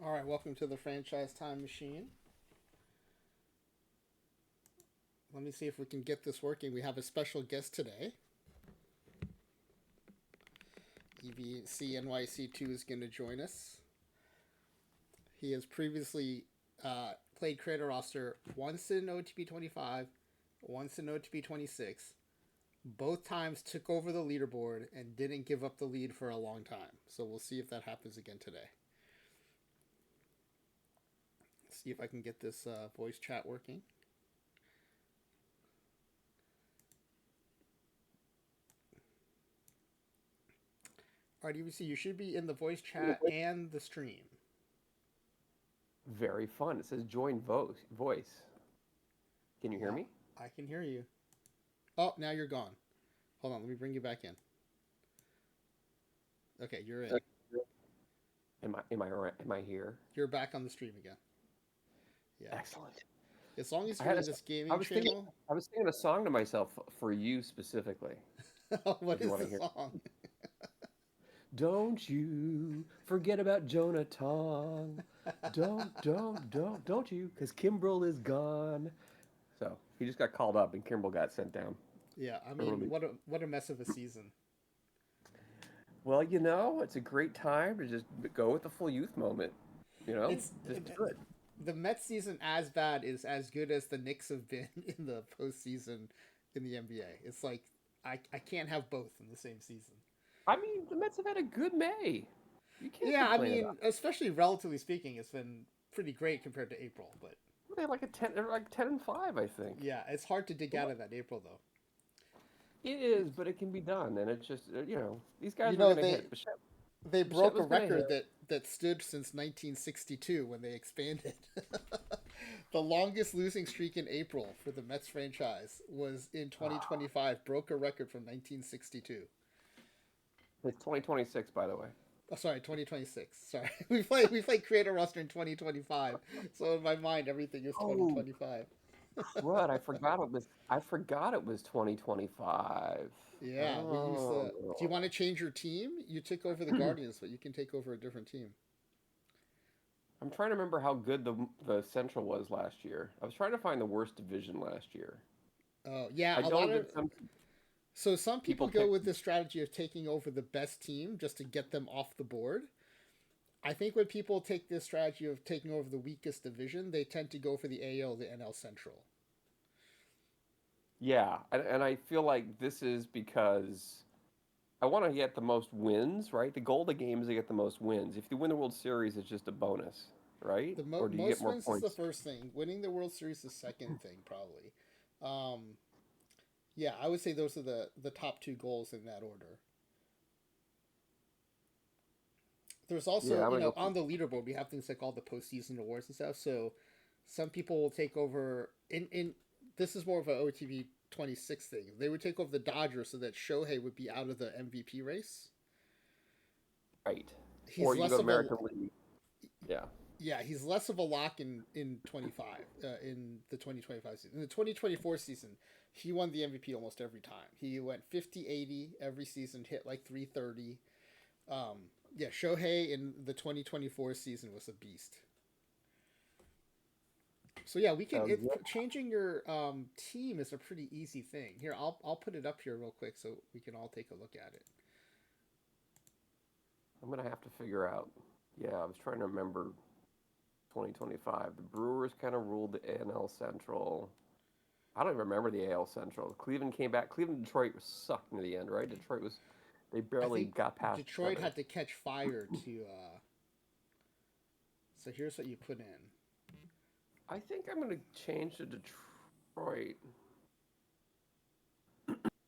All right, welcome to the franchise time machine. Let me see if we can get this working. We have a special guest today. EVCNYC2 is going to join us. He has previously played creator roster once in OOTP25, once in OOTP26. Both times took over the leaderboard and didn't give up the lead for a long time. So we'll see if that happens again today. See if I can get this voice chat working. All right, EVC, you should be in the voice chat and the stream. Very fun. It says join voice. Can you hear Yeah, me? I can hear you. Oh, now you're gone. Hold on, let me bring you back in. Okay, you're in. Am I here? You're back on the stream again. Yeah. Excellent. As long as I you're had a, in this I gaming was thinking channel. I was singing a song to myself for you specifically. What If you is want the to hear. song? Don't you forget about Jonathan. Don't you, because Kimbrel is gone. So he just got called up and Kimbrel got sent down Yeah, I mean, early. what a mess of a season. Well, it's a great time to just go with the full youth moment. It's Just do it. the Mets season as bad is as good as the Knicks have been in the postseason in the NBA. It's like I can't have both in the same season. I mean, the Mets have had a good May. You can't Yeah, I complain about mean, especially relatively speaking, it's been pretty great compared to April. But it. They have like a 10. They're like 10-5, I think. yeah, it's hard to dig out of that April though. It is, but it can be done, and it's just these You guys were know, gonna hit. they Bichette broke a was gonna hit. record that stood since 1962 when they expanded. The longest losing streak in April for the Mets franchise was in Ah, 2025, broke a record from 1962. it's 2026, by the way. Oh, sorry, 2026. Sorry, we played creator roster in 2025, so in my mind everything is Oh, 2025. crud! I forgot it was 2025. Yeah, we used the. Do you Oh, want to change your team? You took over the Guardians, but you can take over a different team. I'm trying to remember how good the Central was last year. I was trying to find the worst division last year. Oh, yeah, I a know lot of. that some So some people people go picked. with the strategy of taking over the best team just to get them off the board. I think when people take this strategy of taking over the weakest division, they tend to go for the AL, the NL Central. Yeah, and I feel like this is because I want to get the most wins, right? The goal of the game is to get the most wins. If you win the World Series, it's just a bonus, right? The Or do you get most more wins is the points? first thing. Winning the World Series is the second thing, probably. Um, yeah, I would say those are the top two goals in that order. There's Yeah, also, I'm gonna go. on the leaderboard, we have things like all the postseason awards and stuff. So some people will take over. In this is more of an OTV 26 thing. They would take over the Dodgers so that Shohei would be out of the MVP race. Right. Or He's you can go less to of a American League. Yeah. Yeah, he's less of a lock in 25 in the 2025 season. In the 2024 season, he won the MVP almost every time. He went 50-80 every season, hit like 330. Yeah, Shohei in the 2024 season was a beast. So yeah, we can. So It yeah, changing your team is a pretty easy thing. Here, I'll put it up here real quick so we can all take a look at it. I'm gonna have to figure out. Yeah, I was trying to remember 2025. The Brewers kind of ruled the AL Central. I don't even remember the AL Central. Cleveland came back. Cleveland, Detroit was sucked in the end, right? Detroit was they I barely think got past each Detroit other. had to catch fire to. So here's what you put in. I think I'm gonna change to Detroit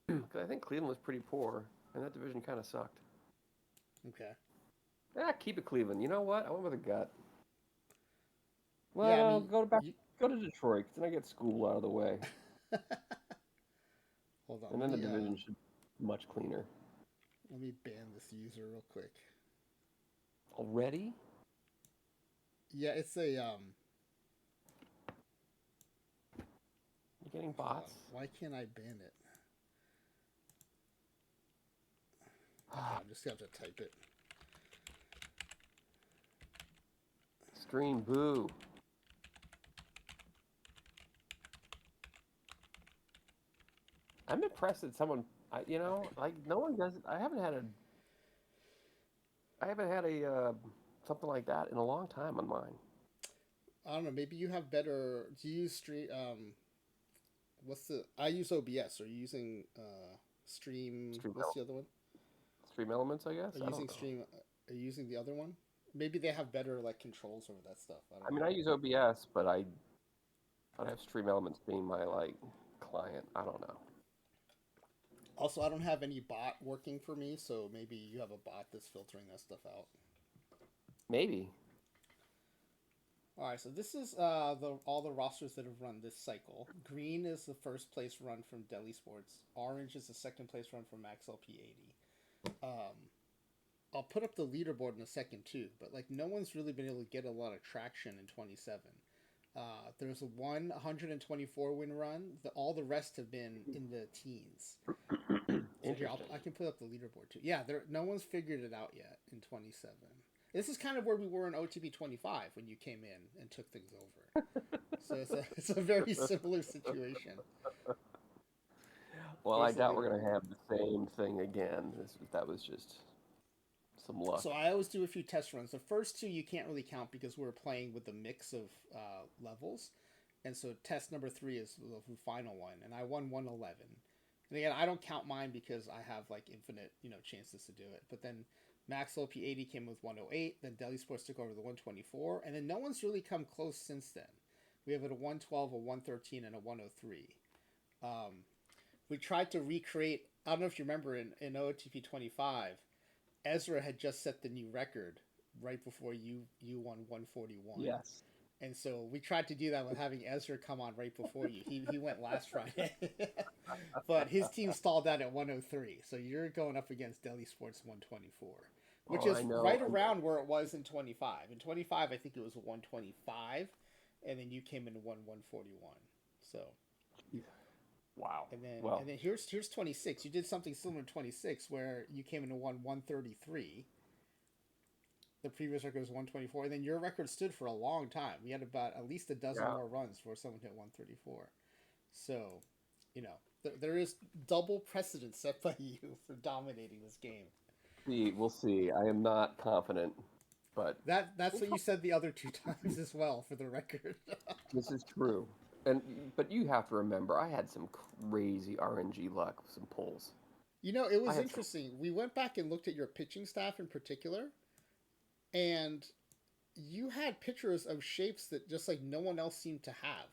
because I think Cleveland was pretty poor, and that division kind of sucked. Okay. Yeah, keep it Cleveland. You know what? I went with a gut. Well, Yeah, I no, mean, you. go to Detroit, 'cause then I get school out of the way, Hold on, and then the division should be much cleaner. let me ban this user real quick. Already? Yeah, it's a You're getting hold on. bots? Why can't I ban it? Okay, I'm just gonna have to type it. Stream, boo. I'm impressed that someone, like no one does it. I haven't had a something like that in a long time on mine. I don't know. Maybe you have better. Do you use stream? What's the? I use OBS. Are you using Stream? Stream, What's the other one? stream elements, I Are guess. you I don't using know. Stream? Are you using the other one? Maybe they have better like controls over that stuff. I I don't mean, know. I use OBS, but I have stream elements being my like client. I don't know. Also, I don't have any bot working for me, so maybe you have a bot that's filtering that stuff out. Maybe. All right, so this is the all the rosters that have run this cycle. Green is the first place run from Delhi Sports. Orange is the second place run from Max LP80. Um, I'll put up the leaderboard in a second too, but like no one's really been able to get a lot of traction in 27. There's a 124 win run. All the rest have been in the teens. So here, Interesting. I can put up the leaderboard too. Yeah, no one's figured it out yet in 27. This is kind of where we were in OTP 25 when you came in and took things over. So it's a very similar situation. Well, Here's I the doubt we're gonna leaderboard. have the same thing again. That was just some luck. So I always do a few test runs. The first two you can't really count because we're playing with a mix of levels, and so test number 3 is the final one, and I won 111. And again, I don't count mine because I have like infinite chances to do it. But then Max LP80 came with 108. Then Delhi Sports took over the 124, and then no one's really come close since then. We have it a 112, a 113, and a 103. We tried to recreate. I don't know if you remember in OTP 25. Ezra had just set the new record right before you won 141. Yes. And so we tried to do that with having Ezra come on right before you. He went last Friday. But his team stalled out at 103. So you're going up against Delhi Sports 124, which Oh, is I know. right around where it was in 25. In 25, I think it was 125, and then you came in and won 141. So Wow. and then Well, and then here's 26. You did something similar to 26 where you came in and won 133. The previous record was 124, and then your record stood for a long time. We had about at least a dozen yeah. more runs before someone hit 134. So, there is double precedent set by you for dominating this game. We'll see. I am not confident, but That's what you said the other two times as well, for the record. this is true. But you have to remember, I had some crazy RNG luck with some pulls. It I was had some. interesting. We went back and looked at your pitching staff in particular, and you had pictures of shapes that just like no one else seemed to have,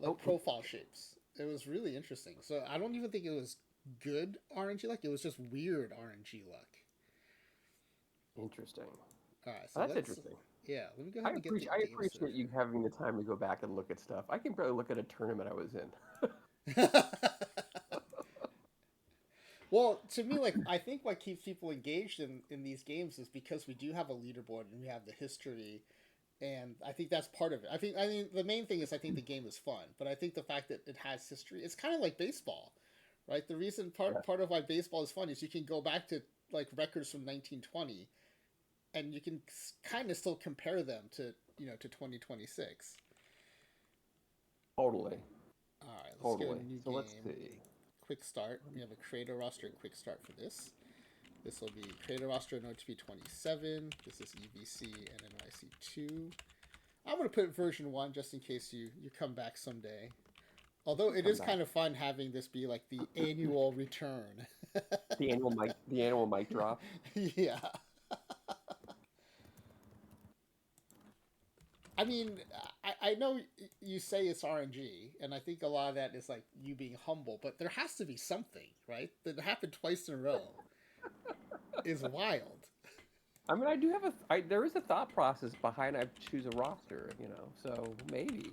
like Oh, profile shapes. It was really interesting. So I don't even think it was good RNG luck. It was just weird RNG luck. interesting. All right, so That's let's interesting. yeah, let me go I ahead and get the appreciate I game appreciate you having the time to go back and look at stuff. I can probably look at a tournament I was in. server. Well, to me, like I think what keeps people engaged in these games is because we do have a leaderboard and we have the history, and I think that's part of it. I mean the main thing is I think the game is fun, but I think the fact that it has history, it's kind of like baseball, right? The reason Yeah. part of why baseball is fun is you can go back to like records from 1920, and you can kind of still compare them to 2026. Totally. All right, let's get Totally. a new So let's game. see. Quick start. We have a creator roster and quick start for this. This will be creator roster and OTP27. This is EVC and NYC2. I'm going to put version 1 just in case you come back someday. Although it Come is back. kind of fun having this be like the annual return. The annual mic drop. Yeah. I mean, I know you say it's RNG, and I think a lot of that is like you being humble, but there has to be something, right? That happened twice in a row is wild. I mean, I do have there is a thought process behind I choose a roster, so maybe.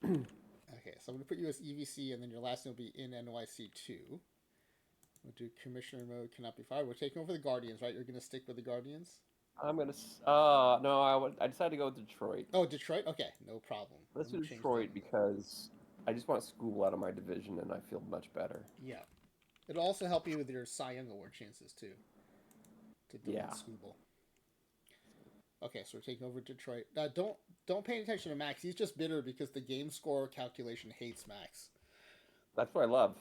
Okay, so I'm going to put you as EVC, and then your last name will be in NYC2. We'll do commissioner mode, cannot be fired. We're taking over the Guardians, right? You're going to stick with the Guardians? No, I decided to go with Detroit. Oh, Detroit? Okay, no problem. Let's Let me do change the. Detroit because I just want school out of my division and I feel much better. Yeah. It'll also help you with your Cy Young Award chances, too, to delete Yeah. Scooble. Okay, so we're taking over Detroit. Don't pay attention to Max. He's just bitter because the game score calculation hates Max. That's what I love.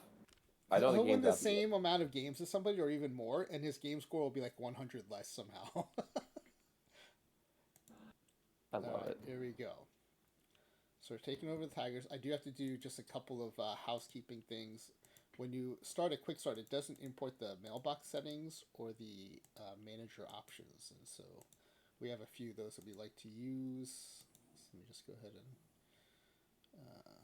I know the He'll win game's the out to get. same amount of games as somebody, or even more, and his game score will be like 100 less somehow. All I love right, it. here we go. So we're taking over the Tigers. I do have to do just a couple of housekeeping things. When you start a quick start, it doesn't import the mailbox settings or the manager options, and so we have a few of those that we like to use. So let me just go ahead and uh,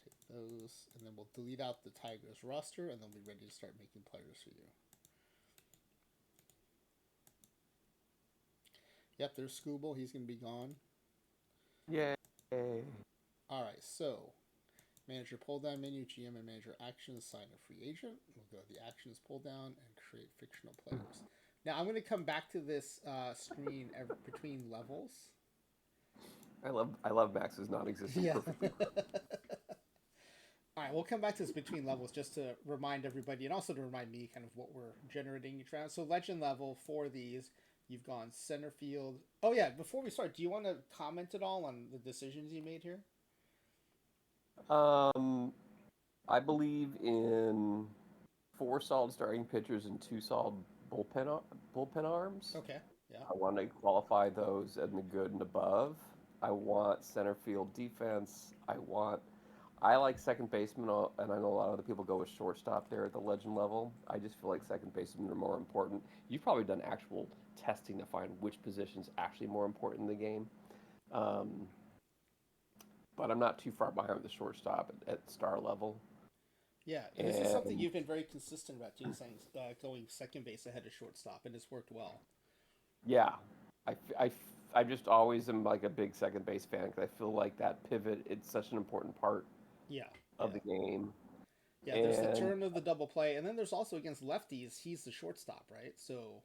take those, and then we'll delete out the Tigers roster, and then we'll be ready to start making players for you. Yep, there's Scooble. He's going to be gone. Yay. All right, so manager pull down menu, GM and manager actions, sign a free agent. We'll go to the actions pull down and create fictional players. Now I'm going to come back to this screen between levels. I love Max's non-existent Yeah. perfectly. All right, we'll come back to this between levels just to remind everybody and also to remind me kind of what we're generating each round. So legend level for these, you've gone center field. Oh yeah, before we start, do you want to comment at all on the decisions you made here? Um, I believe in four solid starting pitchers and two solid bullpen arms. Okay. Yeah. I want to qualify those in the good and above. I want center field defense. I like second baseman, and I know a lot of other people go with shortstop there at the legend level. I just feel like second basemen are more important. You've probably done actual testing to find which position's actually more important in the game. Um, but I'm not too far behind the shortstop at star level. Yeah, this is something And you've been very consistent about too, saying going second base ahead of shortstop, and it's worked well. yeah, I, f- I, f- I just always am like a big second base fan because I feel like that pivot, it's such an important part Yeah, of yeah, the game. yeah. There's the And turn of the double play, and then there's also against lefties. He's the shortstop, right? So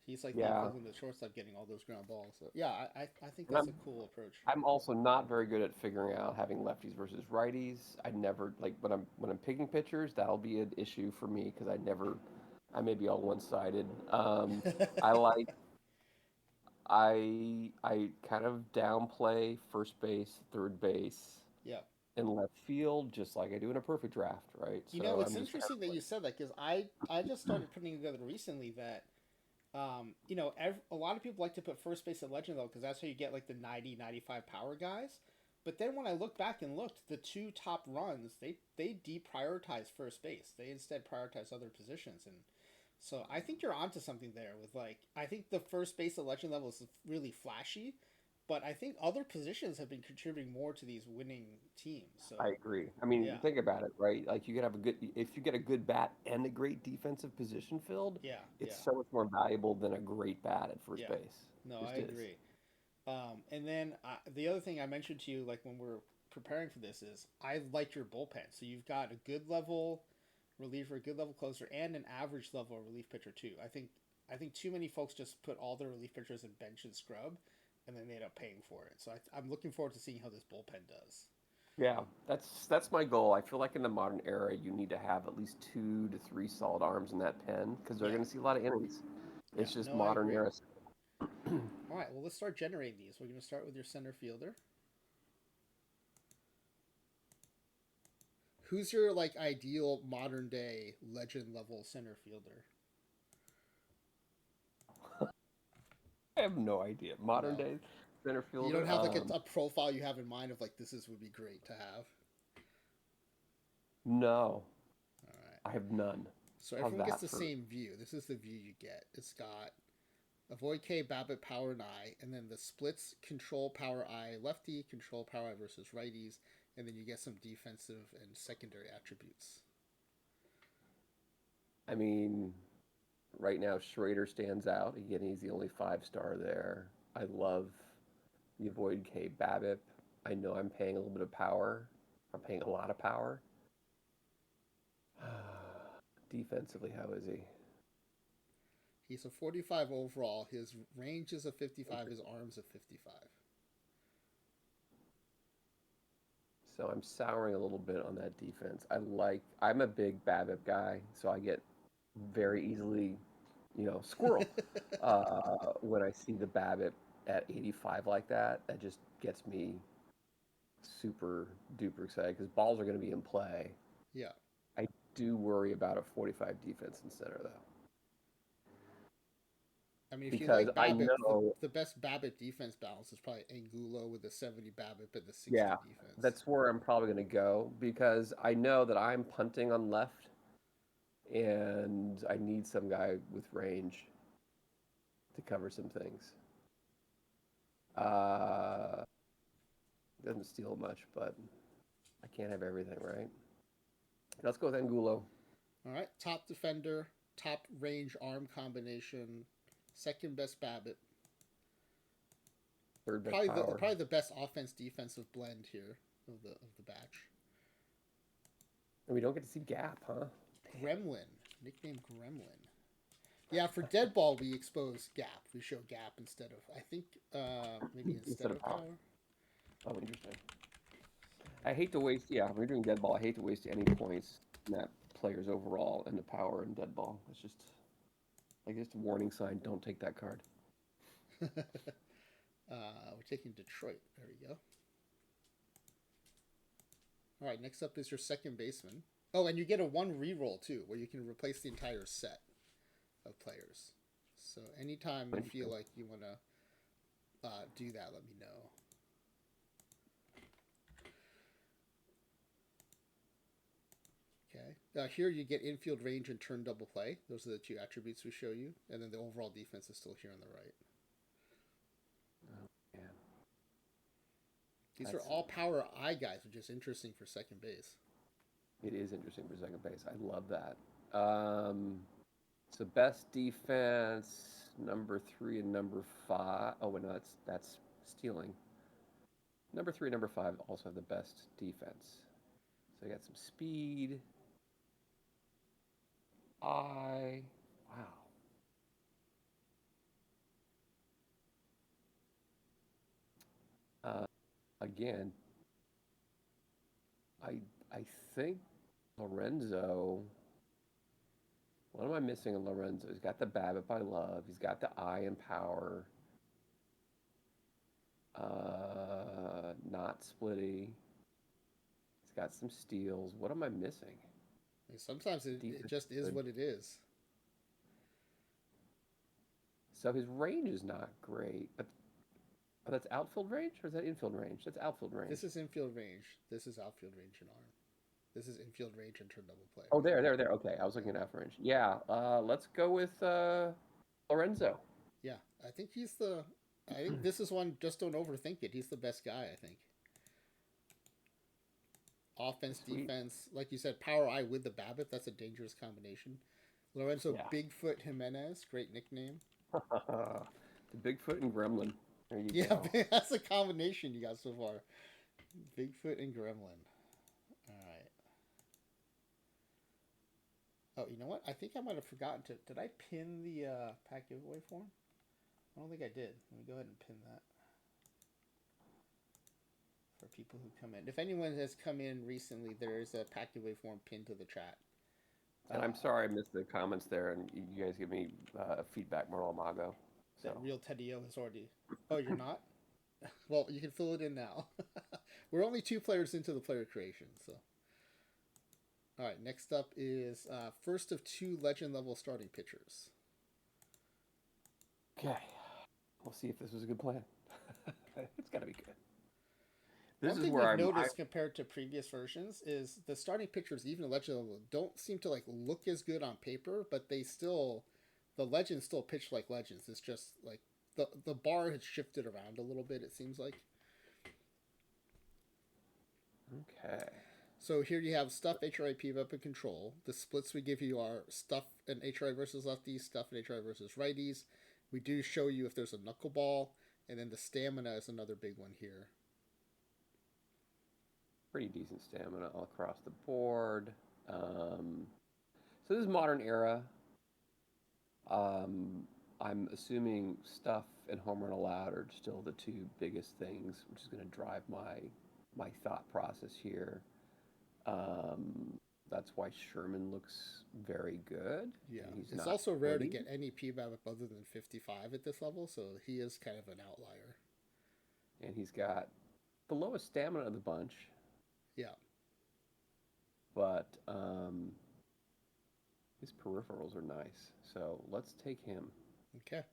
he's like the yeah, equivalent of shortstop getting all those ground balls. So yeah, I think and that's a cool approach. I'm also not very good at figuring out having lefties versus righties. I never like when I'm picking pitchers, that'll be an issue for me because I may be all one-sided. I like I kind of downplay first base, third base, Yeah. and left field just like I do in a perfect draft, right? You know, So it's I'm just kind interesting that of you said that because I just started putting together recently that a lot of people like to put first base at legend though because that's how you get like the 90, 95 power guys. But then when I look back and looked, the two top runs they deprioritize first base. They instead prioritize other positions, and so I think you're onto something there. With like I think the first base at legend level is really flashy, but I think other positions have been contributing more to these winning teams. I So agree. I mean, yeah, think about it, right? Like you could have a good if you get a good bat and a great defensive position filled, yeah, it's yeah, so much more valuable than a great bat at first yeah. base. No, I Just is. agree. And then the other thing I mentioned to you, like when we're preparing for this, is I like your bullpen. So you've got a good level reliever, a good level closer, and an average level relief pitcher too. I think too many folks just put all their relief pitchers in bench and scrub, and then they end up paying for it. So I'm looking forward to seeing how this bullpen does. Yeah, that's my goal. I feel like in the modern era, you need to have at least 2 to 3 solid arms in that pen because they're Yeah, going to see a lot of innings. yeah. It's just No, I modern agree. era. All right, well let's start generating these. We're going to start with your center fielder. Who's your like ideal modern day legend level center fielder? I have no idea. Modern No. day center You don't fielder. have like a profile you have in mind of like this is would be great to have. No, All right. I have none. So How's everyone gets that the for? same view. This is the view you get. It's got avoid K, Babbitt, power, and I, and then the splits control power I lefty, control power I versus righties, and then you get some defensive and secondary attributes. I mean, right now Schrader stands out. Again, he's the only 5 star there. I love the avoid K Babip. I know I'm paying a little bit of power. I'm paying a lot of power. Defensively, how is he? He's a 45 overall. His range is a 55. His arm's a 55. So I'm souring a little bit on that defense. I'm a big Babip guy, so I get very easily squirrel. When I see the Babbitt at 85 like that, that just gets me super duper excited because balls are going to be in play. Yeah. I do worry about a 45 defense in center though, I mean, if you because like I Babbitt, know, the best Babbitt defense balance is probably Angulo with the 70 Babbitt and the 60 yeah, defense. that's where I'm probably going to go because I know that I'm punting on left and I need some guy with range to cover some things. Uh, doesn't steal much, but I can't have everything, right? Let's go with Angulo. All right. Top defender, top range arm combination, second best Babbitt. Third best power. Probably the best offense defensive blend here of the batch. And we don't get to see Gap, huh? Damn. Gremlin, nickname Gremlin. Yeah, for dead ball we expose Gap. We show Gap instead of I think maybe instead Instead of of power. power. Oh, interesting. I hate to waste. Yeah, when you're doing dead ball, I hate to waste any points in that player's overall into power and dead ball. It's just a warning sign. Don't take that card. We're taking Detroit. There we go. All right, next up is your second baseman. Oh, and you get a one reroll too, where you can replace the entire set of players. So anytime you feel like you want to do that, let me know. Okay. Here you get infield range and turn double play. Those are the two attributes we show you, and then the overall defense is still here on the right. Oh man, These are that's all power I guys, which is interesting for second base. it is interesting for second base. I love that. So best defense, number 3 and number 5. Oh, wait, no, that's stealing. Number 3 and number 5 also have the best defense. So I got some speed. Wow. Uh, Again, I I think Lorenzo. What am I missing in Lorenzo? He's got the BABIP I love. He's got the eye and power. Not splitty. He's got some steals. What am I missing? And sometimes it Defense just is is good. what it is. So his range is not great, but that's outfield range or is that infield range? That's outfield range. This is infield range. This is outfield range and arm. This is infield range and turn double play. Oh, there. Okay, I was Yeah. looking at outfield range. Yeah, let's go with Lorenzo. Yeah. I think he's the. I think this is one. Just don't overthink it. He's the best guy. I think. Offense, Sweet. defense, like you said, power eye with the Babbitt. That's a dangerous combination. Lorenzo Yeah. Bigfoot Jimenez, great nickname. The Bigfoot and Gremlin. There you Yeah, go. that's a combination you got so far. Bigfoot and Gremlin. All right. Oh, you know what? I think I might have forgotten to. Did I pin the pack giveaway form? I don't think I did. Let me go ahead and pin that for people who come in. If anyone has come in recently, there is a pack giveaway form pinned to the chat. And I'm sorry I missed the comments there, and you guys give me feedback, Moral Mago. That So real Teddy O has already. Oh, you're not? Well, you can fill it in now. We're only two players into the player creation, so. All right, next up is first of two legend level starting pitchers. okay, we'll see if this was a good plan. It's got to be good. This One is thing where we've I noticed compared to previous versions is the starting pitchers, even at legend level, don't seem to like look as good on paper, but the legends still pitch like legends. It's just like the bar has shifted around a little bit. It seems like. okay. So here you have stuff HRI PVP and control. The splits we give you are stuff and HRI versus lefties, stuff and HRI versus righties. We do show you if there's a knuckleball, and then the stamina is another big one here. Pretty decent stamina all across the board. So this is modern era. Um, I'm assuming stuff and home run allowed are still the two biggest things, which is going to drive my thought process here. Um, that's why Sherman looks very good. Yeah, He's it's not also rare to splitting, get any PBAB other than 55 at this level, so he is kind of an outlier. and he's got the lowest stamina of the bunch, Yeah. but his peripherals are nice. So let's take him. Okay.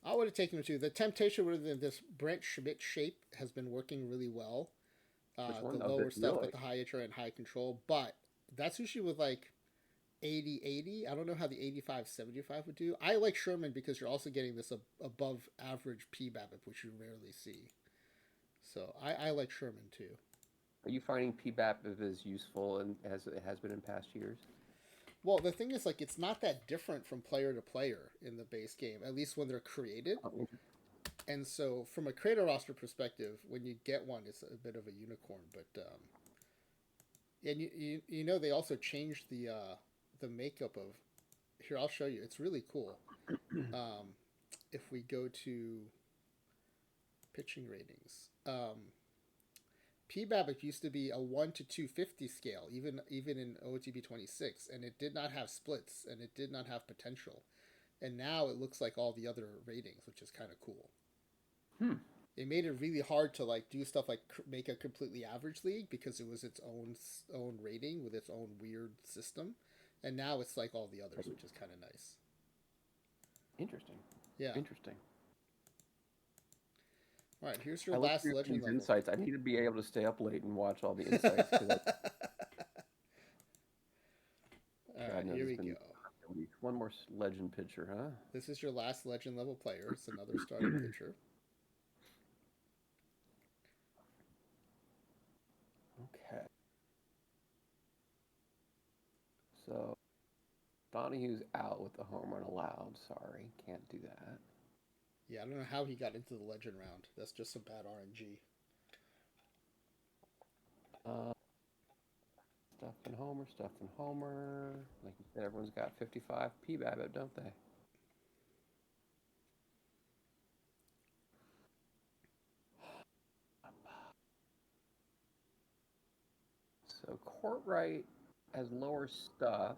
I would have taken him too. The temptation with this Brent Schmidt shape has been working really well. Which The one? Oh, lower stuff with really? the high HRA and high control, but that's usually with like 80-80. I don't know how the 85-75 would do. I like Sherman because you're also getting this above average PBAB, which you rarely see. So I like Sherman too. Are you finding PBAP as useful and as it has been in past years? Well, the thing is, like, it's not that different from player to player in the base game, at least when they're created. Oh, And so, from a creator roster perspective, when you get one, it's a bit of a unicorn. But and you know they also changed the makeup of. Here, I'll show you. It's really cool. If we go to pitching ratings, PBABIC used to be a 1 to 250 scale, even in OOTP26, and it did not have splits and it did not have potential. And now it looks like all the other ratings, which is kind of cool. It made it really hard to like do stuff like make a completely average league because it was its own rating with its own weird system, and now it's like all the others, which is kind of nice. Interesting. Yeah. Interesting. All right, here's your I look last through legend these level. insights. I need to be able to stay up late and watch all the insights. All right, here we go. One more legend pitcher, huh? This is your last legend level player. It's another starting pitcher. Okay. So Donahue's out with the home run allowed. Sorry, can't do that. Yeah, I don't know how he got into the legend round. That's just some bad RNG. Stuff and Homer. Like you said, everyone's got 55 PBAB, don't they? So Courtright has lower stuff,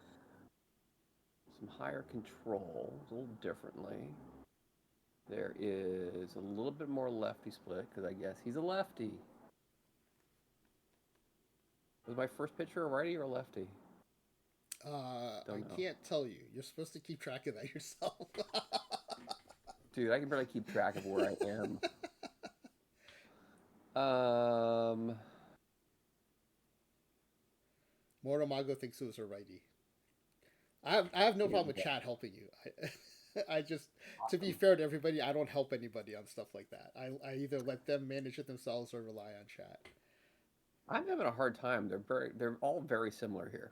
some higher control, a little differently. There is a little bit more lefty split because I guess he's a lefty. Was my first pitcher a righty or a lefty? I can't tell you. You're supposed to keep track of that yourself. Dude, I can barely keep track of where I am. Moromago thinks it was a righty. I have no problem with Chad helping you. I just, to be fair to everybody, I don't help anybody on stuff like that. I either let them manage it themselves or rely on chat. I'm having a hard time. They're all very similar here.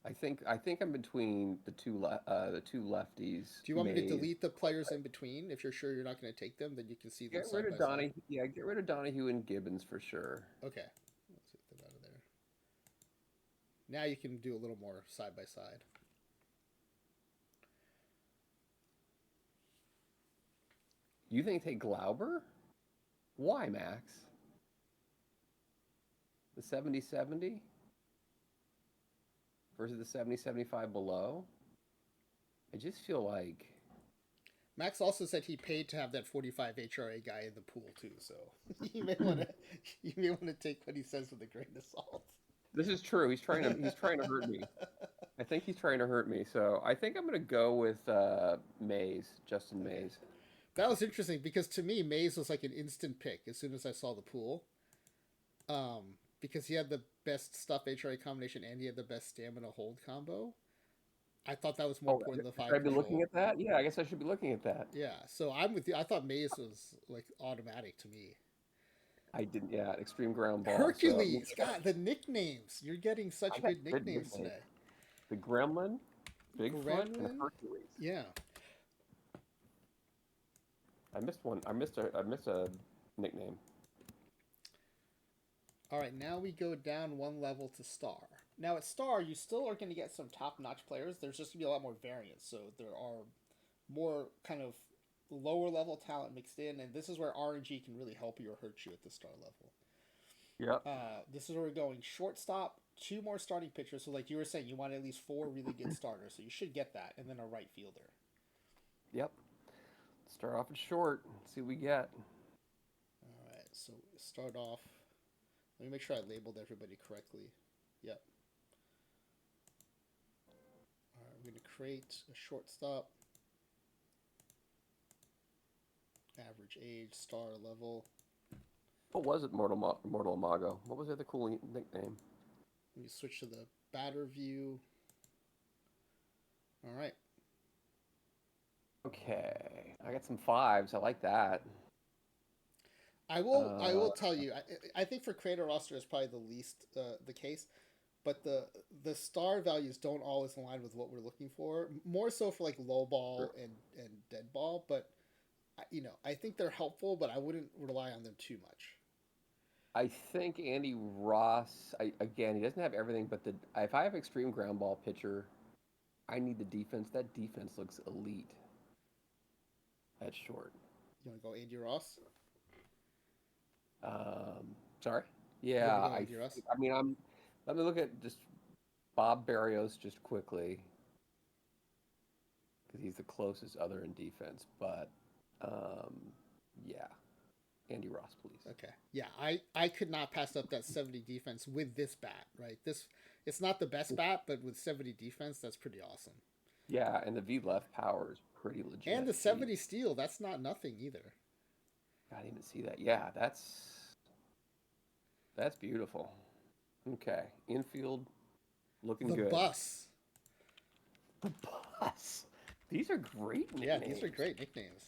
I think I'm between the two lefties. Do you want me to delete the players in between? If you're sure you're not going to take them, then you can see them side by side. Yeah, get rid of Donahue and Gibbons for sure. Okay, let's get them out of there. Now you can do a little more side by side. You think take Glauber? Why, Max? The 70-70 versus the 70-75 below? I just feel like Max also said he paid to have that 45 HRA guy in the pool too, so you may want to take what he says with a grain of salt. This is true. He's trying to hurt me. I think he's trying to hurt me. So I think I'm going to go with Justin Mays. That was interesting because to me, Mays was like an instant pick as soon as I saw the pool. Because he had the best stuff HRA combination and he had the best stamina hold combo. I thought that was more important than the 5 Should I be looking at that? Yeah, I guess I should be looking at that. Yeah, so I'm with you. I thought Mays was like automatic to me. I didn't. Yeah, extreme ground ball. Hercules, God, the nicknames. You're getting such good nicknames today. The Gremlin, Bigfoot, and Hercules. Yeah. I missed one. I missed a nickname. All right, now we go down one level to Star. Now at Star, you still are going to get some top-notch players. There's just going to be a lot more variance, so there are more kind of lower-level talent mixed in, and this is where RNG can really help you or hurt you at the Star level. Yep. This is where we're going. Shortstop, 2 more starting pitchers. So like you were saying, you want at least 4 really good starters. So you should get that, and then a right fielder. Yep. Start off at short. See what we get. All right. So start off. Let me make sure I labeled everybody correctly. Yep. All right. I'm going to create a shortstop. Average age, star level. What was it, Mortal Imago? What was the other cool nickname? Let me switch to the batter view. All right. Okay. I got some 5s. I like that. I will tell you. I think for creator roster is probably the least the case, but the star values don't always align with what we're looking for. More so for like low ball and dead ball, but I think they're helpful, but I wouldn't rely on them too much. I think Andy Ross, again, he doesn't have everything, but if I have extreme ground ball pitcher, I need the defense. That defense looks elite. That's short. You want to go Andy Ross? Sorry? You want Yeah, to go Andy Ross? I mean, let me look at just Bob Barrios just quickly because he's the closest other in defense. But yeah, Andy Ross, please. Okay. Yeah, I could not pass up that 70 defense with this bat, right? It's not the best bat, but with 70 defense, that's pretty awesome. Yeah, and the V left power is pretty legit. And the 70 steal, that's not nothing either. I didn't even see that. Yeah, that's beautiful. Okay, infield looking good. The bus. The bus. These are great nicknames. Yeah, these are great nicknames.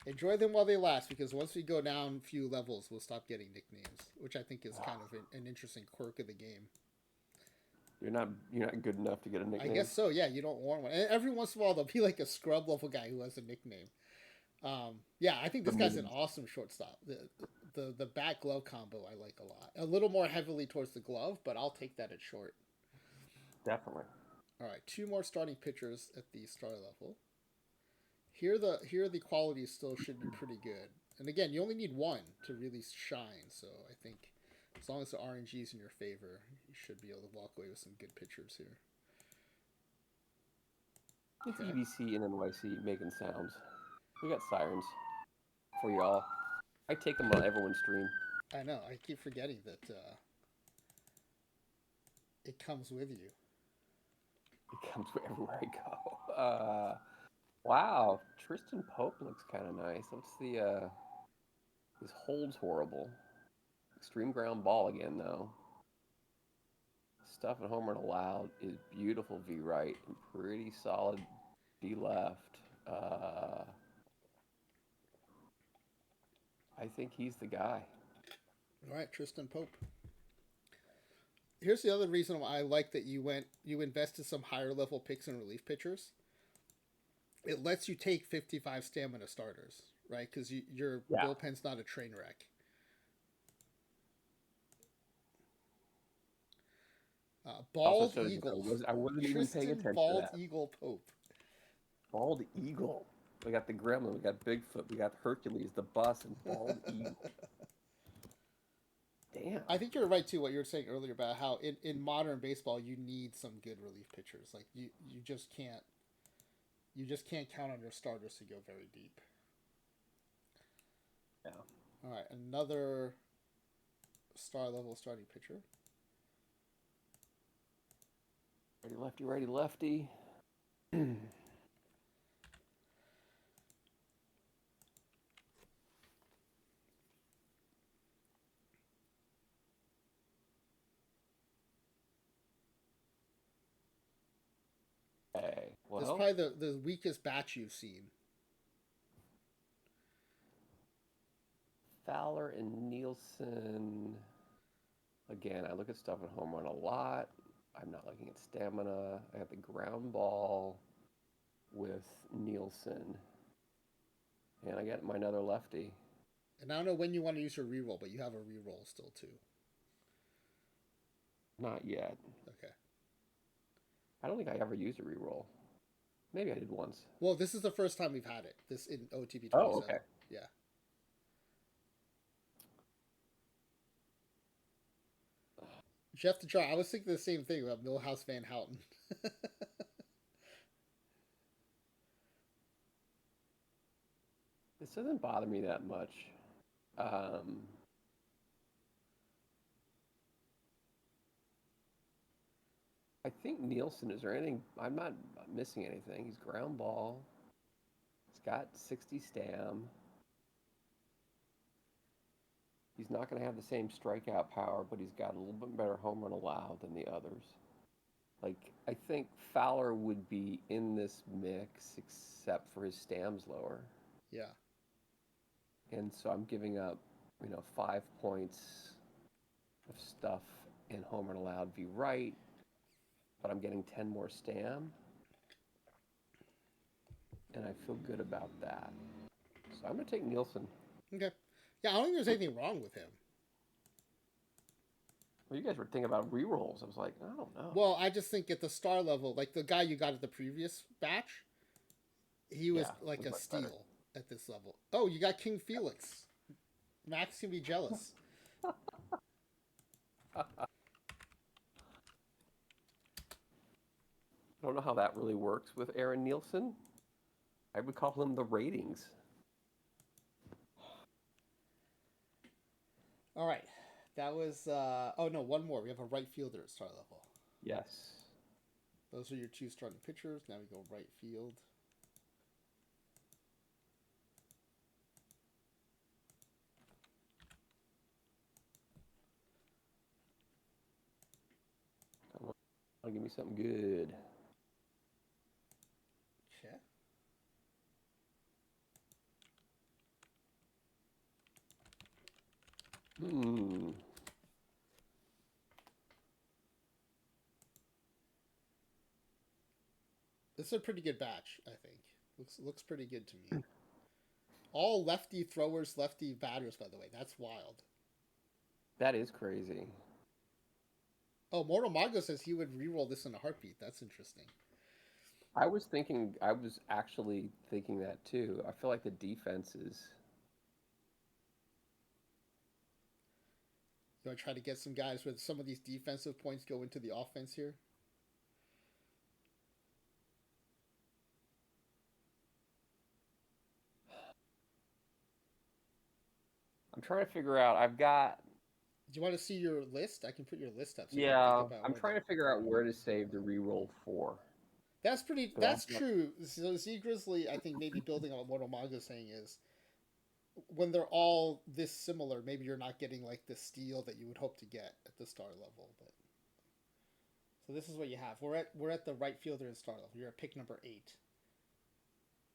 Enjoy them while they last, because once we go down a few levels, we'll stop getting nicknames, which I think is kind of an interesting quirk of the game. You're not good enough to get a nickname. I guess so. Yeah, you don't want one. And every once in a while, there'll be like a scrub level guy who has a nickname. Yeah, I think this guy's an awesome shortstop. The bat glove combo I like a lot. A little more heavily towards the glove, but I'll take that at short. Definitely. All right, 2 more starting pitchers at the star level. Here the quality still should be pretty good. And again, you only need 1 to really shine. So I think as long as the RNG is in your favor, you should be able to walk away with some good pitchers here. It's EVCNYC making sounds. We got sirens for y'all. I take them on everyone's stream. I know. I keep forgetting that it comes with you. It comes everywhere I go. Wow, Tristan Pope looks kind of nice. What's the his hold's horrible. Extreme ground ball again though. Stuff at home run allowed is beautiful V right and pretty solid V left. I think he's the guy. All right, Tristan Pope. Here's the other reason why I like that you invested some higher level picks and relief pitchers. It lets you take 55 stamina starters, right? Because your bullpen's not a train wreck. Bald Eagle. I wasn't even paying attention Bald to that. Eagle Pope. Bald Eagle. We got the Gremlin, we got Bigfoot, we got Hercules, the bus, and Bald Eagle. Damn. I think you're right too. What you were saying earlier about how in modern baseball you need some good relief pitchers. Like you just can't count on your starters to go very deep. Yeah. All right, another star level starting pitcher. Righty lefty. Well, this is probably the weakest batch you've seen. Fowler and Nielsen. Again, I look at stuff at home run a lot. I'm not looking at stamina. I have the ground ball with Nielsen. And I get my another lefty. And I don't know when you want to use your reroll, but you have a reroll still too. Not yet. Okay. I don't think I ever used a reroll. Maybe I did once. Well, this is the first time we've had it. This in OOTP27. Oh, okay. Yeah. Jeff the Try. I was thinking the same thing about Millhouse Van Houten. This doesn't bother me that much. Um, I think Nielsen, is there anything? I'm not missing anything. He's ground ball. He's got 60 stam. He's not going to have the same strikeout power, but he's got a little bit better home run allowed than the others. Like, I think Fowler would be in this mix except for his stam's lower. Yeah. And so I'm giving up, 5 points of stuff in home run allowed be right, but I'm getting 10 more stam, and I feel good about that. So I'm going to take Nielsen. Okay. Yeah, I don't think there's anything wrong with him. Well, you guys were thinking about re-rolls. I was like, I don't know. Well, I just think at the star level, like the guy you got at the previous batch, he was like was a much steal better. at this level. Oh, you got King Felix. Max can be jealous. I don't know how that really works with Aaron Nielsen. I would call him the ratings. All right. That was oh no, one more. We have a right fielder at star level. Yes. Those are your two starting pitchers. Now we go right field. Come on, give me something good. Okay. Hmm. This is a pretty good batch, I think. Looks pretty good to me. All lefty throwers, lefty batters, by the way. That's wild. That is crazy. Oh, Mortal Mago says he would re-roll this in a heartbeat. That's interesting. I was actually thinking that too. I feel like the defense is. You want to try to get some guys with some of these defensive points go into the offense here? I'm trying to figure out. I've got. Do you want to see your list? I can put your list up so you can think Yeah, about I'm where the. trying to figure out where to save the reroll for. That's pretty. 'Cause That's I've got- true. So Z Grizzly, I think maybe building on what Mortal Mago is saying is when they're all this similar, maybe you're not getting like the steal that you would hope to get at the star level. But so this is what you have. We're at the right fielder in star level. You're at pick number 8.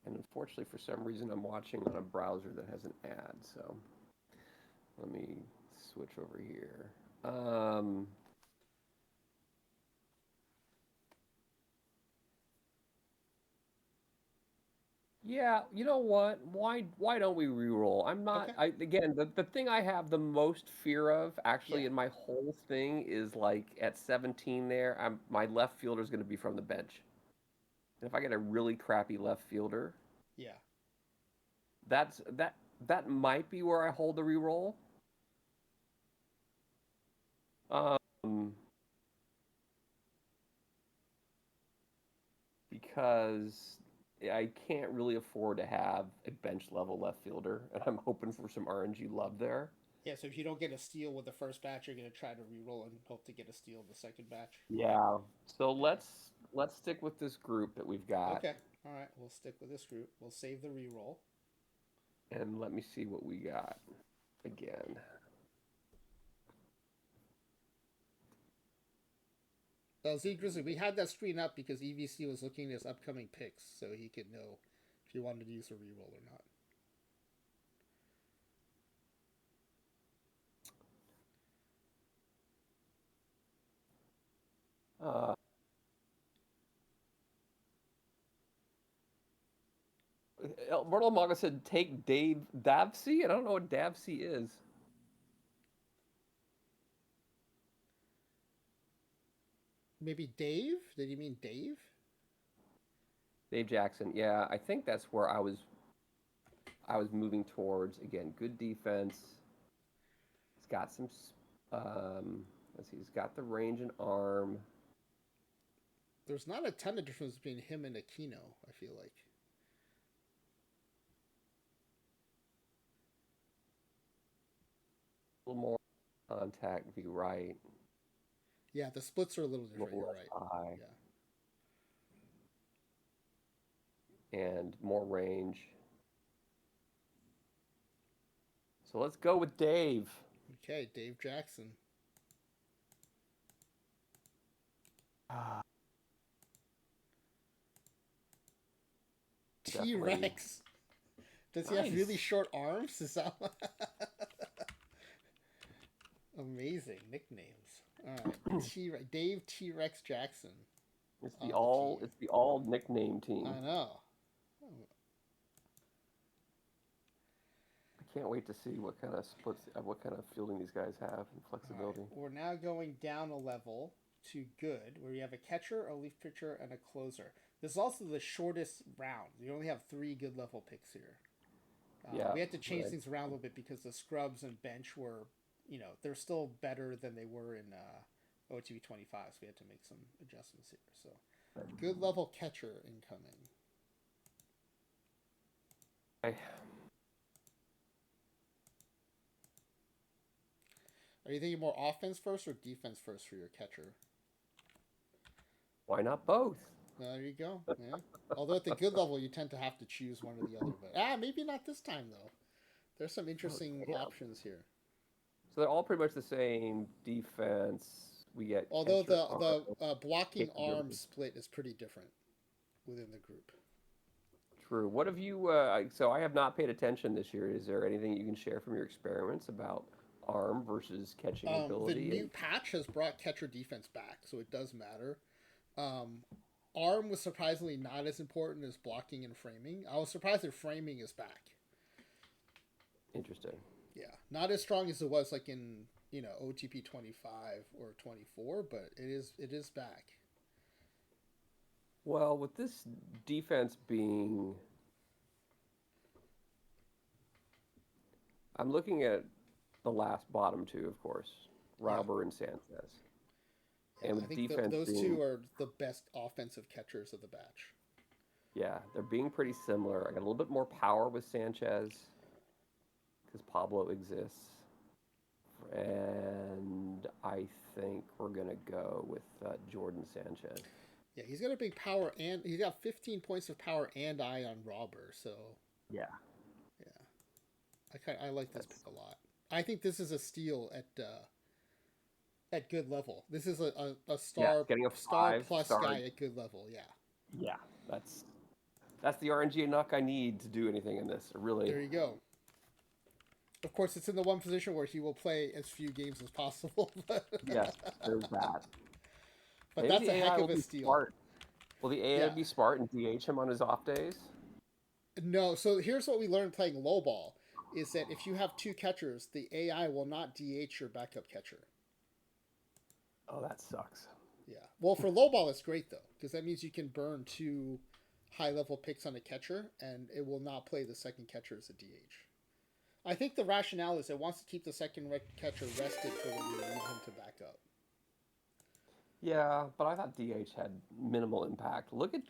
And unfortunately, for some reason, I'm watching on a browser that has an ad. So let me switch over here. Yeah, you know what? Why don't we reroll? I'm not. Okay. Again, the thing I have the most fear of Yeah. actually in my whole thing is like at 17 there, my left fielder is going to be from the bench. And if I get a really crappy left fielder, Yeah. that's that might be where I hold the reroll. Um, because I can't really afford to have a bench level left fielder, and I'm hoping for some RNG love there. Yeah. So if you don't get a steal with the first batch, you're gonna try to re-roll and hope to get a steal in the second batch. Yeah. So Okay. let's stick with this group that we've got, Okay. All right. We'll stick with this group. We'll save the re-roll. and let me see what we got again. Z Grizzly, we had that screen up because EVC was looking at his upcoming picks, so he could know if he wanted to use a reroll or not. Uh, Mortal Maga said take Dave Davsey. I don't know what Davsey is. Maybe Dave? Did he mean Dave? Dave Jackson. Yeah, I think that's where I was moving towards. Again, good defense. It's got some. As he's got the range and arm. There's not a ton of difference between him and Aquino, I feel like. A little more contact, be right. Yeah, the splits are a little different. You're Less right. high. Yeah. And more range. So let's go with Dave. Okay, Dave Jackson. T-Rex. Does he have really short arms? Is that amazing nicknames? All right, Dave T-Rex Jackson. It's the all nickname team. I know. I can't wait to see what kind of splits, what kind of fielding these guys have and flexibility. Right. We're now going down a level to good, where you have a catcher, a relief pitcher, and a closer. This is also the shortest round. You only have 3 good level picks here. We had to change things around a little bit because the scrubs and bench were, they're still better than they were in OOTP25, so we had to make some adjustments here. So, good level catcher incoming. Are you thinking more offense first or defense first for your catcher? Why not both? There you go. Yeah. Although at the good level, you tend to have to choose one or the other. But maybe not this time though. There's some interesting options here. So they're all pretty much the same defense. We get although the blocking arm split is pretty different within the group. True. What have you? So I have not paid attention this year. Is there anything you can share from your experiments about arm versus catching ability? The new patch has brought catcher defense back, so it does matter. Arm was surprisingly not as important as blocking and framing. I was surprised that framing is back. Interesting. Yeah, not as strong as it was like in OTP 25 or 24, but it is back. Well, with this defense being, I'm looking at the last bottom 2, of course, Rauber and Sanchez. And I think those 2 are the best offensive catchers of the batch. Yeah, they're being pretty similar. I got a little bit more power with Sanchez because Pablo exists. And I think we're going to go with Jordan Sanchez. Yeah, he's got a big power, and he's got 15 points of power and eye on Rauber, so... Yeah. I like this pick a lot. I think this is a steal at good level. This is a star, getting a star plus guy at good level. Yeah, that's the RNG enough I need to do anything in this. Really. There you go. Of course, it's in the one position where he will play as few games as possible. Yes, there's that. But maybe that's a heck of a steal. Smart. Will the AI be smart and DH him on his off days? No. So here's what we learned playing lowball, is that if you have 2 catchers, the AI will not DH your backup catcher. Oh, that sucks. Yeah. Well, for lowball, it's great, though, because that means you can burn 2 high-level picks on a catcher, and it will not play the second catcher as a DH. I think the rationale is it wants to keep the second catcher rested for when you need him to back up. Yeah, but I thought DH had minimal impact. Look at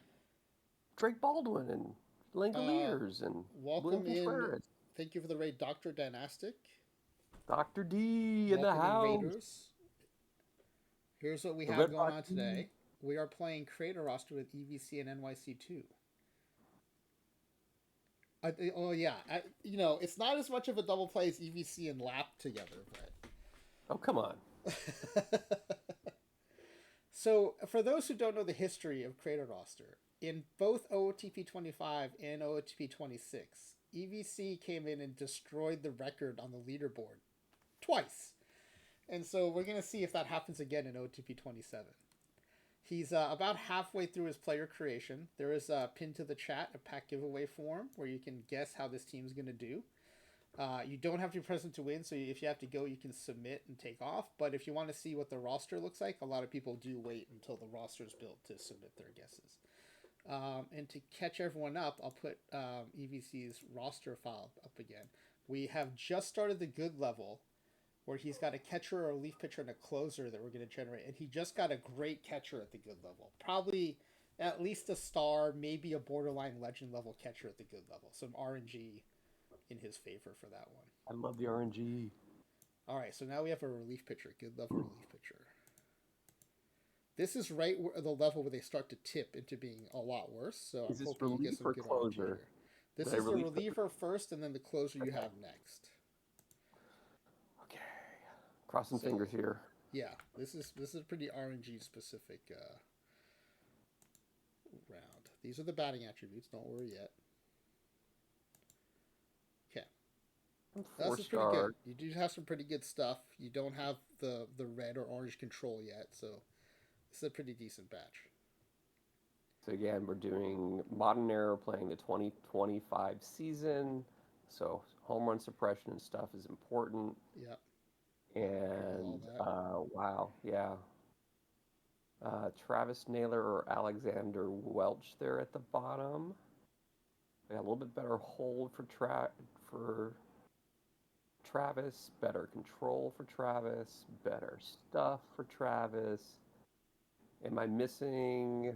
Drake Baldwin and Langoliers and welcome in. Thank you for the raid, Dr. Dynastic. Dr. D in the house. Raiders. Here's what we have going on today. We are playing Creator Roster with EVCinNYC2. It's not as much of a double play as EVC and Lap together, but... Oh, come on. So, for those who don't know the history of Creator Roster, in both OOTP25 and OOTP26, EVC came in and destroyed the record on the leaderboard twice. And so we're going to see if that happens again in OOTP27. He's about halfway through his player creation. There is a pin to the chat, a pack giveaway form, where you can guess how this team's going to do. You don't have to be present to win, so if you have to go, you can submit and take off. But if you want to see what the roster looks like, a lot of people do wait until the roster's built to submit their guesses. And to catch everyone up, I'll put EVC's roster file up again. We have just started the good level, where he's got a catcher or a relief pitcher and a closer that we're going to generate, and he just got a great catcher at the good level. Probably at least a star, maybe a borderline legend level catcher at the good level. Some RNG in his favor for that one. I love the RNG. All right, so now we have a relief pitcher, good level relief pitcher. This is right where the level where they start to tip into being a lot worse. So Is I'm this hoping you get relief some or good RNG closer? here. This Did I is the relief reliever first, and then the closer you have next. Okay. Crossing So, fingers here. Yeah, this is a pretty RNG specific round. These are the batting attributes. Don't worry yet. Okay, this is pretty good. You do have some pretty good stuff. You don't have the red or orange control yet, so this is a pretty decent batch. So again, we're doing Modern Era playing the 2025 season. So home run suppression and stuff is important. Yep. And wow, yeah. Travis Naylor or Alexander Welch there at the bottom. We got a little bit better hold for Travis, better control for Travis, better stuff for Travis. Am I missing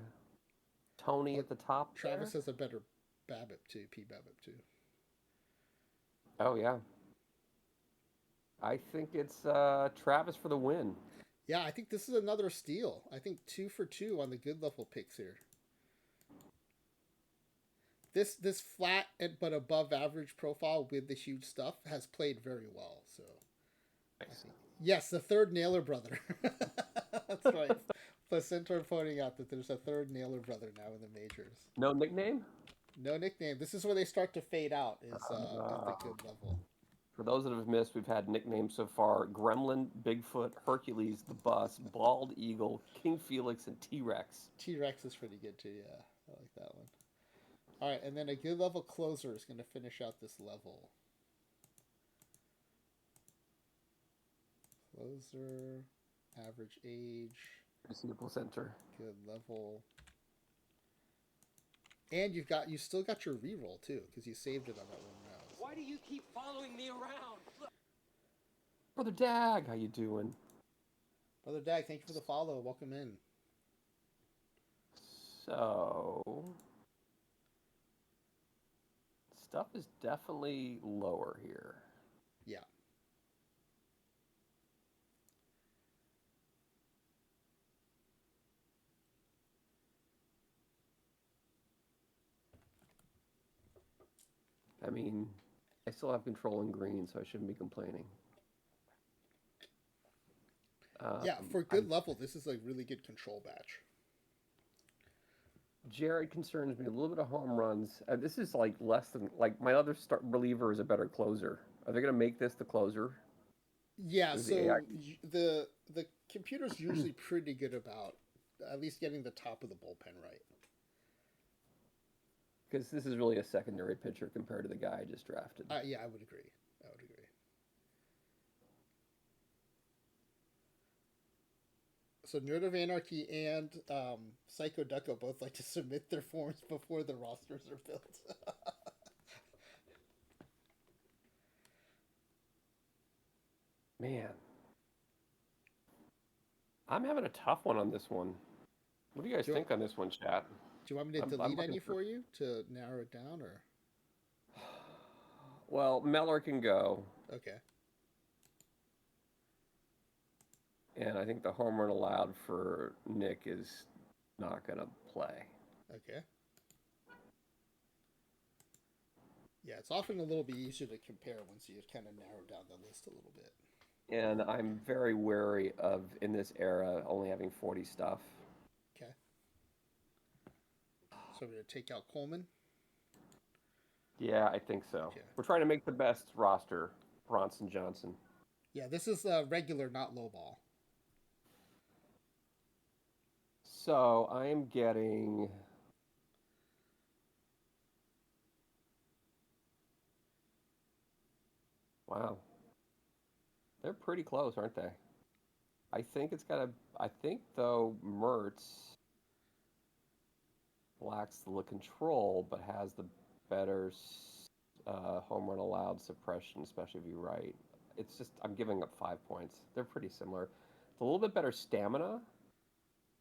Tony at the top? Travis has a better BABIP too, PBABIP too. Oh yeah. I think it's Travis for the win. Yeah, I think this is another steal. I think 2 for 2 on the good level picks here. This flat but above average profile with the huge stuff has played very well. So, Nice. Yes, the third Naylor brother. That's right. Placentor pointing out that there's a third Naylor brother now in the majors. No nickname? No nickname. This is where they start to fade out. Is the good level. For those that have missed, we've had nicknames so far: Gremlin, Bigfoot, Hercules, the Bus, Bald Eagle, King Felix, and T-Rex. T-Rex is pretty good too. Yeah, I like that one. All right, and then a good level closer is going to finish out this level. Closer, average age. Receivable center. Good level. And you still got your reroll too, because you saved it on that one round. Why do you keep following me around? Look. Brother Dag, how you doing? Brother Dag, thank you for the follow. Welcome in. So, stuff is definitely lower here. Yeah. I mean, I still have control in green, so I shouldn't be complaining. Yeah, for good level, this is a really good control batch. Jared concerns me a little bit of home runs. This is like less than my other reliever is a better closer. Are they going to make this the closer? Yeah, so the computer's usually pretty good about at least getting the top of the bullpen right. Because this is really a secondary pitcher compared to the guy I just drafted. Yeah, I would agree. So Nerd of Anarchy and Psycho Ducko both like to submit their forms before the rosters are built. Man. I'm having a tough one on this one. What do you guys think on this one, chat? Do you want me to delete any for you to narrow it down, or? Well, Meller can go. Okay. And I think the home run allowed for Nick is not going to play. Okay. Yeah, it's often a little bit easier to compare once you kind of narrow down the list a little bit. And I'm very wary of, in this era, only having 40 stuff. Okay. So we're going to take out Coleman? Yeah, I think so. Okay. We're trying to make the best roster, Bronson Johnson. Yeah, this is regular, not low ball. So I am getting... Wow. They're pretty close, aren't they? I think it's got to... I think, though, Mertz lacks the control, but has the better home run allowed suppression, especially if you right. It's just I'm giving up 5 points. They're pretty similar. It's a little bit better stamina.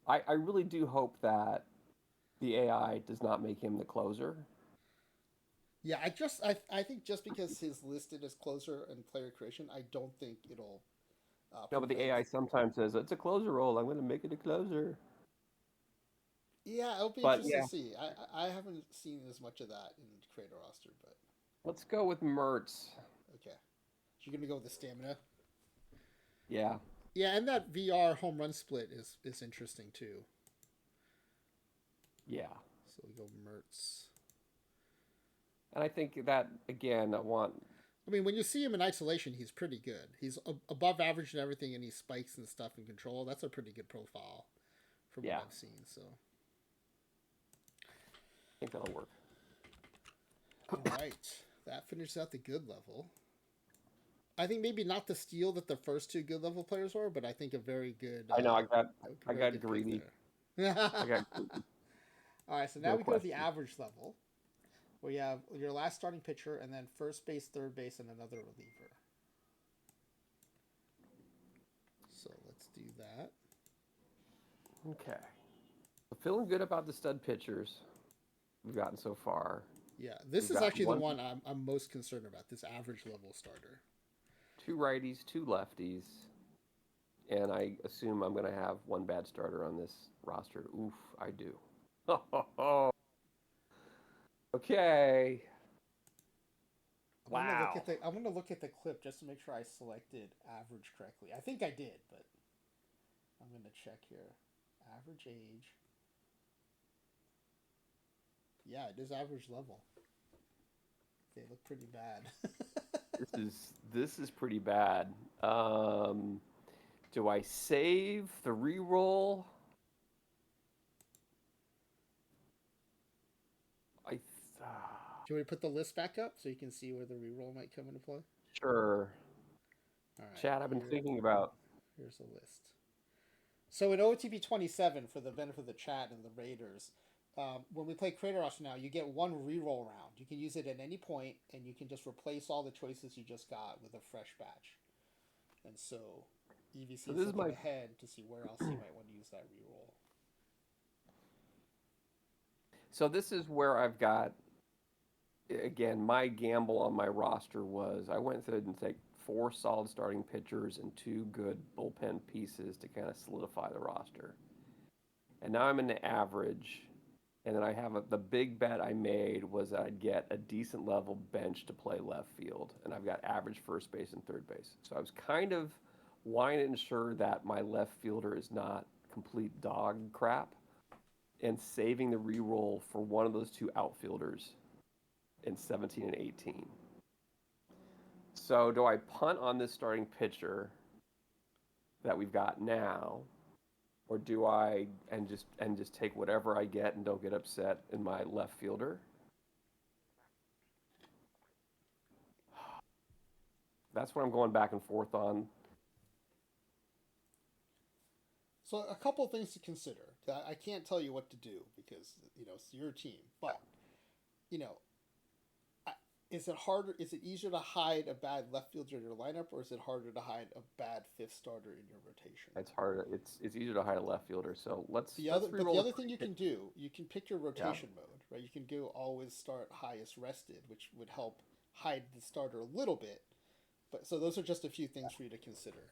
I really do hope that the AI does not make him the closer. Yeah, I think just because he's listed as closer and player creation, I don't think it'll No, but the prevent. AI sometimes says it's a closer role. I'm going to make it a closer. Yeah, it'll be But interesting yeah, to see. I haven't seen as much of that in creator roster, but let's go with Mertz. okay. So you're gonna go with the stamina. Yeah, Yeah, and that VR home run split is interesting too. yeah. So we go Mertz. And I think that again, I want. I mean, when you see him in isolation, he's pretty good. He's above average and everything, and he spikes and stuff in control. That's a pretty good profile from what Yeah, I've seen. So, I think that'll work. all right, that finishes out the good level. I think maybe not the steal that the first two good level players were, but I think a very good, I know a I very got good pick greedy. there. I got All right, so now no we go to the question. average level, where you have your last starting pitcher, and then first base, third base, and another reliever. So let's do that. Okay. So feeling good about the stud pitchers we've gotten so far. Yeah, this We've is got actually the one, one I'm most concerned about. This average level starter. two righties, two lefties, and I assume I'm going to have one bad starter on this roster. Oof, I do. Okay. Wow. I'm gonna look at the clip just to make sure I selected average correctly. I think I did, but I'm gonna check here. Average age. Yeah, it is average level. They look pretty bad. This is pretty bad. Um, do I save the reroll? I th- Do you want to put the list back up so you can see where the reroll might come into play? Sure. All right, Chad, I've been thinking about. here's a list. So in OOTP27, for the benefit of the chat and the raiders, when we play Creator Roster now, you get one reroll round. You can use it at any point, and you can just replace all the choices you just got with a fresh batch. And so EVC So is this is looking my. ahead to see where else you might want to use that reroll. So this is where I've got. Again, my gamble on my roster was I went through and take 4 solid starting pitchers and 2 good bullpen pieces to kind of solidify the roster. And now I'm in the average, and then I have the big bet I made was that I'd get a decent level bench to play left field, and I've got average first base and third base. So I was kind of wanting to ensure that my left fielder is not complete dog crap, and saving the reroll for one of those two outfielders in 17 and 18. So do I punt on this starting pitcher that we've got now, or do I and just take whatever I get and don't get upset in my left fielder? That's what I'm going back and forth on. So a couple things to consider. I can't tell you what to do because it's your team, but you know is it harder? Is it easier to hide a bad left fielder in your lineup, or is it harder to hide a bad fifth starter in your rotation? It's hard. It's easier to hide a left fielder. So let's But the re-roll. other thing you can do, you can pick your Yeah, rotation mode, right? You can go always start highest rested, which would help hide the starter a little bit. But so those are just a few things for you to consider.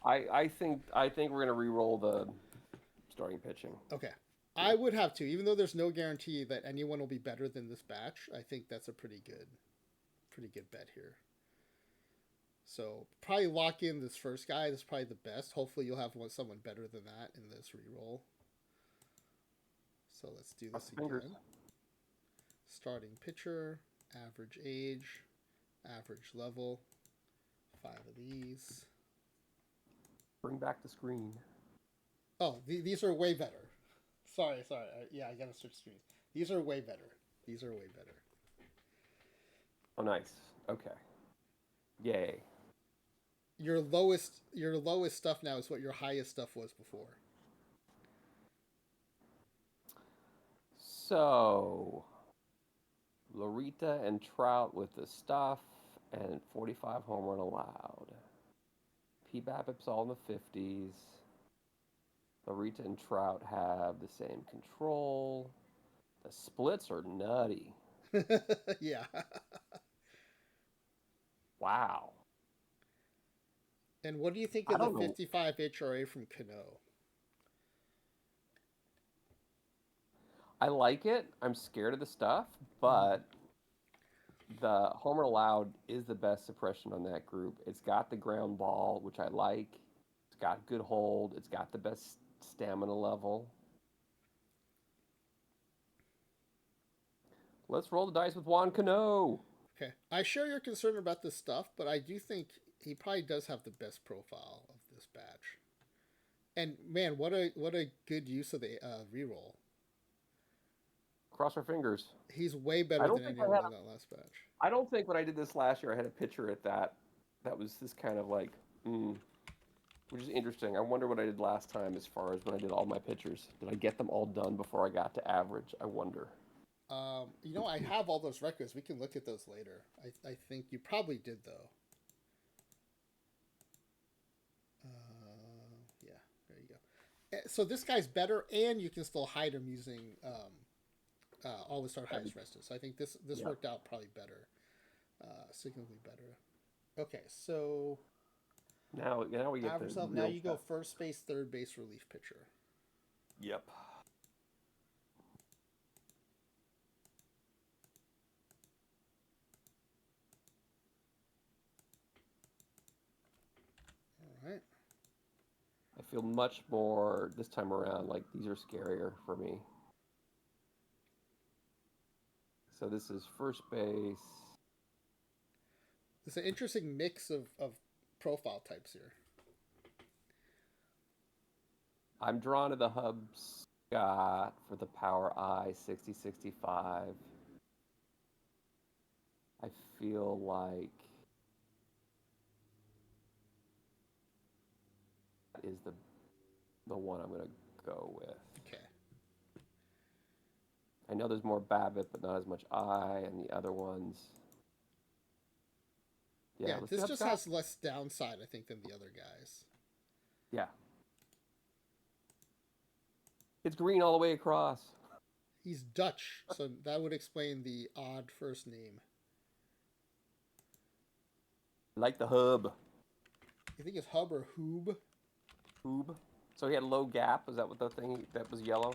I think we're gonna re-roll the starting pitching. Okay. I would have to, even though there's no guarantee that anyone will be better than this batch. I think that's a pretty good bet here. So probably lock in this first guy. This is probably the best. Hopefully you'll have someone better than that in this reroll. So let's do Cross this the fingers. again. Starting pitcher, average age, average level. 5 of these. Bring back the screen. Oh, these are way better. Sorry. Yeah, I gotta switch screens. These are way better. These are way better. Oh, nice. Okay. Yay. Your lowest stuff now is what your highest stuff was before. So, Lorita and Trout with the stuff, and 45 home run allowed. P-BABIP's all in the 50s. Larita and Trout have the same control. The splits are nutty. Yeah. Wow. And what do you think I of the don't know. 55 HRA from Cano? I like it. I'm scared of the stuff, but the homer allowed is the best suppression on that group. It's got the ground ball, which I like. It's got good hold. It's got the best stamina level. Let's roll the dice with Juan Cano. Okay. I share your concern about this stuff, but I do think he probably does have the best profile of this batch. And man, what a good use of the reroll. Cross our fingers. He's way I better don't than think anyone in that last batch. I don't think when I did this last year, I had a picture at that. That was this kind of like, which is interesting. I wonder what I did last time as far as when I did all my pictures. Did I get them all done before I got to average? I wonder. I have all those records. We can look at those later. I think you probably did though. Yeah, there you go. So this guy's better, and you can still hide him using always start highest rested. So I think this Yeah. worked out probably better, significantly better. Okay, so Now we get average the level. Now real you go stuff. first base, third base, relief pitcher. Yep. All right. I feel much more this time around like these are scarier for me. So this is first base. It's an interesting mix of profile types here. I'm drawn to the Hub Scott for the Power Eye 6065. I feel like that is the one I'm going to go with. Okay. I know there's more BABIP, but not as much I, and the other ones. Yeah, let's this do just Scott. has less downside, I think, than the other guys. Yeah. It's green all the way across. He's Dutch, so that would explain the odd first name. Like the Hub. You think it's Hub or Hoob? Hoob. So he had low gap. Is that what the thing that was yellow?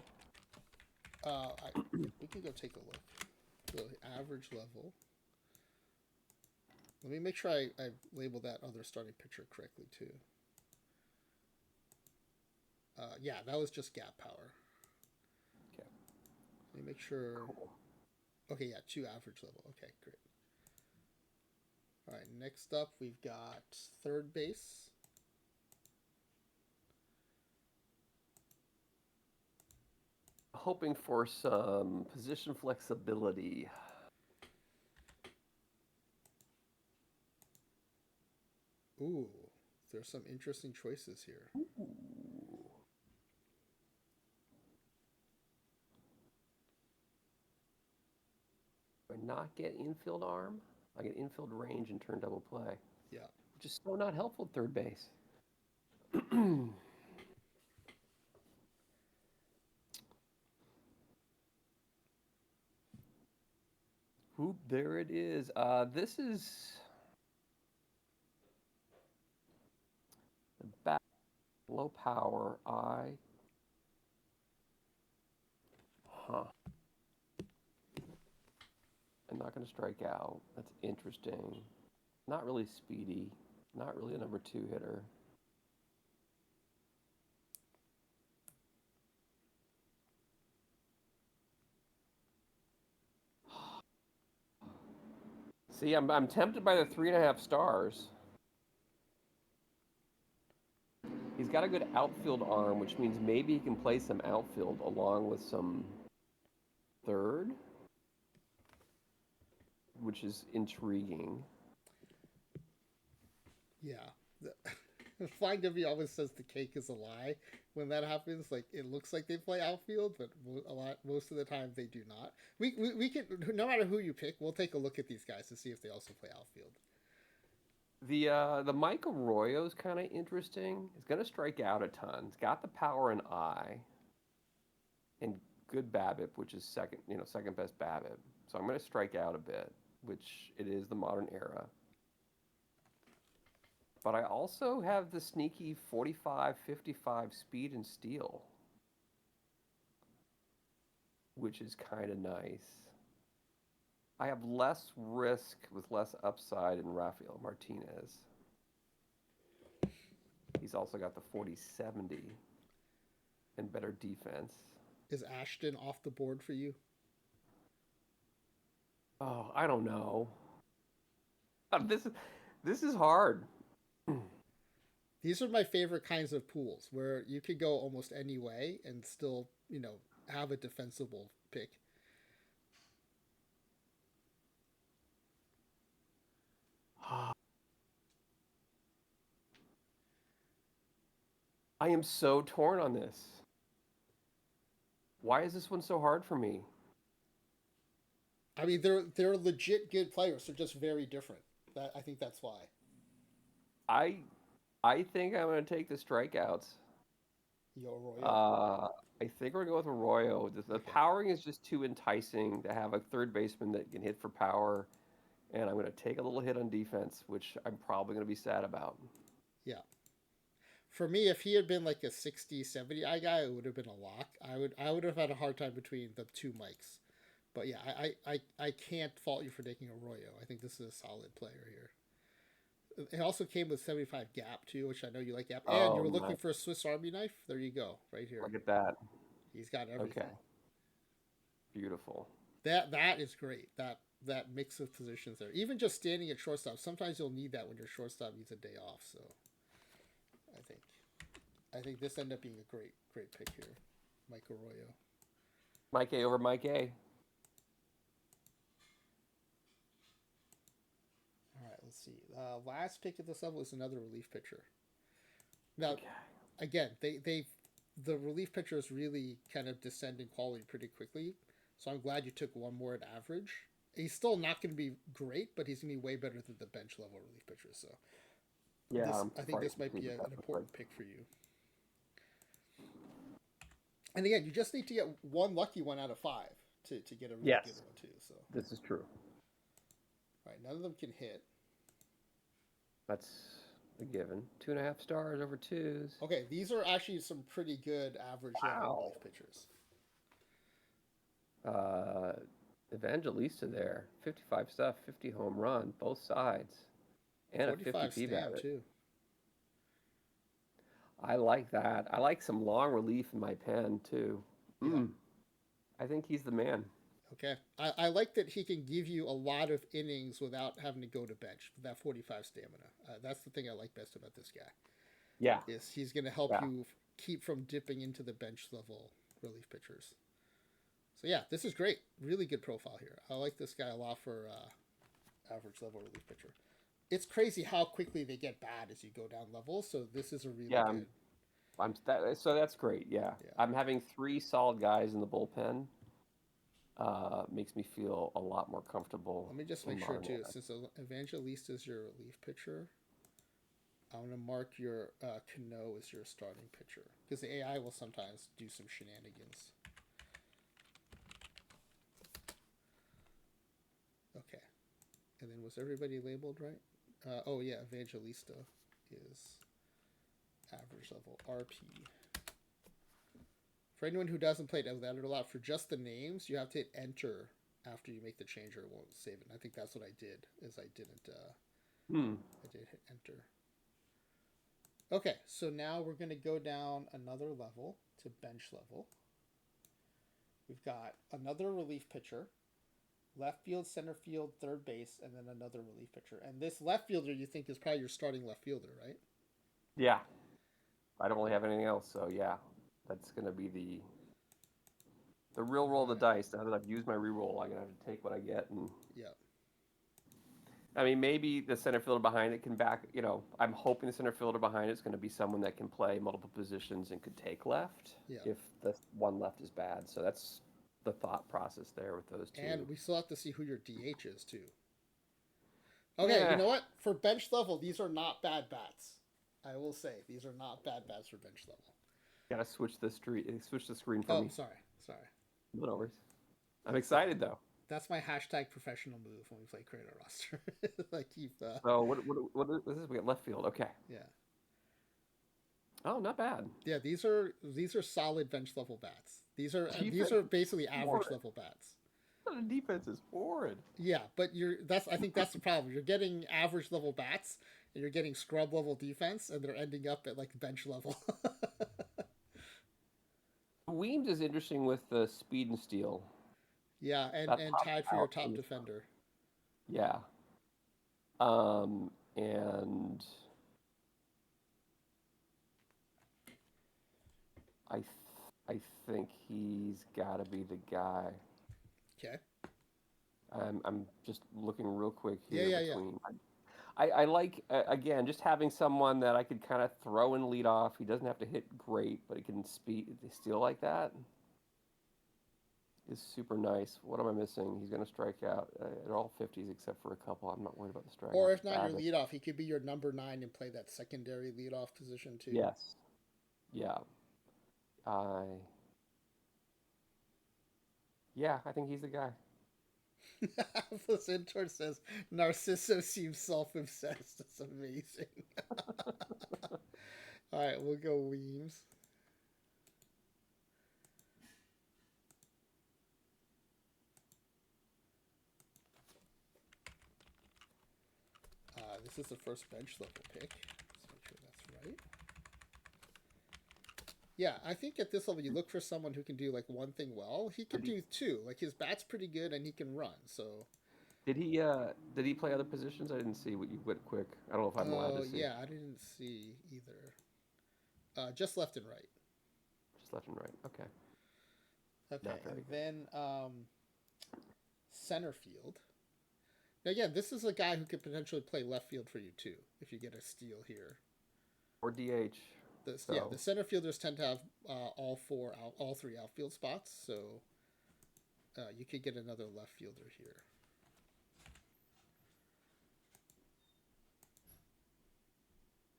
We can go take a look. The average level. Let me make sure I labeled that other starting pitcher correctly too. Yeah, that was just gap power. Okay. Let me make sure. Cool. Okay, yeah, 2 average level. Okay, great. All right, next up we've got third base. Hoping for some position flexibility. Ooh, there's some interesting choices here. Ooh. Do I not get infield arm? I get infield range and turn double play. Yeah. Which is so not helpful at third base. Oop, there it is. This is the back low power eye. Huh. I'm not going to strike out. That's interesting. Not really speedy. Not really a number 2 hitter. See, I'm tempted by the 3.5 stars. He's got a good outfield arm, which means maybe he can play some outfield along with some third, which is intriguing. Yeah. Flying W always says the cake is a lie. When that happens, like it looks like they play outfield, but most of the time they do not. We can, no matter who you pick, we'll take a look at these guys to see if they also play outfield. The Mike Arroyo's kind of interesting. He's going to strike out a ton. He's got the power and eye, and good BABIP, which is second best BABIP. So I'm going to strike out a bit, which it is the modern era. But I also have the sneaky 45-55 speed and steel, which is kind of nice. I have less risk with less upside in Rafael Martinez. He's also got the 40-70 and better defense. Is Ashton off the board for you? Oh, I don't know. This is hard. These are my favorite kinds of pools where you could go almost any way and still, have a defensible pick. I am so torn on this. Why is this one so hard for me? I mean, they're legit good players. They're just very different. I think that's why. I think I'm going to take the strikeouts. Yo, Arroyo. I think we're going to go with Arroyo. The powering is just too enticing to have a third baseman that can hit for power, and I'm going to take a little hit on defense, which I'm probably going to be sad about. Yeah. For me, if he had been like a 60, 70 eye guy, it would have been a lock. I would have had a hard time between the two mics. But yeah, I can't fault you for taking Arroyo. I think this is a solid player here. It also came with 75 gap too, which I know you like gap. And you were looking for a Swiss Army knife. There you go, right here. Look at that. He's got everything. Okay. Beautiful. That is great. That mix of positions there. Even just standing at shortstop. Sometimes you'll need that when your shortstop needs a day off. So I think this ended up being a great pick here, Mike Arroyo. Mike A over Mike A. All right, let's see. Last pick at this level is another relief pitcher. Now, again, the relief pitchers really kind of descend in quality pretty quickly. So I'm glad you took one more at average. He's still not going to be great, but he's going to be way better than the bench level relief pitchers. So yeah, I think this might be an important pick for you. And again, you just need to get one lucky one out of 5 to get a really good one too. So this is true. All right, none of them can hit. That's a given. 2.5 stars over 2s. Okay, these are actually some pretty good average level relief pitchers. Evangelista there, 55 stuff, 50 home run, both sides, and a 50 PBAT too. I like that. I like some long relief in my pen too. Yeah. I think he's the man. Okay, I like that he can give you a lot of innings without having to go to bench with that 45 stamina. That's the thing I like best about this guy. Yeah, is he's going to help you keep from dipping into the bench level relief pitchers. So yeah, this is great. Really good profile here. I like this guy a lot for average level relief pitcher. It's crazy how quickly they get bad as you go down levels. So this is a really good. So that's great. Yeah. I'm having 3 solid guys in the bullpen. Makes me feel a lot more comfortable. Let me just make sure too. Since Evangelista is your relief pitcher, I'm gonna mark your Cano as your starting pitcher because the AI will sometimes do some shenanigans. Okay, and then was everybody labeled right? Oh yeah, Evangelista is average level RP. For anyone who doesn't play that a lot, for just the names, you have to hit enter after you make the change or it won't save it. And I think that's what I did, is I didn't I did hit enter. Okay, so now we're gonna go down another level to bench level. We've got another relief pitcher, left field, center field, third base, and then another relief pitcher. And this left fielder you think is probably your starting left fielder, right? Yeah. I don't really have anything else, so yeah. That's going to be the real roll of the dice. Now that I've used my reroll, I'm going to have to take what I get. And I mean, maybe the center fielder behind it can back, I'm hoping the center fielder behind it is going to be someone that can play multiple positions and could take left if the one left is bad. So that's the thought process there with those two. And we still have to see who your DH is, too. Okay, you Yeah, know what? For bench level, these are not bad bats. I will say these are not bad bats for bench level. gotta switch the screen for Oh, me. sorry. No worries. I'm excited though. That's my hashtag professional move when we play creator roster. Like keep So what is this? We got left field. Okay. yeah. Oh, not bad. Yeah, these are solid bench level bats. These Defense are is basically average horrid. level bats. The defense is horrid. Yeah, but I think that's the problem. You're getting average level bats and you're getting scrub level defense and they're ending up at like bench level. Weems is interesting with the speed and steel. Yeah, That and pops tied for your out in top this one. defender. Yeah. And I, th- I think he's got to be the guy. Okay. I'm just looking real quick Yeah, here yeah, yeah. between. I like again just having someone that I could kind of throw and lead off. He doesn't have to hit great, but he can steal like that is super nice. What am I missing? He's going to strike out. They're all 50s except for a couple. I'm not worried about the Or strikeouts. if not your Babbitt. leadoff, he could be your number 9 and play that secondary leadoff position too. Yes. Yeah. I. Yeah, I think he's the guy. Centaur says Narciso seems self-obsessed. That's amazing. All right, we'll go Weems. This is the first bench level pick. Let's make sure that's right. Yeah, I think at this level you look for someone who can do like one thing well. He can Did he do two. Like his bat's pretty good and he can run. So, did he play other positions? I didn't see what you went quick. I don't know if I'm allowed oh to see. yeah, I didn't see either. Just left and right. Just left and right. Okay. Okay, Not very and good. then center field. Now again, this is a guy who could potentially play left field for you too if you get a steal here. Or DH. Yeah, So the center fielders tend to have all three outfield spots, so you could get another left fielder here.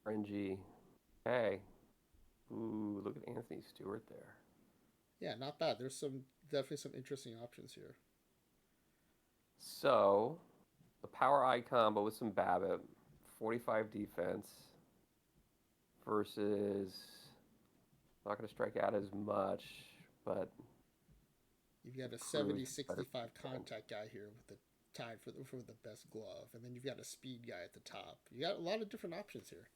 RNG. Hey. Ooh, look at Anthony Stewart there. Yeah, not bad. There's definitely some interesting options here. So, the power I combo with some Babbitt, 45 defense versus not going to strike out as much, but You've got a cruise better 70-65 defense. contact guy here with the tied for the best glove, and then you've got a speed guy at the top. You got a lot of different options here.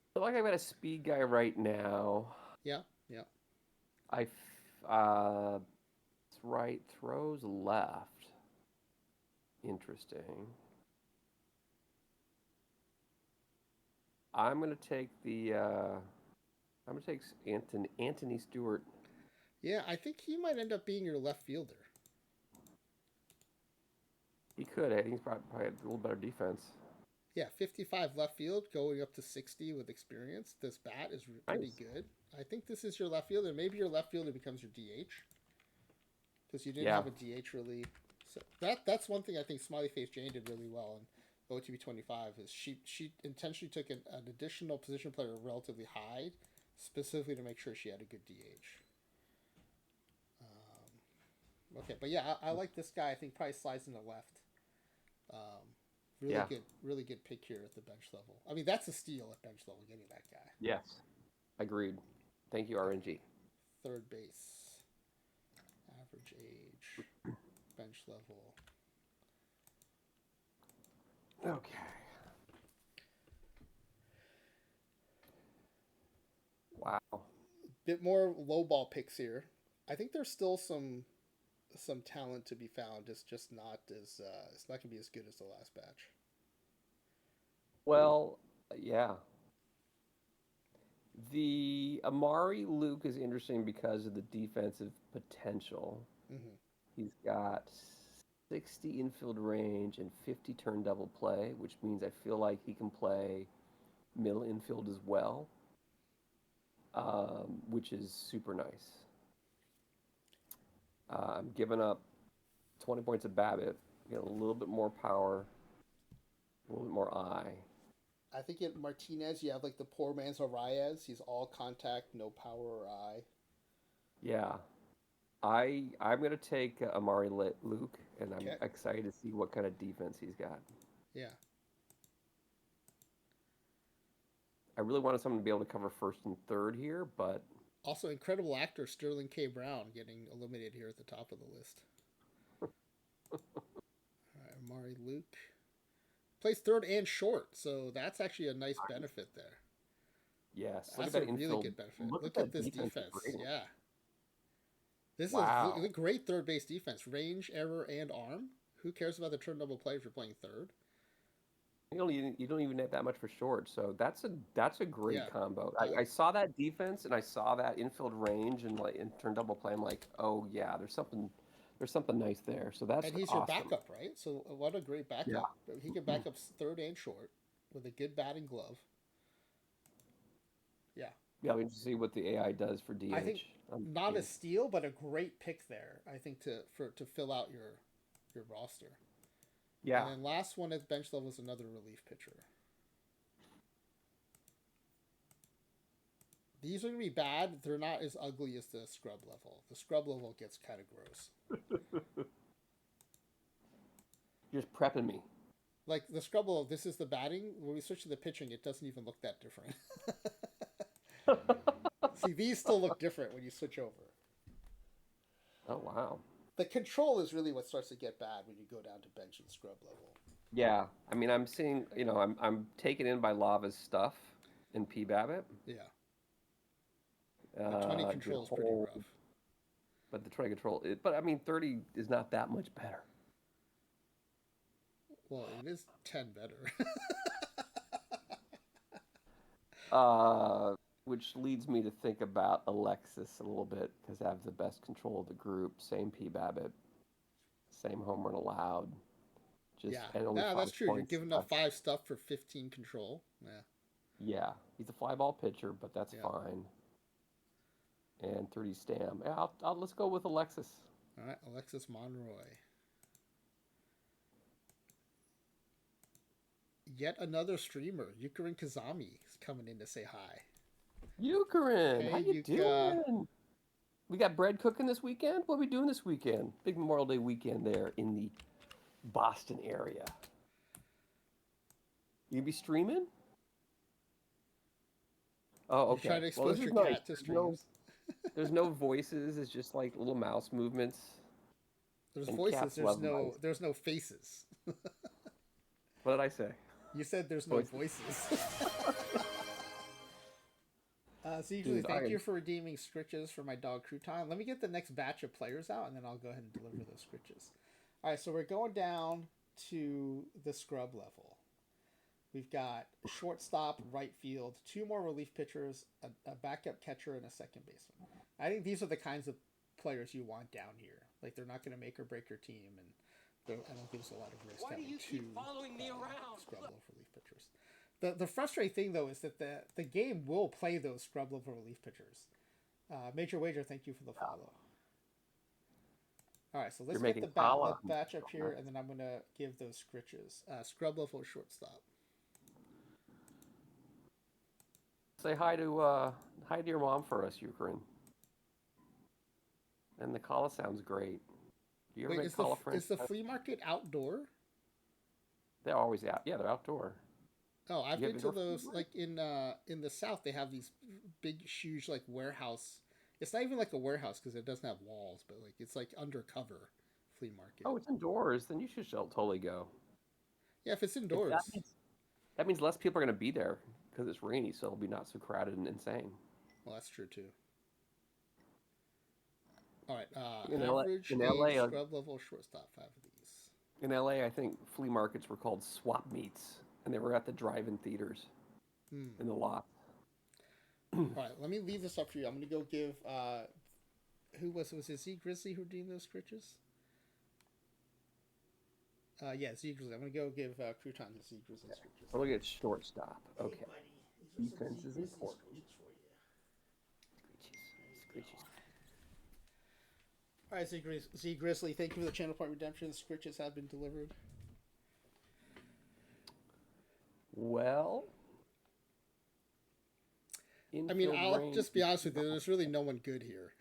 I feel like I've got a speed guy right now. Yeah, yeah. It's right, throws left. Interesting. I'm gonna take Anthony Stewart. Yeah, I think he might end up being your left fielder. He could. I think he's probably a little better defense. Yeah, 55 left field, going up to 60 with experience. This bat is pretty Nice. good. I think this is your left fielder. Maybe your left fielder becomes your DH because you didn't Yeah. have a DH really. So that's one thing I think Smiley Face Jane did really well in OTP25 is she intentionally took an additional position player relatively high, specifically to make sure she had a good DH. Okay, but yeah, I like this guy. I think probably slides in the left. Yeah. Really good pick here at the bench level. I mean, that's a steal at bench level getting that guy. Yes. Agreed. Thank you, RNG. Third base, average age, bench level. Okay. Wow. Bit more low ball picks here. I think there's still some talent to be found. It's just not as it's not gonna be as good as the last batch. Well, yeah. The Amari Luke is interesting because of the defensive potential. Mm-hmm. He's got 60 infield range and 50 turn double play, which means I feel like he can play middle infield as well, which is super nice. I'm giving up 20 points of Babbitt, Get a little bit more power, a little bit more eye. I think at Martinez, you have like the poor man's Arias. He's all contact, no power or eye. Yeah. I'm gonna take Amari Luke, and I'm Okay. excited to see what kind of defense he's got. Yeah. I really wanted someone to be able to cover first and third here, but Also, incredible actor Sterling K. Brown getting eliminated here at the top of the list. All right, Amari Luke plays third and short, so that's actually a nice benefit there. yes, look That's at a that really infield. good benefit. Look at Look at that this defensive defense. rating. Yeah. This is Wow. a great third base defense. Range, error, and arm. Who cares about the turn double play if you're playing third? You don't even have that much for short, so that's a great Yeah. combo. I saw that defense and I saw that infield range and like in turn double play. I'm like, oh yeah, there's something nice there. So that's And he's your awesome. backup, right? So what a great Yeah. backup. He can back up third and short with a good batting glove. Yeah. Yeah, we need to see what the AI does for DH. I think not a steal, but a great pick there. I think to fill out your roster. Yeah. And then last one at bench level is another relief pitcher. These are gonna be bad. They're not as ugly as the scrub level. The scrub level gets kind of gross. You're just prepping me. Like the scrub level, this is the batting. When we switch to the pitching, it doesn't even look that different. See, these still look different when you switch over. Oh wow. The control is really what starts to get bad when you go down to bench and scrub level. Yeah, I mean, I'm seeing, I'm taken in by Lava's stuff in P Babbitt. Yeah. The 20 control is pretty rough. But the 20 control, but I mean, 30 is not that much better. Well, it is 10 better. Which leads me to think about Alexis a little bit because I have the best control of the group. Same P Babbitt, same home run allowed. Yeah, that's true. You're giving up 5 stuff for 15 control. Yeah. Yeah, he's a fly ball pitcher, but that's fine. And 30 stam. Yeah, let's go with Alexis. All right, Alexis Monroy. Yet another streamer, Yukarin Kazami, is coming in to say hi. Yukarin, hey, how you doing? We got bread cooking this weekend? What are we doing this weekend? Big Memorial Day weekend there in the Boston area. You be streaming? Oh, okay. You're trying to expose your cat to streams. There's no voices. It's just like little mouse movements. There's voices. There's no faces. What did I say? You said there's no voices. CJ, thank you for redeeming scritches for my dog Crouton. Let me get the next batch of players out, and then I'll go ahead and deliver those scritches. All right, so we're going down to the scrub level. We've got shortstop, right field, 2 more relief pitchers, a backup catcher, and a second baseman. I think these are the kinds of players you want down here. Like, they're not going to make or break your team, and I don't think there's a lot of risk having 2 scrub level relief pitchers. The frustrating thing, though, is that the game will play those scrub level relief pitchers. Major Wager, thank you for the follow. All right, so let's get the batch up here, and then I'm going to give those scritches. Scrub level shortstop. Say hi to your mom for us, Ukraine. And the call sounds great. Do you ever make call friends? Is the flea market outdoor? They're always out. Yeah, they're outdoor. Oh, I've been to those. Like in the South, they have these big, huge like warehouse. It's not even like a warehouse because it doesn't have walls, but like it's like undercover flea market. Oh, it's indoors. Then you should totally go. Yeah, if it's indoors. That means less people are going to be there because it's rainy, so it'll be not so crowded and insane. Well, that's true too. All right, average in LA, scrub level shortstop, 5 of these. In LA, I think flea markets were called swap meets, and they were at the drive-in theaters in the lot. All right, let me leave this up for you. I'm going to go give who was it Z Grizzly who redeemed those scritches? Yeah, Z Grizzly. I'm going to go give Crouton the Z Grizzly scritches. I'll look at shortstop. Okay. Defense is important. All right, Z Grizzly, thank you for the channel point redemption. Scritches have been delivered. Well, I mean, infield I'll range. just be honest with you. There's really no one good here.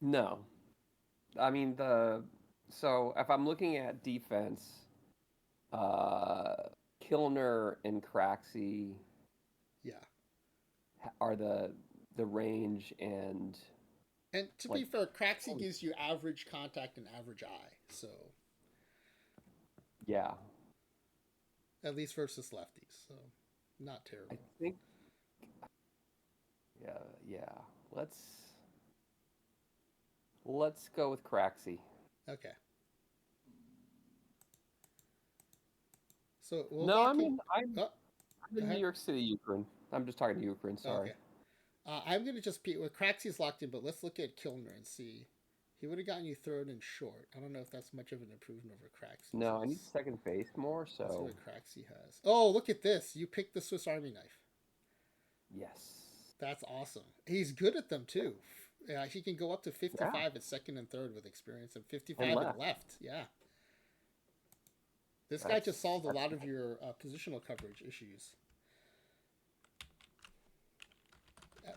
No. I mean, so if I'm looking at defense, Kilner and Craxy Yeah. are the range and And to be fair, Craxy gives you average contact and average eye. So, yeah. at least versus lefties. So, not terrible. I think yeah. Let's go with Craxy. Okay. So, we'll No, I lock in- mean I'm Oh, in New ahead. York City, Ukraine. I'm just talking to Ukraine, sorry. Okay. I'm going to just be... Well, Craxy's locked in, but let's look at Kilner and see. He would have gotten you third and short. I don't know if that's much of an improvement over Craxy. No, I need second base more, Let's see so what Craxy has. Oh, look at this. You picked the Swiss Army knife. yes. That's awesome. He's good at them, too. He can go up to 55 at second and third with experience and 55 at left. Yeah. This guy just solved a lot of your positional coverage issues.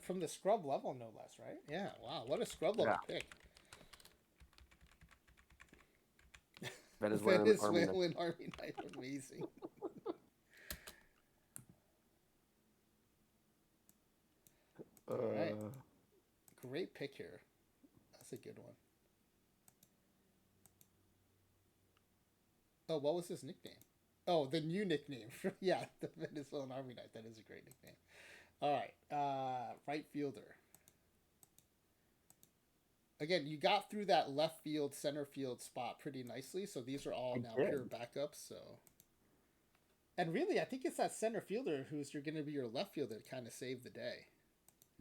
From the scrub level, no less, right? Yeah, wow. What a scrub level pick. Venezuelan Army knife. Amazing. All right. Great pick here. That's a good one. Oh, what was his nickname? Oh, the new nickname. Yeah, the Venezuelan Army knife. That is a great nickname. All right. Right fielder. Again, you got through that left field, center field spot pretty nicely. So these are all now pure backups. So, and really, I think it's that center fielder who's going to be your left fielder to kind of save the day.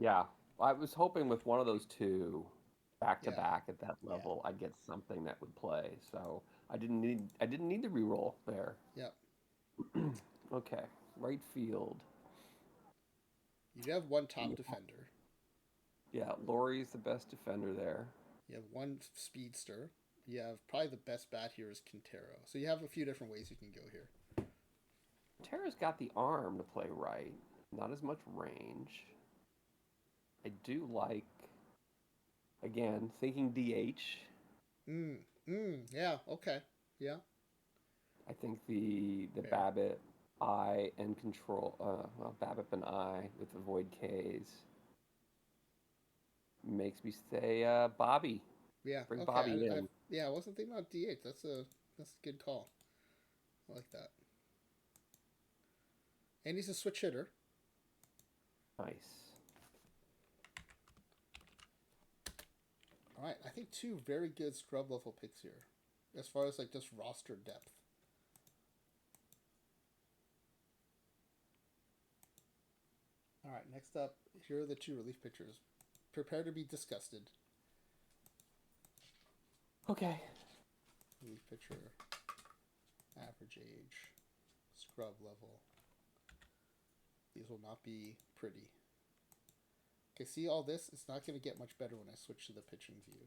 Yeah, I was hoping with one of those two back to back at that level, I'd get something that would play. So I didn't need the reroll there. Yep. Okay, right field. You have one top defender. Yeah, Laurie's the best defender there. You have one speedster. You have probably the best bat here is Quintero. So you have a few different ways you can go here. Quintero's got the arm to play right, not as much range. I do like, again, thinking DH. Yeah, okay. Yeah. I think the Babbitt I and control, Babbitt and I with the void Ks makes me say Bobby. Yeah. Bring okay. Bobby in. I wasn't thinking about DH. That's a good call. I like that. And he's a switch hitter. Nice. All right, I think two very good scrub level picks here, as far as like just roster depth. All right, next up, here are the two relief pitchers. Prepare to be disgusted. Okay. Relief pitcher, average age, scrub level. These will not be pretty. Okay, see all this? It's not going to get much better when I switch to the pitching view.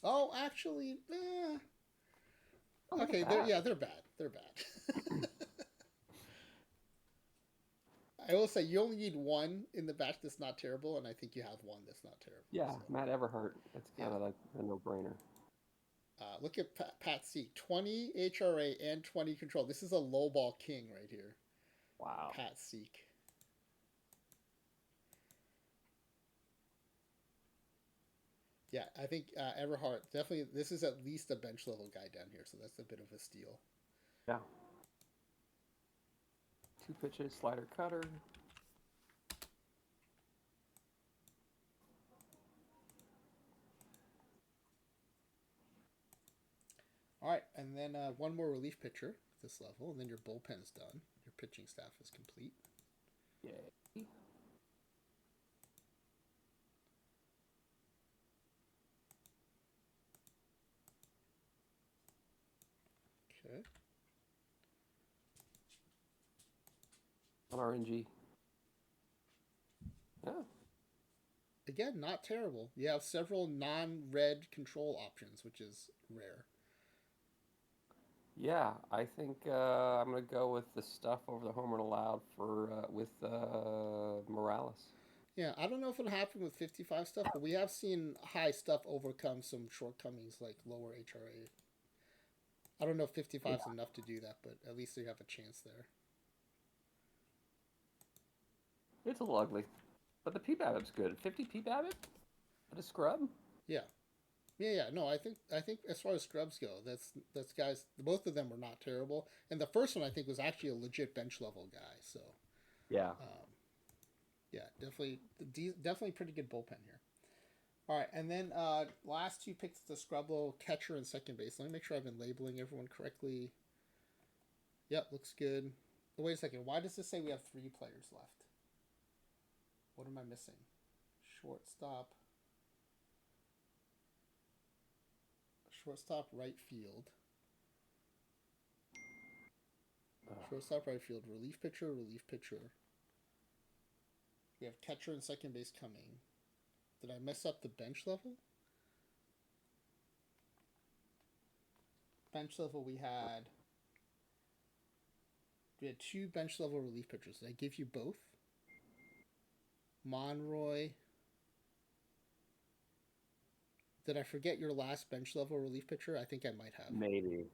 Oh, actually, okay, they're bad. They're bad. I will say you only need one in the batch that's not terrible, and I think you have one that's not terrible. Yeah, so. Matt Everhart. That's kind of like a no-brainer. Look at Pat C. 20 HRA and 20 control. This is a low ball king right here. Wow. Pat Seek. Yeah, I think Everhart, definitely, this is at least a bench level guy down here, so that's a bit of a steal. Yeah. 2 pitches, slider cutter. All right, and then one more relief pitcher at this level, and then your bullpen's done. Your pitching staff is complete. Yay. Okay. On RNG. Yeah. Again, not terrible. You have several non-red control options, which is rare. Yeah, I think I'm gonna go with the stuff over the home run allowed for with Morales. Yeah, I don't know if it'll happen with 55 stuff, but we have seen high stuff overcome some shortcomings like lower HRA. I don't know if 55 is Yeah, enough to do that, but at least you have a chance there. it's a little ugly, but the P BABIP's good. 50 P BABIP at a scrub. Yeah, yeah. No, I think as far as scrubs go, that's guys. Both of them were not terrible, and the first one I think was actually a legit bench level guy. So, Yeah. um, yeah, definitely pretty good bullpen here. All right, and then last two picks the scrub level catcher and second base. Let me make sure I've been labeling everyone correctly. Yep, looks good. Oh, wait a second. Why does this say we have three players left? What am I missing? Shortstop. Shortstop, right field. Shortstop, right field. Relief pitcher, relief pitcher. We have catcher and second base coming. Did I mess up the bench level? Bench level we had two bench level relief pitchers. Did I give you both? Monroy. Did I forget your last bench level relief pitcher? I think I might have. Maybe.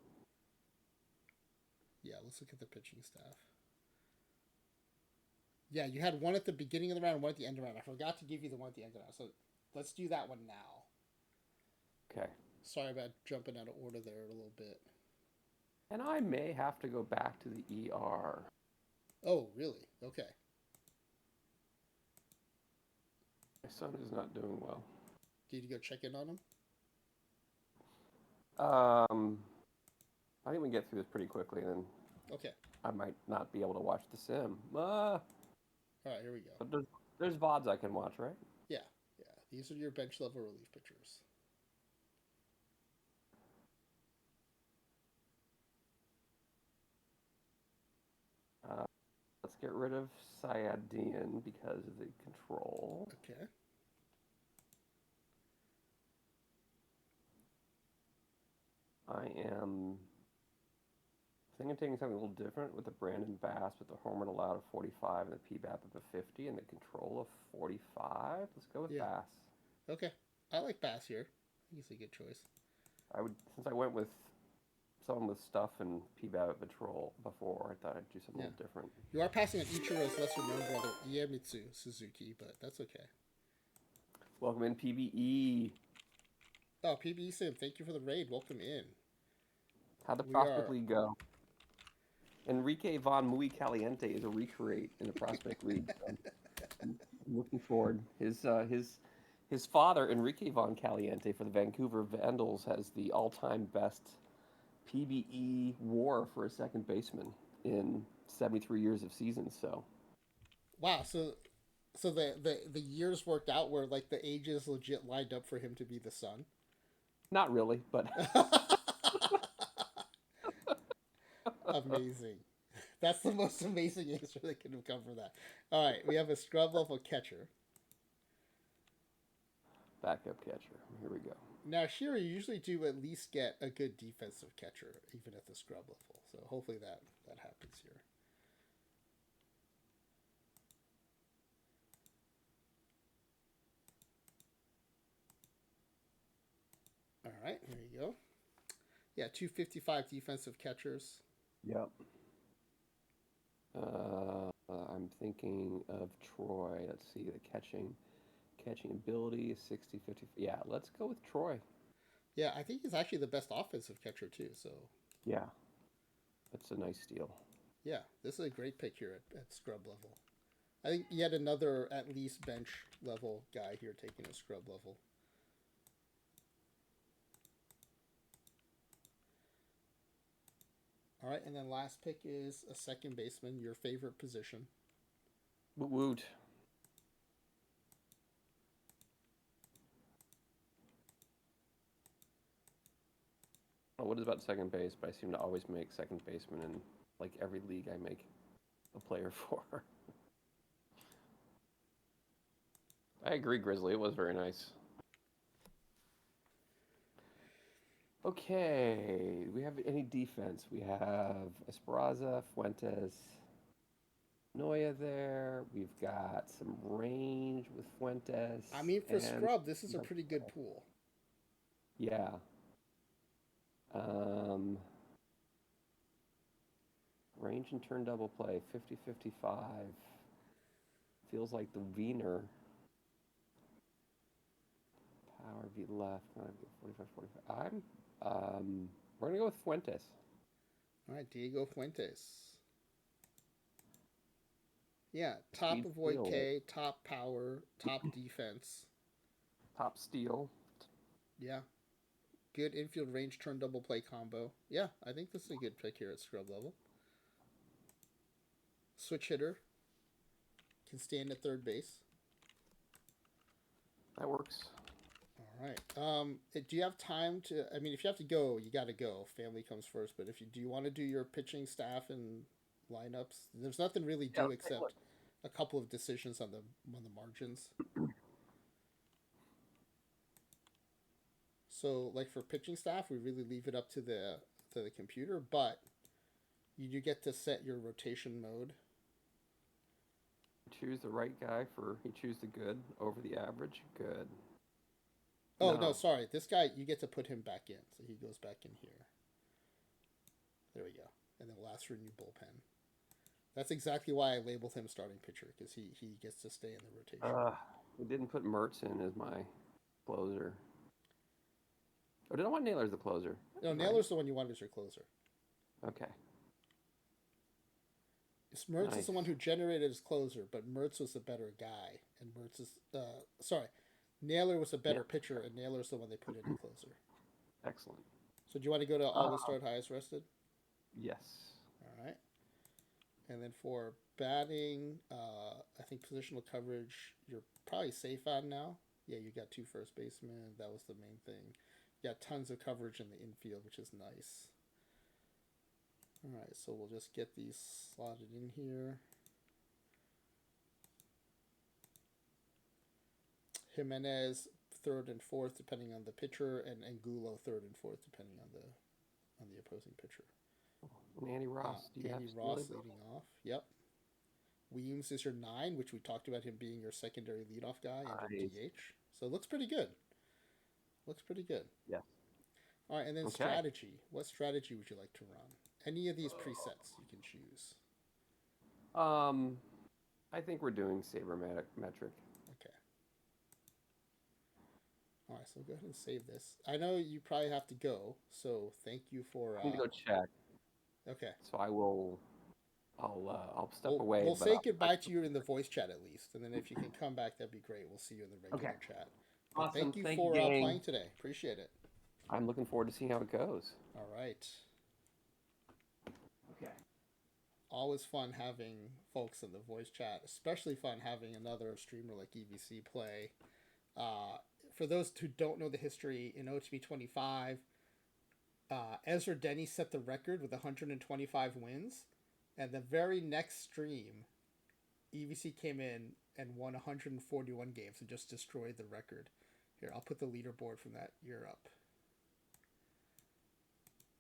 Yeah, let's look at the pitching staff. Yeah, you had one at the beginning of the round and one at the end of the round. I forgot to give you the one at the end of the round. So let's do that one now. Okay. Sorry about jumping out of order there a little bit. And I may have to go back to the ER. Oh, really? Okay. My son is not doing well. Did you go check in on him? I think we can get through this pretty quickly, and then Okay. I might not be able to watch the sim. All right, here we go. But there's VODs I can watch, right? Yeah, yeah. These are your bench level relief pitchers. Let's get rid of Sayadian because of the control. Okay. I am thinking of taking something a little different with the Brandon Bass with the home run allowed of 45 and the PBAP of 50 and the control of 45. Let's go with Yeah. Bass. Okay. I like Bass here. I think it's a good choice. Since I went with someone with stuff and PBAP patrol before, I thought I'd do something a little different. You are passing on Ichiro's lesser known brother, Iemitsu Suzuki, but that's okay. Welcome in, PBE. Oh, PBE Sim, thank you for the raid. Welcome in. How'd the Prospect League go? Enrique Von Muy Caliente is a recreate in the Prospect League. So I'm looking forward. His father, Enrique Von Caliente, for the Vancouver Vandals, has the all-time best PBE WAR for a second baseman in 73 years of seasons. So, wow. So the years worked out where like the ages legit lined up for him to be the son. not really, but Amazing. That's the most amazing answer that could have come from that. All right, we have a scrub level catcher. backup catcher. Here we go. Now, Shira, you usually do at least get a good defensive catcher, even at the scrub level. So hopefully that happens here. All right, here you go. Yeah, 255 defensive catchers. Yep. I'm thinking of Troy. Let's see, the catching ability is 60-50. Yeah, let's go with Troy. Yeah, I think he's actually the best offensive catcher too. So Yeah, that's a nice steal. yeah, this is a great pick here at scrub level. I think yet another at least bench level guy here taking a scrub level. All right, and then last pick is a second baseman, your favorite position. Woot woot. I don't know what is about second base, but I seem to always make second baseman in like every league I make a player for. I agree, Grizzly. It was very nice. Okay, do we have any defense? We have Esparza, Fuentes, Noya there. We've got some range with Fuentes. I mean, for And scrub, this is a pretty good pool. yeah. Range and turn double play, 50-55. Feels like the Wiener. Power V left, 45-45. We're gonna go with Fuentes. All right, Diego Fuentes. Yeah, top Speed avoid steal. K, top power, top defense. Top steal. Yeah. Good infield range turn double play combo. Yeah, I think this is a good pick here at scrub level. Switch hitter. Can stand at third base. That works. All right. Do you have time to? I mean, if you have to go, you got to go. Family comes first. But if you do, you want to do your pitching staff and lineups. There's nothing really due except a couple of decisions on the margins. So, like for pitching staff, we really leave it up to the computer, but you do get to set your rotation mode. Choose the right guy for. He choose the good over the average. Good. Oh no, sorry. This guy, you get to put him back in, so he goes back in here. There we go. And then we'll ask for a new bullpen. That's exactly why I labeled him starting pitcher, because he gets to stay in the rotation. We didn't put Mertz in as my closer. Oh, did I want Naylor as the closer? No, Naylor's the one you want as your closer. Okay. Mertz is the one who generated his closer, but Mertz was the better guy, and Mertz is Naylor was a better pitcher, and Naylor's the one they put in the closer. Excellent. So do you want to go to always start highest rested? Yes. All right. And then for batting, I think positional coverage, you're probably safe on now. Yeah, you got 2 first basemen. That was the main thing. You got tons of coverage in the infield, which is nice. All right, so we'll just get these slotted in here. Jimenez third and fourth, depending on the pitcher, and Angulo third and fourth, depending on the opposing pitcher. And Andy Ross. Andy Ross leading off. Yep. Weems is your 9, which we talked about him being your secondary leadoff guy and DH. So it looks pretty good. Yeah. All right, and then strategy. What strategy would you like to run? Any of these presets you can choose. I think we're doing sabermetric. Okay. All right, so go ahead and save this. I know you probably have to go, so thank you for. I need to go check. Okay. So I'll step away. We'll say goodbye to you in the voice chat at least, and then if you can come back, that'd be great. We'll see you in the regular chat. Awesome. Thank you for playing today. Appreciate it. I'm looking forward to seeing how it goes. All right. Okay. Always fun having folks in the voice chat, especially fun having another streamer like EVC play. For those who don't know the history, in OOTP27, Ezra Denny set the record with 125 wins, and the very next stream, EVC came in and won 141 games and just destroyed the record. Here, I'll put the leaderboard from that year up.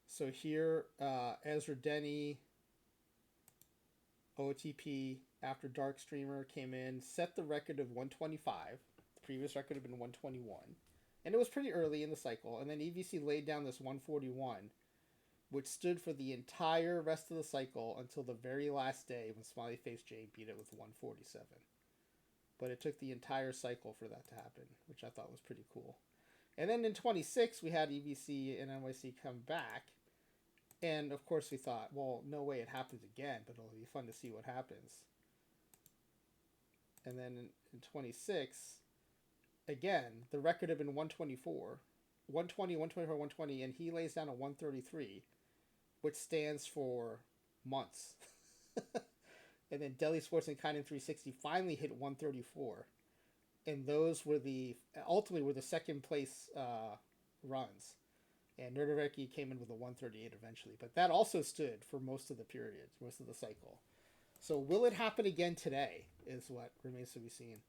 So here, Ezra Denny, OOTP After Dark streamer came in, set the record of 125. The previous record had been 121. And it was pretty early in the cycle. And then EVC laid down this 141, which stood for the entire rest of the cycle until the very last day when Smiley Face Jay beat it with 147. But it took the entire cycle for that to happen, which I thought was pretty cool. And then in 26, we had EVC and NYC come back. And of course we thought, well, no way it happens again, but it'll be fun to see what happens. And then in 26, again, the record had been 124. 120, 124, 120, and he lays down a 133, which stands for months. And then Deli Sports and Kind 360 finally hit 134. And those were ultimately were the second place runs. And Nerdareki came in with a 138 eventually. But that also stood for most of the period, most of the cycle. So will it happen again today is what remains to be seen.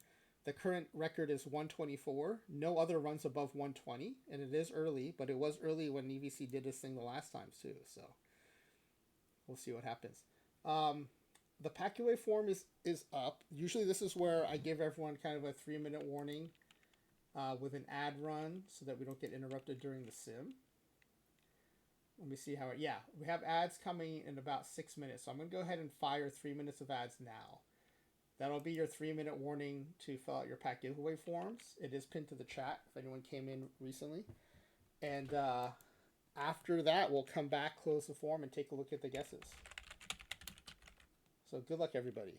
The current record is 124. No other runs above 120, and it is early, but it was early when EVC did this thing the last time too. So we'll see what happens. The PackAway form is up. Usually this is where I give everyone kind of a 3-minute warning with an ad run so that we don't get interrupted during the sim. Let me see how it, yeah, we have ads coming in about 6 minutes. So I'm going to go ahead and fire 3 minutes of ads now. That'll be your 3-minute warning to fill out your pack giveaway forms. It is pinned to the chat if anyone came in recently. And after that, we'll come back, close the form, and take a look at the guesses. So good luck, everybody.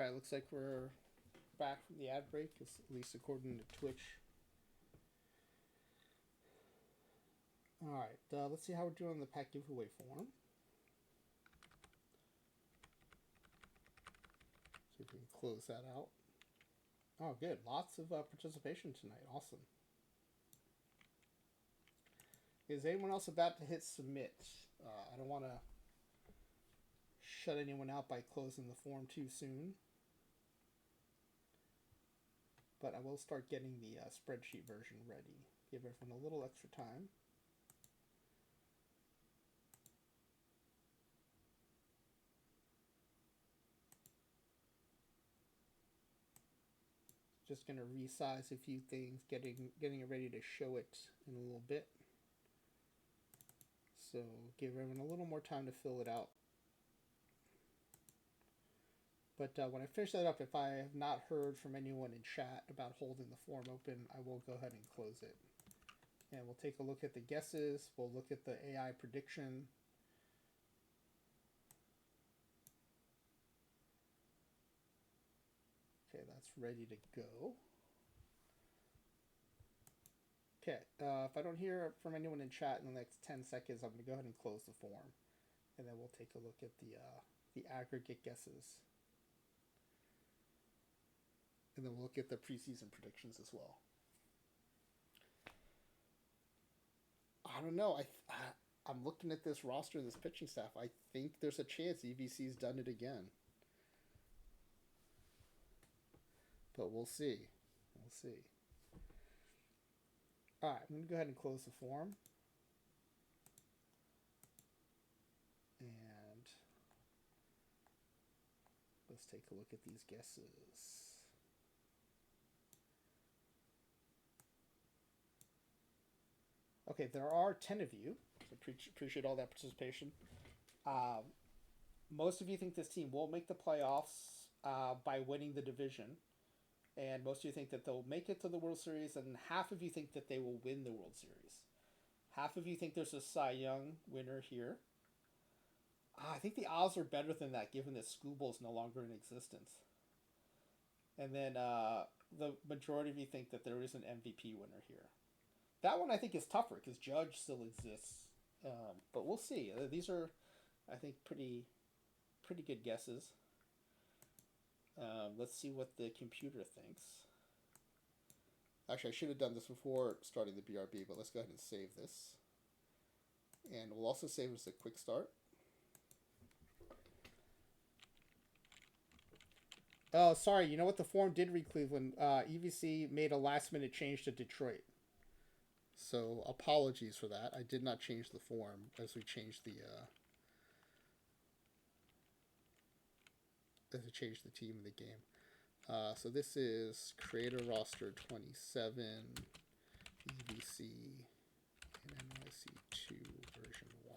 All right, looks like we're back from the ad break, at least according to Twitch. All right, let's see how we're doing on the pack giveaway form. See if we can close that out. Oh, good. Lots of participation tonight. Awesome. Is anyone else about to hit submit? I don't want to shut anyone out by closing the form too soon. But I will start getting the spreadsheet version ready. Give everyone a little extra time. Just going to resize a few things, getting it ready to show it in a little bit. So give everyone a little more time to fill it out. But when I finish that up, if I have not heard from anyone in chat about holding the form open, I will go ahead and close it. And we'll take a look at the guesses. We'll look at the AI prediction. Okay, that's ready to go. Okay, if I don't hear from anyone in chat in the next 10 seconds, I'm going to go ahead and close the form. And then we'll take a look at the aggregate guesses. And then we'll look at the preseason predictions as well. I don't know. I'm looking at this roster, this pitching staff. I think there's a chance EVC's done it again. But we'll see. We'll see. All right, I'm going to go ahead and close the form. And let's take a look at these guesses. Okay, there are 10 of you. So appreciate all that participation. Most of you think this team will make the playoffs by winning the division. And most of you think that they'll make it to the World Series, and half of you think that they will win the World Series. Half of you think there's a Cy Young winner here. I think the odds are better than that, given that Scooble is no longer in existence. And then the majority of you think that there is an MVP winner here. That one I think is tougher, because Judge still exists. But we'll see. These are, I think, pretty good guesses. Let's see what the computer thinks. Actually, I should have done this before starting the BRB, but let's go ahead and save this. And we'll also save as a quick start. Oh, sorry. You know what? The form did read Cleveland. EVC made a last-minute change to Detroit. So apologies for that. I did not change the form as we changed the team in the game. So this is Creator Roster 27, EVC, and NYC2 version 1.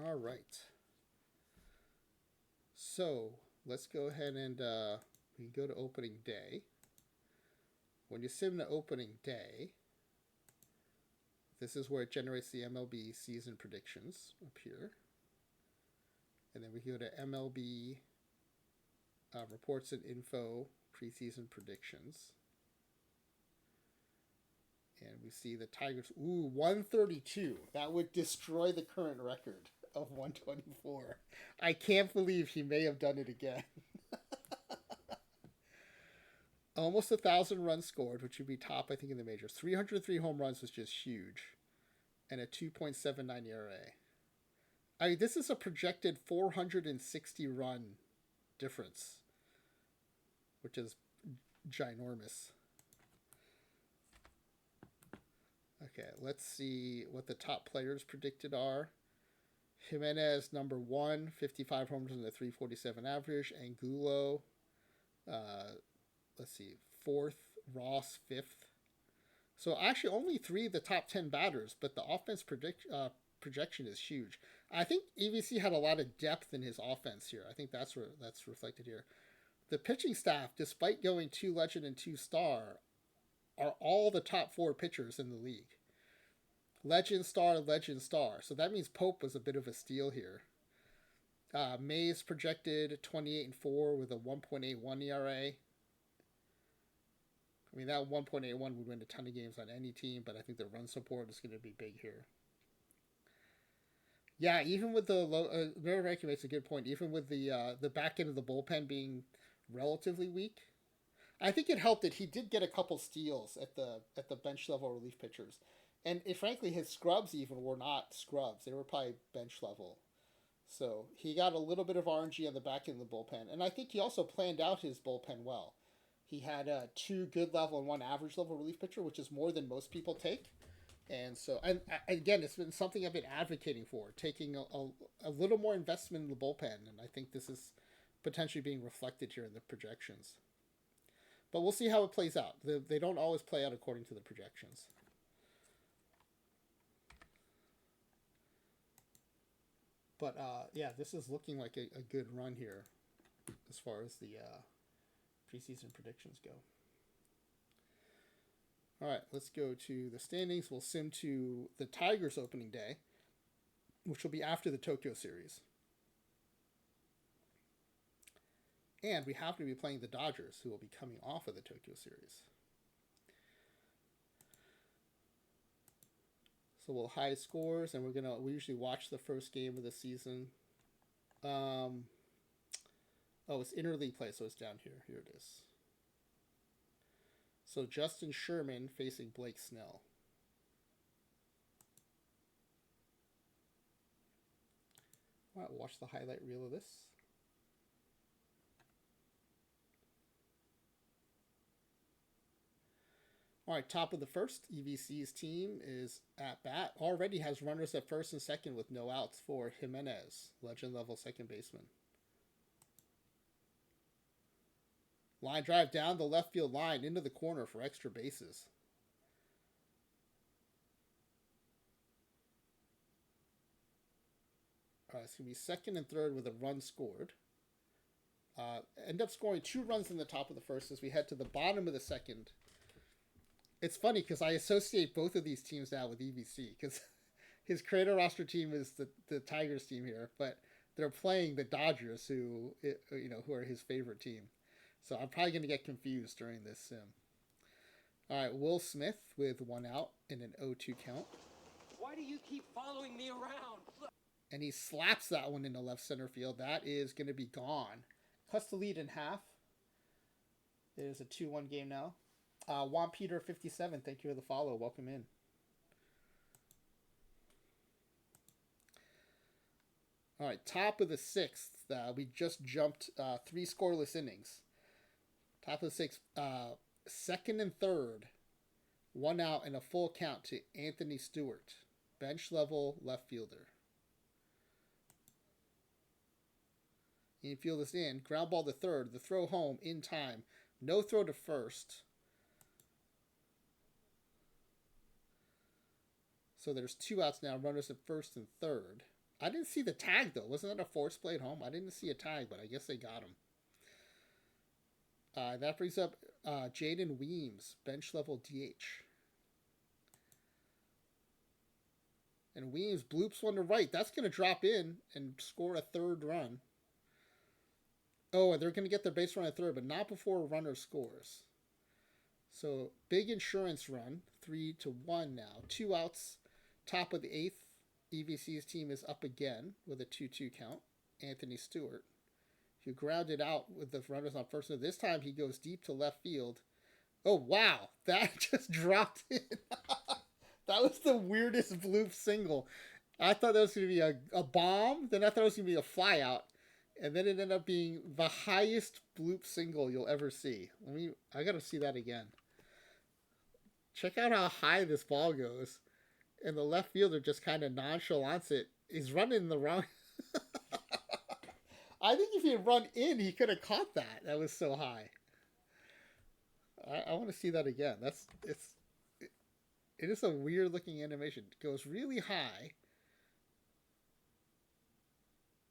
All right. So let's go ahead and we can go to opening day. When you sim to opening day, this is where it generates the MLB season predictions up here. And then we go to MLB reports and info preseason predictions. And we see the Tigers, 132. That would destroy the current record of 124. I can't believe he may have done it again. Almost 1,000 runs scored, which would be top, I think, in the majors. 303 home runs was just huge. And a 2.79 ERA. I mean, this is a projected 460 run difference, which is ginormous. Okay, let's see what the top players predicted are. Jimenez, number 1, 55 home runs and a 347 average. Angulo, let's see, 4th, Ross 5th. So actually only 3 of the top 10 batters, but the offense projection is huge. I think EVC had a lot of depth in his offense here. I think that's reflected here. The pitching staff, despite going 2 legend and 2 star, are all the top 4 pitchers in the league. Legend, star. So that means Pope was a bit of a steal here. Mays projected 28-4 with a 1.81 ERA. I mean, that 1.81 would win a ton of games on any team, but I think the run support is going to be big here. Yeah, even with the low, Rankin makes a good point. Even with the back end of the bullpen being relatively weak, I think it helped that he did get a couple steals at the bench level relief pitchers, and frankly, his scrubs even were not scrubs; they were probably bench level. So he got a little bit of RNG on the back end of the bullpen, and I think he also planned out his bullpen well. He had 2 good level and 1 average level relief pitcher, which is more than most people take. And so, and again, it's been something I've been advocating for, taking a little more investment in the bullpen. And I think this is potentially being reflected here in the projections. But we'll see how it plays out. They don't always play out according to the projections. But yeah, this is looking like a good run here as far as the preseason predictions go. All right, let's go to the standings. We'll sim to the Tigers opening day, which will be after the Tokyo series. And we happen to be playing the Dodgers, who will be coming off of the Tokyo series. So we'll hide scores, and we usually watch the first game of the season. Oh, it's interleague play, so it's down here. Here it is. So Justin Sherman facing Blake Snell. All right, watch the highlight reel of this. All right, top of the first, EVC's team is at bat. Already has runners at first and second with no outs for Jimenez, legend level second baseman. Line drive down the left field line into the corner for extra bases. All right, it's going to be second and third with a run scored. End up scoring 2 runs in the top of the first as we head to the bottom of the second. It's funny because I associate both of these teams now with EVC because his creator roster team is the Tigers team here, but they're playing the Dodgers, who are his favorite team. So I'm probably going to get confused during this sim. All right, Will Smith with 1 out in an 0-2 count. Why do you keep following me around? Look. And he slaps that one into left center field. That is going to be gone. Cuts the lead in half. It is a 2-1 game now. Juan Peter 57, thank you for the follow. Welcome in. All right, top of the 6th. We just jumped 3 scoreless innings. Top of the 6th, second and third, 1 out and a full count to Anthony Stewart, bench level left fielder. Infield is in, ground ball to third, the throw home in time, no throw to first. So there's 2 outs now, runners at first and third. I didn't see the tag, though. Wasn't that a force play at home? I didn't see a tag, but I guess they got him. That brings up Jaden Weems, bench level DH. And Weems bloops one to right. That's going to drop in and score a 3rd run. Oh, they're going to get their base run at 3rd, but not before a runner scores. So big insurance run, 3-1 now. 2 outs, top of the 8th. EVC's team is up again with a 2-2 count. Anthony Stewart, who grounded out with the runners on first. So this time he goes deep to left field. Oh, wow. That just dropped in. That was the weirdest bloop single. I thought that was going to be a bomb. Then I thought it was going to be a fly out. And then it ended up being the highest bloop single you'll ever see. I got to see that again. Check out how high this ball goes. And the left fielder just kind of nonchalants it. He's running the wrong... I think if he had run in, he could have caught that. That was so high. I want to see that again. It is a weird looking animation. It goes really high.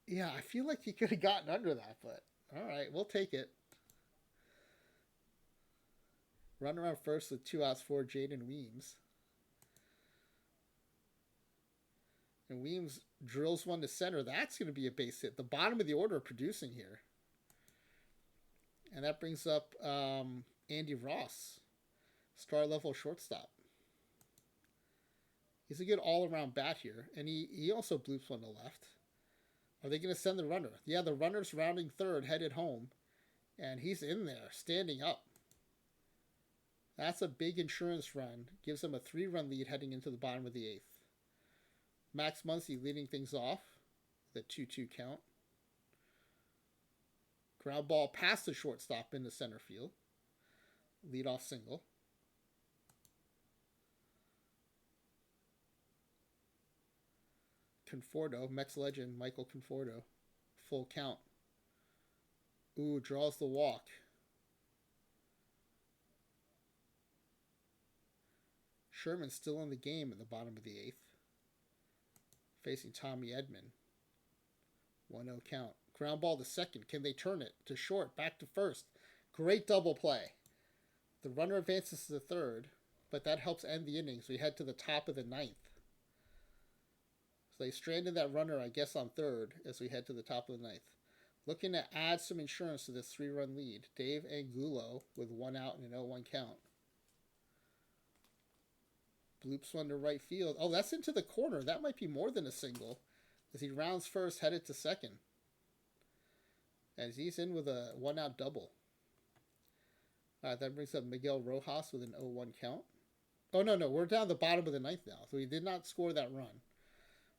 Yeah, I feel like he could have gotten under that, but all right, we'll take it. Run around first with 2 outs for Jaden Weems. And Weems drills one to center. That's going to be a base hit. The bottom of the order producing here. And that brings up Andy Ross, star level shortstop. He's a good all-around bat here. And he also bloops one to left. Are they going to send the runner? Yeah, the runner's rounding third, headed home. And he's in there, standing up. That's a big insurance run. Gives them a 3-run lead heading into the bottom of the 8th. Max Muncy leading things off with a 2-2 count. Ground ball past the shortstop into center field. Leadoff single. Conforto, Mets legend Michael Conforto. Full count. Ooh, draws the walk. Sherman's still in the game in the bottom of the 8th. Facing Tommy Edman. 1-0 count. Ground ball to second. Can they turn it to short? Back to first. Great double play. The runner advances to the third, but that helps end the innings. We head to the top of the 9th. So they stranded that runner, I guess, on third as we head to the top of the 9th. Looking to add some insurance to this 3-run lead. Dave Angulo with 1 out and an 0-1 count. Bloops one to right field. Oh, that's into the corner. That might be more than a single as he rounds first, headed to second. As he's in with a 1-out double. That brings up Miguel Rojas with an 0-1 count. Oh, no. We're down the bottom of the 9th now. So he did not score that run.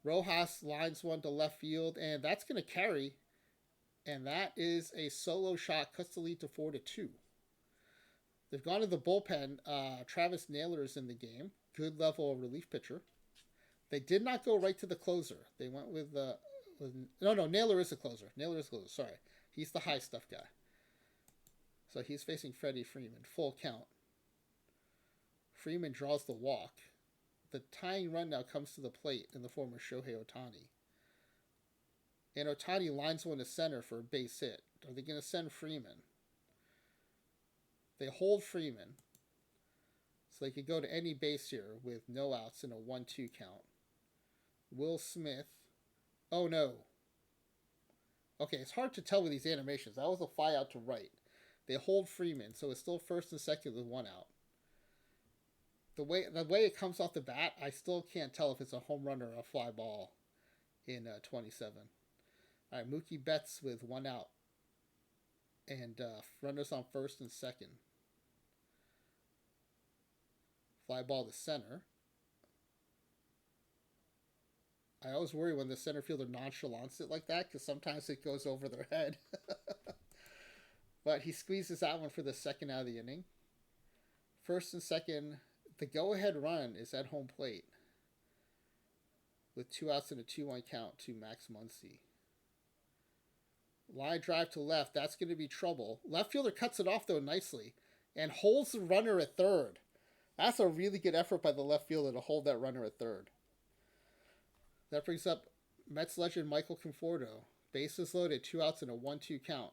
Rojas lines one to left field, and that's going to carry. And that is a solo shot. Cuts the lead to 4-2. They've gone to the bullpen. Travis Naylor is in the game. Good level of relief pitcher. They did not go right to the closer. They went with no, Naylor is a closer. Sorry. He's the high stuff guy. So he's facing Freddie Freeman. Full count. Freeman draws the walk. The tying run now comes to the plate in the form of Shohei Ohtani. And Ohtani lines one to center for a base hit. Are they going to send Freeman? They hold Freeman. So they could go to any base here with no outs and a 1-2 count. Will Smith. Oh, no. Okay, it's hard to tell with these animations. That was a fly out to right. They hold Freeman, so it's still first and second with 1 out. The way it comes off the bat, I still can't tell if it's a home run or a fly ball in 27. All right, Mookie Betts with 1 out. And runners on first and second. Fly ball to center. I always worry when the center fielder nonchalants it like that because sometimes it goes over their head. But he squeezes that one for the second out of the inning. First and second, the go-ahead run is at home plate with 2 outs and a 2-1 count to Max Muncy. Line drive to left, that's going to be trouble. Left fielder cuts it off, though, nicely and holds the runner at third. That's a really good effort by the left fielder to hold that runner at third. That brings up Mets legend Michael Conforto. Bases loaded, 2 outs and a 1-2 count.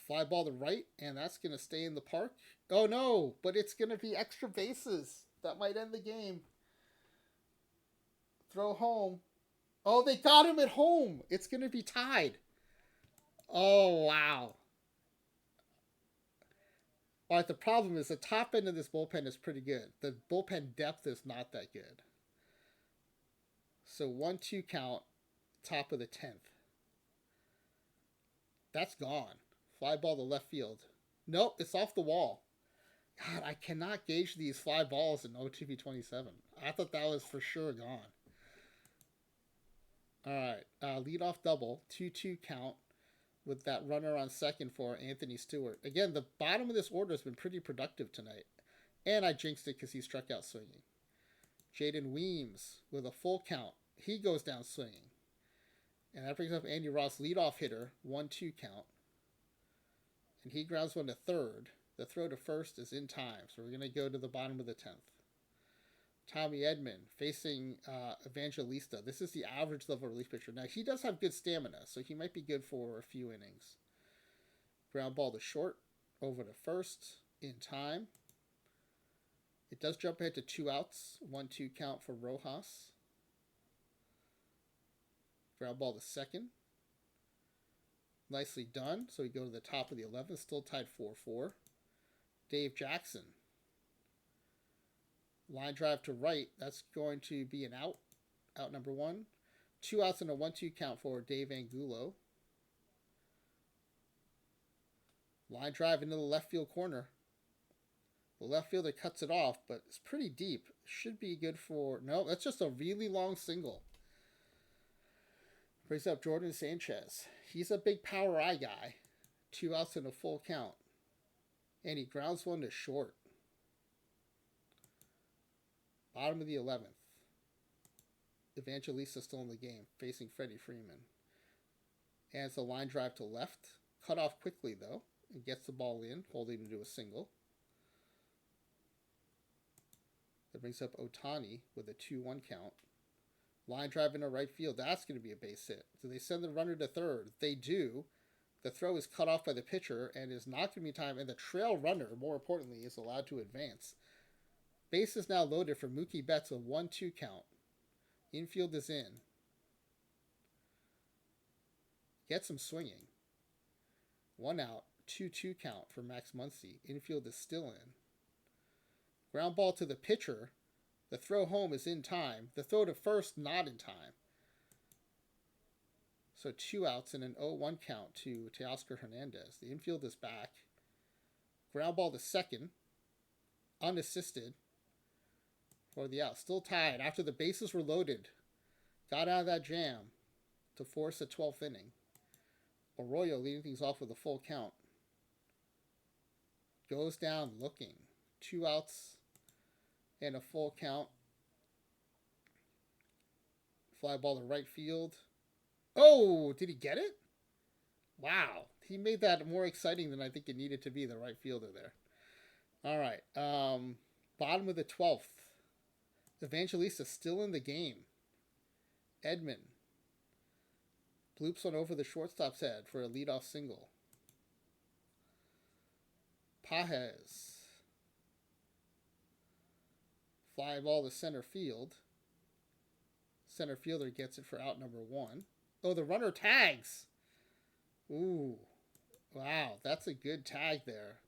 Fly ball to right, and that's going to stay in the park. Oh, no, but it's going to be extra bases. That might end the game. Throw home. Oh, they got him at home. It's going to be tied. Oh, wow. All right, the problem is the top end of this bullpen is pretty good. The bullpen depth is not that good. So 1-2 count, top of the 10th. That's gone. Fly ball to left field. Nope, it's off the wall. God, I cannot gauge these fly balls in OOTP27. I thought that was for sure gone. All right, leadoff double, 2-2 count with that runner on second for Anthony Stewart. Again, the bottom of this order has been pretty productive tonight. And I jinxed it because he struck out swinging. Jaden Weems with a full count. He goes down swinging. And that brings up Andy Ross, leadoff hitter, 1-2 count. And he grounds one to third. The throw to first is in time, so we're going to go to the bottom of the 10th. Tommy Edman facing Evangelista. This is the average level relief pitcher. Now, he does have good stamina, so he might be good for a few innings. Ground ball to short, over to first, in time. It does jump ahead to 2 outs, 1-2 count for Rojas. Ground ball to second. Nicely done. So we go to the top of the 11th, still tied 4-4. Dave Jackson. Line drive to right. That's going to be an out. Out number 1. 2 outs and a 1-2 count for Dave Angulo. Line drive into the left field corner. The left fielder cuts it off, but it's pretty deep. Should be good for... No, that's just a really long single. Brings up Jordan Sanchez. He's a big power eye guy. 2 outs and a full count. And he grounds one to short. Bottom of the 11th. Evangelista still in the game, facing Freddie Freeman. And it's a line drive to left. Cut off quickly, though, and gets the ball in, holding him to a single. That brings up Otani with a 2-1 count. Line drive into right field. That's going to be a base hit. Do they send the runner to third? They do. The throw is cut off by the pitcher and is not going to be time. And the trail runner, more importantly, is allowed to advance. Base is now loaded for Mookie Betts, a 1-2 count. Infield is in. Gets him swinging. 1 out, 2-2 count for Max Muncy. Infield is still in. Ground ball to the pitcher. The throw home is in time. The throw to first, not in time. So 2 outs and an 0-1 count to Teoscar Hernandez. The infield is back. Ground ball to second. Unassisted for the out. Still tied after the bases were loaded. Got out of that jam to force a 12th inning. Arroyo leading things off with a full count. Goes down looking. 2 outs and a full count. Fly ball to right field. Oh, did he get it? Wow. He made that more exciting than I think it needed to be, the right fielder there. All right. Bottom of the 12th. Evangelista still in the game. Edman bloops one over the shortstop's head for a leadoff single. Pajes. Fly ball to center field. Center fielder gets it for out number 1. Oh, the runner tags. Ooh. Wow, that's a good tag there.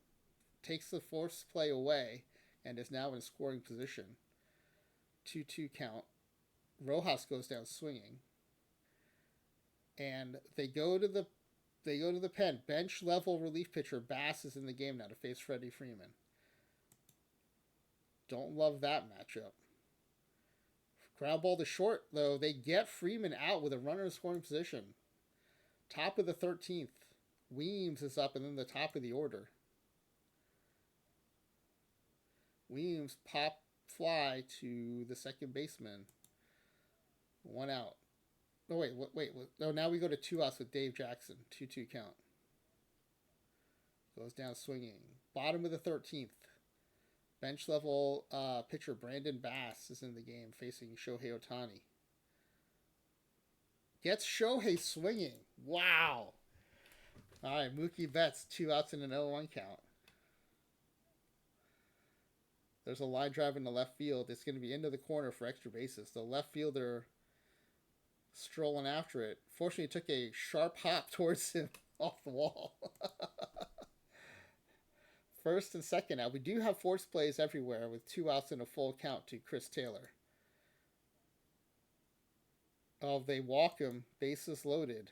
Takes the force play away and is now in scoring position. 2-2 count. Rojas goes down swinging. And they go to the pen. Bench level relief pitcher Bass is in the game now to face Freddie Freeman. Don't love that matchup. Ground ball to short, though. They get Freeman out with a runner in scoring position. Top of the 13th. Weems is up and then the top of the order. Weems pop fly to the second baseman. 1 out. Oh, wait. No, now we go to 2 outs with Dave Jackson. 2-2 count. Goes down swinging. Bottom of the 13th. Bench level pitcher Brandon Bass is in the game facing Shohei Ohtani. Gets Shohei swinging. Wow. All right, Mookie Betts, 2 outs and an 0-1 count. There's a line drive in the left field. It's going to be into the corner for extra bases. The left fielder strolling after it. Fortunately, it took a sharp hop towards him off the wall. First and second out. We do have force plays everywhere with 2 outs and a full count to Chris Taylor. Oh, they walk him. Bases loaded.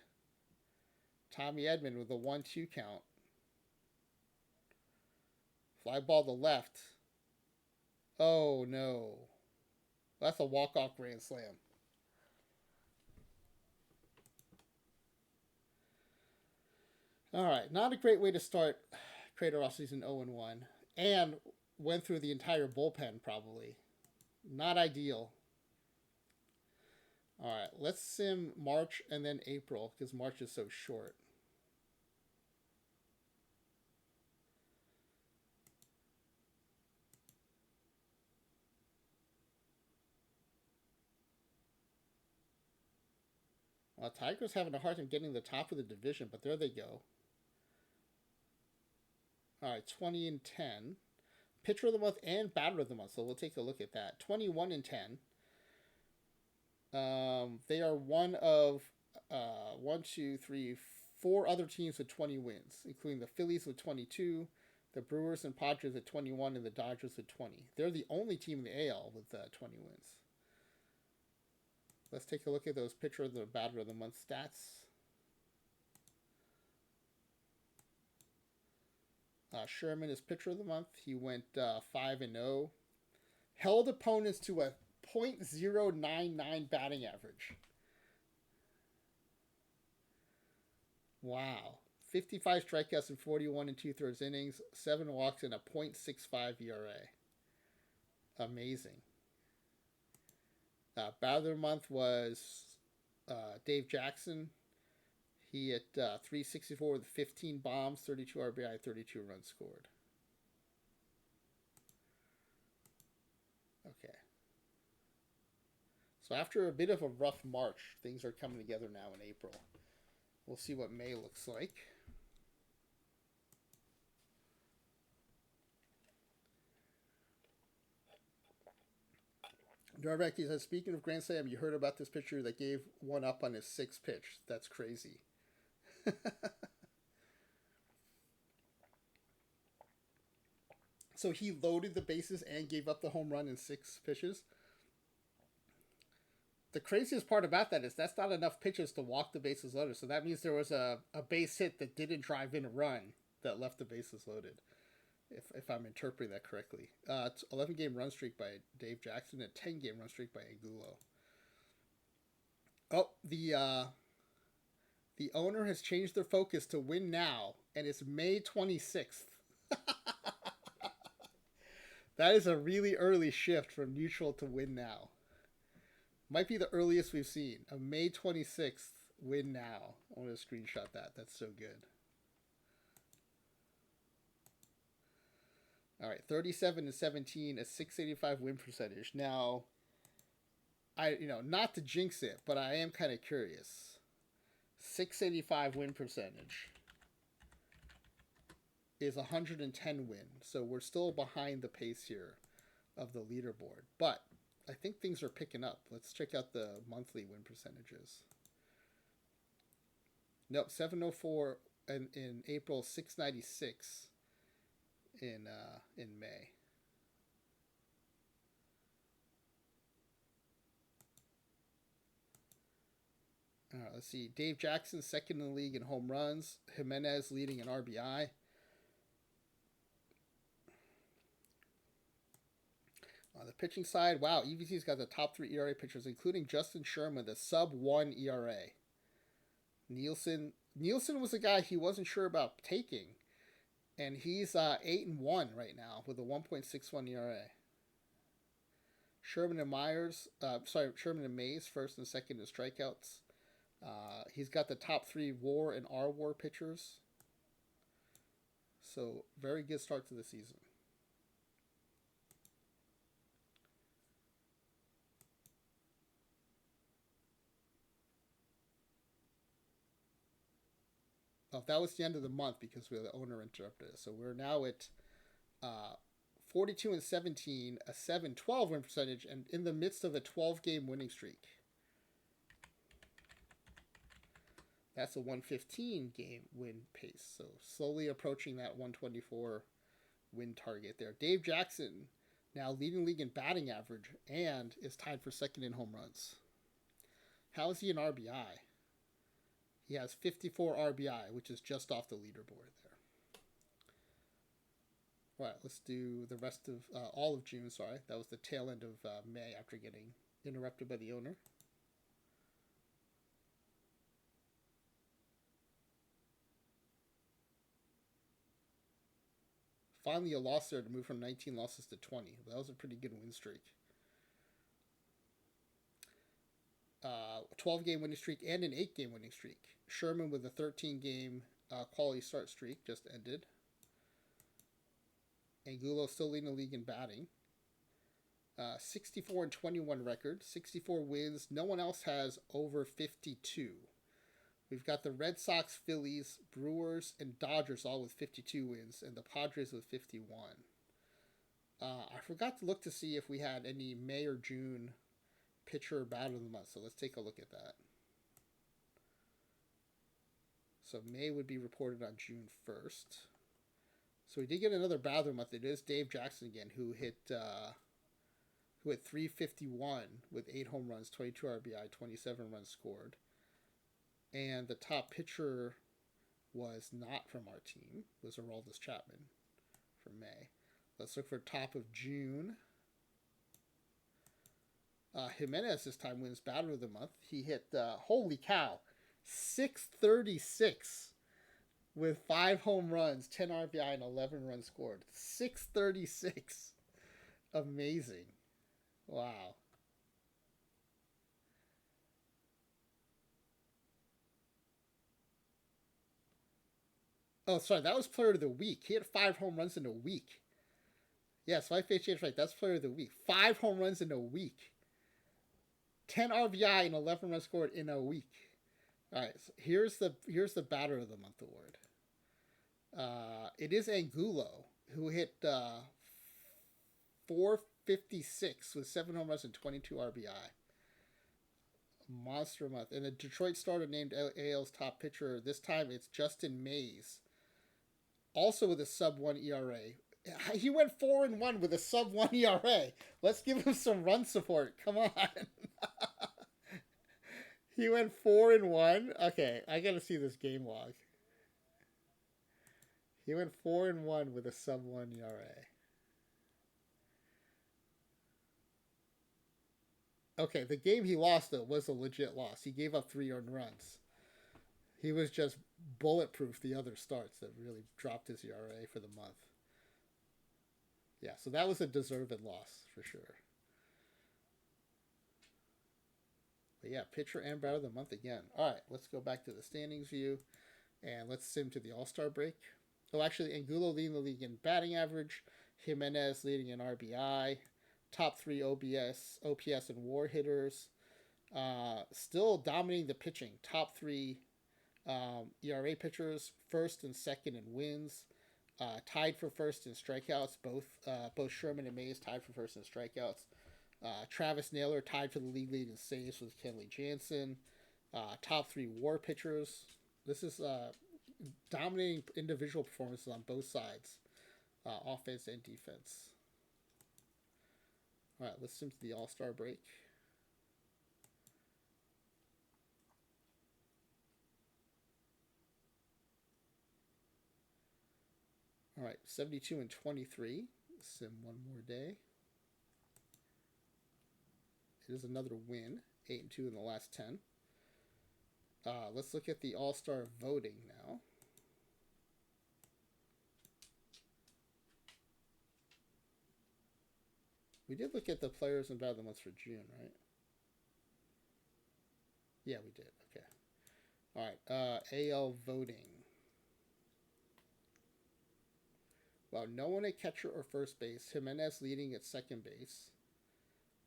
Tommy Edman with a 1-2 count. Fly ball to left. Oh, no. That's a walk-off grand slam. All right. Not a great way to start Crater off season 0-1. And went through the entire bullpen, probably. Not ideal. All right. Let's sim March and then April, because March is so short. Well, Tigers having a hard time getting the top of the division, but there they go. All right, 20-10. Pitcher of the month and batter of the month, so we'll take a look at that. 21-10. They are one of 4 other teams with 20 wins, including the Phillies with 22, the Brewers and Padres at 21, and the Dodgers with 20. They're the only team in the AL with 20 wins. Let's take a look at those pitcher of the batter of the month stats. Sherman is pitcher of the month. He went 5-0. Held opponents to a .099 batting average. Wow. 55 strikeouts in 41 2/3 innings, 7 walks, and a .65 ERA. Amazing. Batter of the month was Dave Jackson. He hit 364 with 15 bombs, 32 RBI, 32 runs scored. Okay. So after a bit of a rough March, things are coming together now in April. We'll see what May looks like. Darbecky says, speaking of Grand Slam, you heard about this pitcher that gave one up on his sixth pitch. That's crazy. So he loaded the bases and gave up the home run in 6 pitches. The craziest part about that is that's not enough pitches to walk the bases loaded. So that means there was a base hit that didn't drive in a run that left the bases loaded. If I'm interpreting that correctly. It's 11-game run streak by Dave Jackson and a 10-game run streak by Angulo. Oh, the owner has changed their focus to win now, and it's May 26th. That is a really early shift from neutral to win now. Might be the earliest we've seen. A May 26th win now. I want to screenshot that. That's so good. All right, 37-17, a 685 win percentage. Now, not to jinx it, but I am kind of curious. 685 win percentage is 110 win, so we're still behind the pace here of the leaderboard. But I think things are picking up. Let's check out the monthly win percentages. Nope, 704 in April, 696 in May. All right, let's see. Dave Jackson second in the league in home runs. Jimenez leading in RBI. On the pitching side, wow, EVC's got the top 3 ERA pitchers, including Justin Sherman, the sub-1 ERA. Nielsen was a guy he wasn't sure about taking, and he's 8-1 right now with a 1.61 ERA. Sherman and Mays first and second in strikeouts. He's got the top 3 WAR and R-WAR pitchers. So very good start to the season. Oh, that was the end of the month because the owner interrupted us. So we're now at 42-17, a 7-12 win percentage, and in the midst of a 12-game winning streak. That's a 115-game win pace. So slowly approaching that 124 win target there. Dave Jackson now leading league in batting average and is tied for second in home runs. How is he in RBI? He has 54 RBI, which is just off the leaderboard there. All right, let's do the rest of all of June. Sorry, that was the tail end of May after getting interrupted by the owner. Finally, a loss there to move from 19 losses to 20. That was a pretty good win streak. 12-game winning streak and an 8-game winning streak. Sherman with a 13-game quality start streak just ended. Angulo still leading the league in batting. 64-21 record, 64 wins. No one else has over 52. We've got the Red Sox, Phillies, Brewers, and Dodgers all with 52 wins, and the Padres with 51. I forgot to look to see if we had any May or June pitcher battle of the month, so let's take a look at that. So May would be reported on June 1st. So we did get another battle of the month. It is Dave Jackson again, who hit 351 with 8 home runs, 22 RBI, 27 runs scored. And the top pitcher was not from our team. It was Aroldis Chapman for May. Let's look for top of June. Jimenez this time wins batter of the month. He hit, holy cow, 636 with 5 home runs, 10 RBI, and 11 runs scored. 636. Amazing. Wow. Oh, sorry, that was player of the week. He had 5 home runs in a week. Yes, my face changed right. That's player of the week. 5 home runs in a week. 10 RBI and 11 runs scored in a week. All right, so here's the batter of the month award. It is Angulo, who hit 456 with 7 home runs and 22 RBI. Monster month. And a Detroit starter named AL's top pitcher. This time it's Justin Mays, also with a sub-1 ERA. He went 4-1 with a sub-1 ERA. Let's give him some run support. Come on. He went 4-1. Okay, I gotta see this game log. He went 4-1 with a sub-1 ERA. Okay, the game he lost, though, was a legit loss. He gave up 3 earned runs. He was just bulletproof the other starts that really dropped his ERA for the month. Yeah, so that was a deserved loss for sure. But yeah, pitcher and batter of the month again. All right, let's go back to the standings view, and let's sim to the All-Star break. Oh, actually, Angulo leading the league in batting average. Jimenez leading in RBI. Top 3 OPS, and WAR hitters. Still dominating the pitching. Top 3 ERA pitchers, first and second in wins. Tied for first in strikeouts. Both Sherman and Mays tied for first in strikeouts. Travis Naylor tied for the league lead in saves with Kenley Jansen. Top 3 WAR pitchers. This is dominating individual performances on both sides, offense and defense. All right, let's sim to the All-Star break. All right, 72 and 23. Sim one more day. It is another win, 8 and 2 in the last 10. Let's look at the All-Star voting now. We did look at the players and batter of the month for June, right? Yeah, we did. Okay. All right. AL voting. Well, no one at catcher or first base. Jimenez leading at second base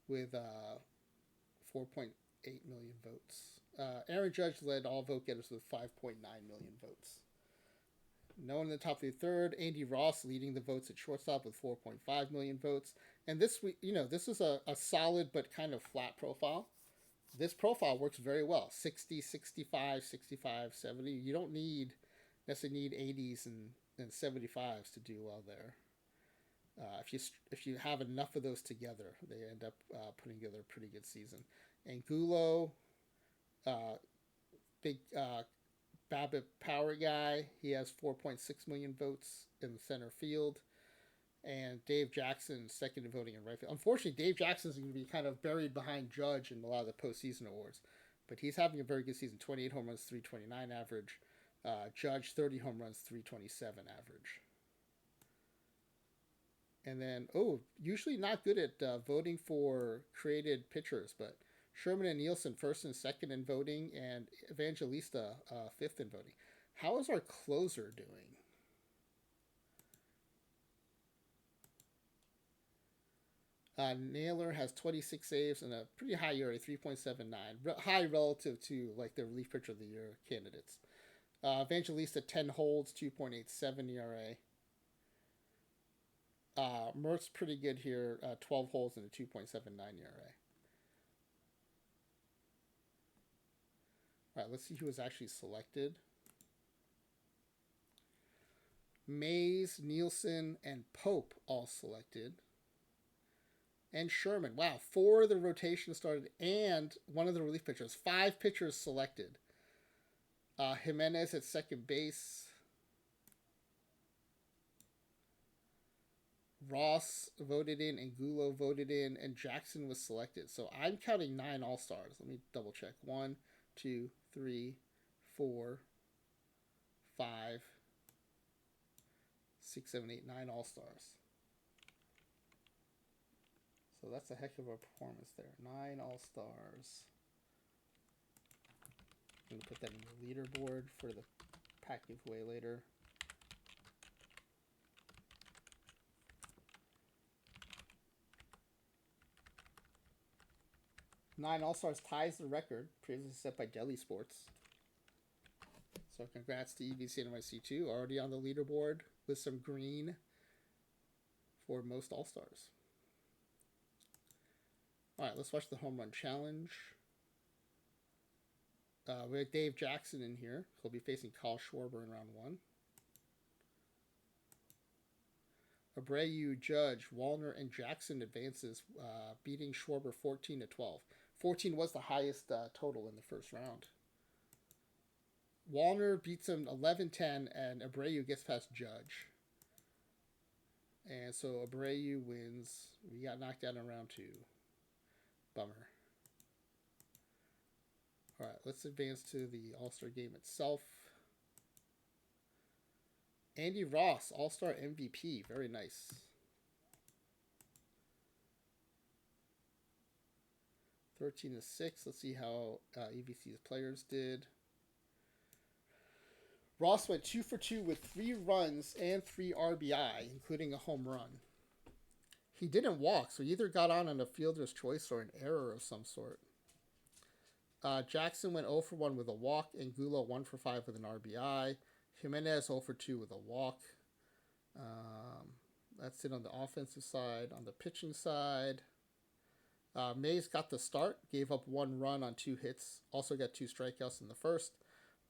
with 4.8 million votes. Aaron Judge led all vote getters with 5.9 million votes. No one in the top 3 third. Andy Ross leading the votes at shortstop with 4.5 million votes. And this is a solid but kind of flat profile. This profile works very well. 60, 65, 65, 70. You don't necessarily need 80s and 75s to do well there. If you have enough of those together, they end up putting together a pretty good season. Angulo, big BABIP power guy. He has 4.6 million votes in the center field. And Dave Jackson second in voting in right field. Unfortunately, Dave Jackson is going to be kind of buried behind Judge in a lot of the postseason awards. But he's having a very good season. 28 home runs, 329 average. Judge, 30 home runs, 327 average. And then, usually not good at voting for created pitchers, but Sherman and Nielsen first and second in voting, and Evangelista fifth in voting. How is our closer doing? Naylor has 26 saves and a pretty high ERA, 3.79. High relative to like the relief pitcher of the year candidates. Evangelista 10 holds, 2.87 ERA. Mert's pretty good here, 12 holds and a 2.79 ERA. All right, let's see who was actually selected. Mays, Nielsen, and Pope all selected. And Sherman. Wow, 4 of the rotation started and one of the relief pitchers. 5 pitchers selected. Jimenez at second base. Ross voted in, Angulo voted in, and Jackson was selected. So I'm counting 9 All-Stars. Let me double check. 1, 2, 3, 4, 5, 6, 7, 8, 9 All-Stars. So that's a heck of a performance there. 9 All-Stars. I'm going to put that in the leaderboard for the pack giveaway later. 9 All-Stars ties the record previously set by Delhi Sports. So congrats to EVCinNYC2, already on the leaderboard with some green for most All-Stars. All right, let's watch the home run challenge. We have Dave Jackson in here. He'll be facing Kyle Schwarber in round 1. Abreu, Judge, Wallner, and Jackson advances, beating Schwarber 14-12. 14 was the highest total in the first round. Wallner beats him 11-10, and Abreu gets past Judge. And so Abreu wins. We got knocked out in round 2. Bummer. All right, let's advance to the All-Star game itself. Andy Ross, All-Star MVP. Very nice. 13-6. Let's see how EVC's players did. Ross went 2 for 2 with 3 runs and 3 RBI, including a home run. He didn't walk, so he either got on a fielder's choice or an error of some sort. Jackson went 0 for 1 with a walk, and Gulo 1 for 5 with an RBI. Jimenez 0 for 2 with a walk. That's it on the offensive side. On the pitching side, Mays got the start, gave up 1 run on 2 hits, also got 2 strikeouts in the first.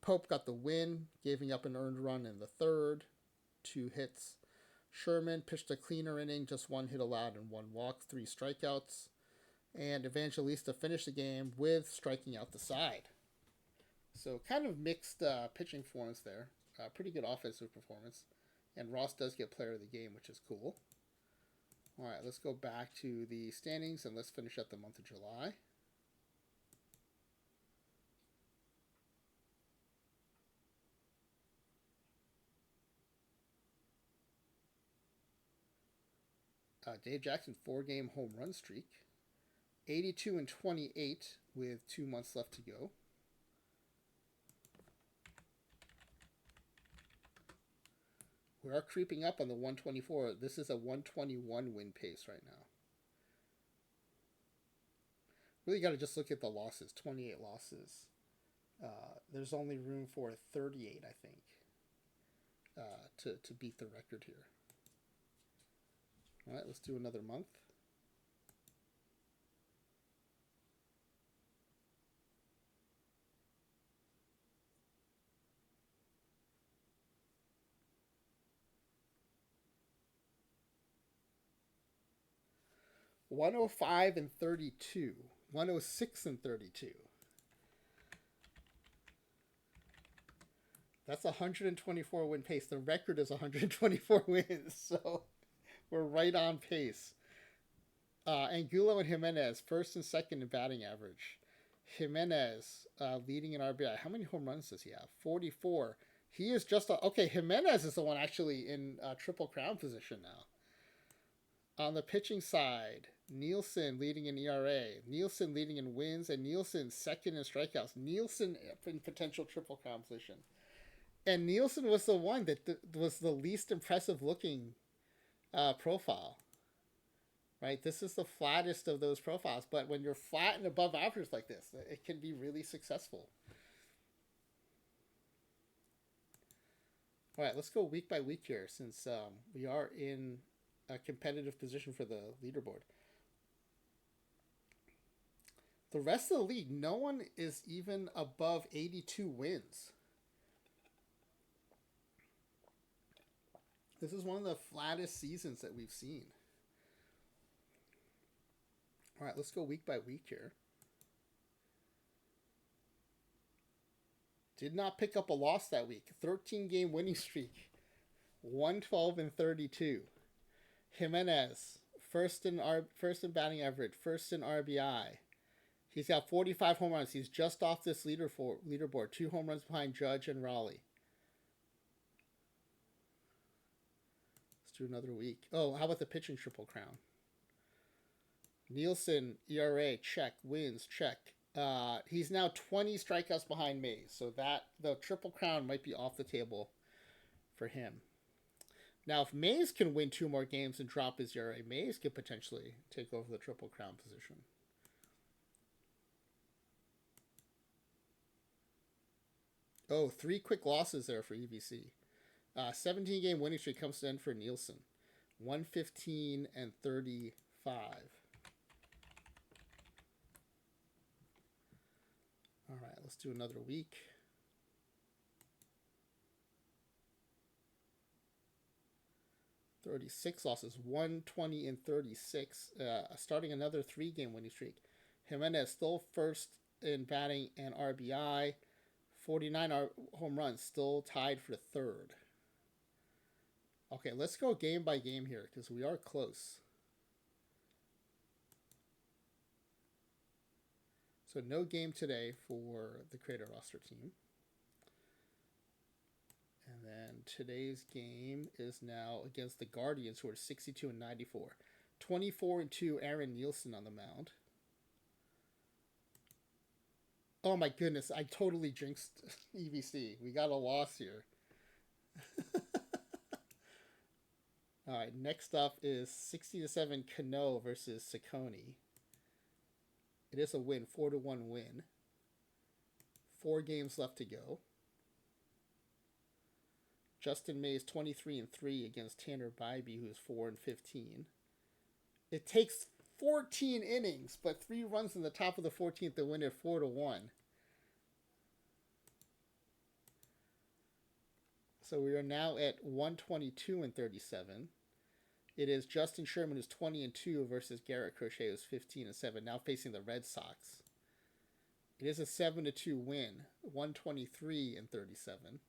Pope got the win, giving up an earned run in the third, 2 hits. Sherman pitched a cleaner inning, just 1 hit allowed and 1 walk, 3 strikeouts. And Evangelista finished the game with striking out the side. So kind of mixed pitching performance there. Pretty good offensive performance. And Ross does get player of the game, which is cool. All right, let's go back to the standings and let's finish up the month of July. Dave Jackson, 4-game home run streak. 82-28 with 2 months left to go. We are creeping up on the 124. This is a 121 win pace right now. Really got to just look at the losses. 28 losses. There's only room for 38, I think, to beat the record here. All right, let's do another month. (105-32), 106-32. That's a 124 win pace. The record is 124 wins, so we're right on pace. Angulo and Jimenez, first and second in batting average. Jimenez leading in RBI. How many home runs does he have? 44. He is just okay. Jimenez is the one actually in triple crown position now. On the pitching side, Nielsen leading in ERA, Nielsen leading in wins, and Nielsen second in strikeouts. Nielsen in potential triple crown position. And Nielsen was the one that was the least impressive looking profile. Right? This is the flattest of those profiles. But when you're flat and above average like this, it can be really successful. All right, let's go week by week here since we are in a competitive position for the leaderboard. The rest of the league, no one is even above 82 wins. This is one of the flattest seasons that we've seen. All right, let's go week by week here. Did not pick up a loss that week. 13-game winning streak. 112-32. Jimenez, first in batting average, first in RBI. He's got 45 home runs. He's just off this leaderboard. 2 home runs behind Judge and Raleigh. Let's do another week. Oh, how about the pitching triple crown? Nielsen, ERA, check. Wins, check. He's now 20 strikeouts behind Mays. So that the triple crown might be off the table for him. Now, if Mays can win 2 more games and drop his ERA, Mays could potentially take over the triple crown position. Oh, 3 quick losses there for EVC. 17-game winning streak comes to end for Nielsen. 115 and 35. All right, let's do another week. .36 losses, 120 and 36. Starting another 3-game winning streak. Jimenez still first in batting and RBI. 49 home runs, still tied for third. Okay, let's go game by game here because we are close. So no game today for the creator roster team. And then today's game is now against the Guardians, who are 62 and 94. 24 and 2, Aaron Nielsen on the mound. Oh my goodness, I totally jinxed EVC. We got a loss here. All right, next up is 60-7 Cano versus Ciccone. It is a win, 4-1 win. 4 games left to go. Justin Mays 23 and 3 against Tanner Bybee, who is 4 and 15. It takes 14 innings, but 3 runs in the top of the 14th to win it 4-1. So we are now at 122 and 37. It is Justin Sherman, who's 20 and 2, versus Garrett Crochet, who's 15 and 7, now facing the Red Sox. It is a 7-2 win, 123 and 37.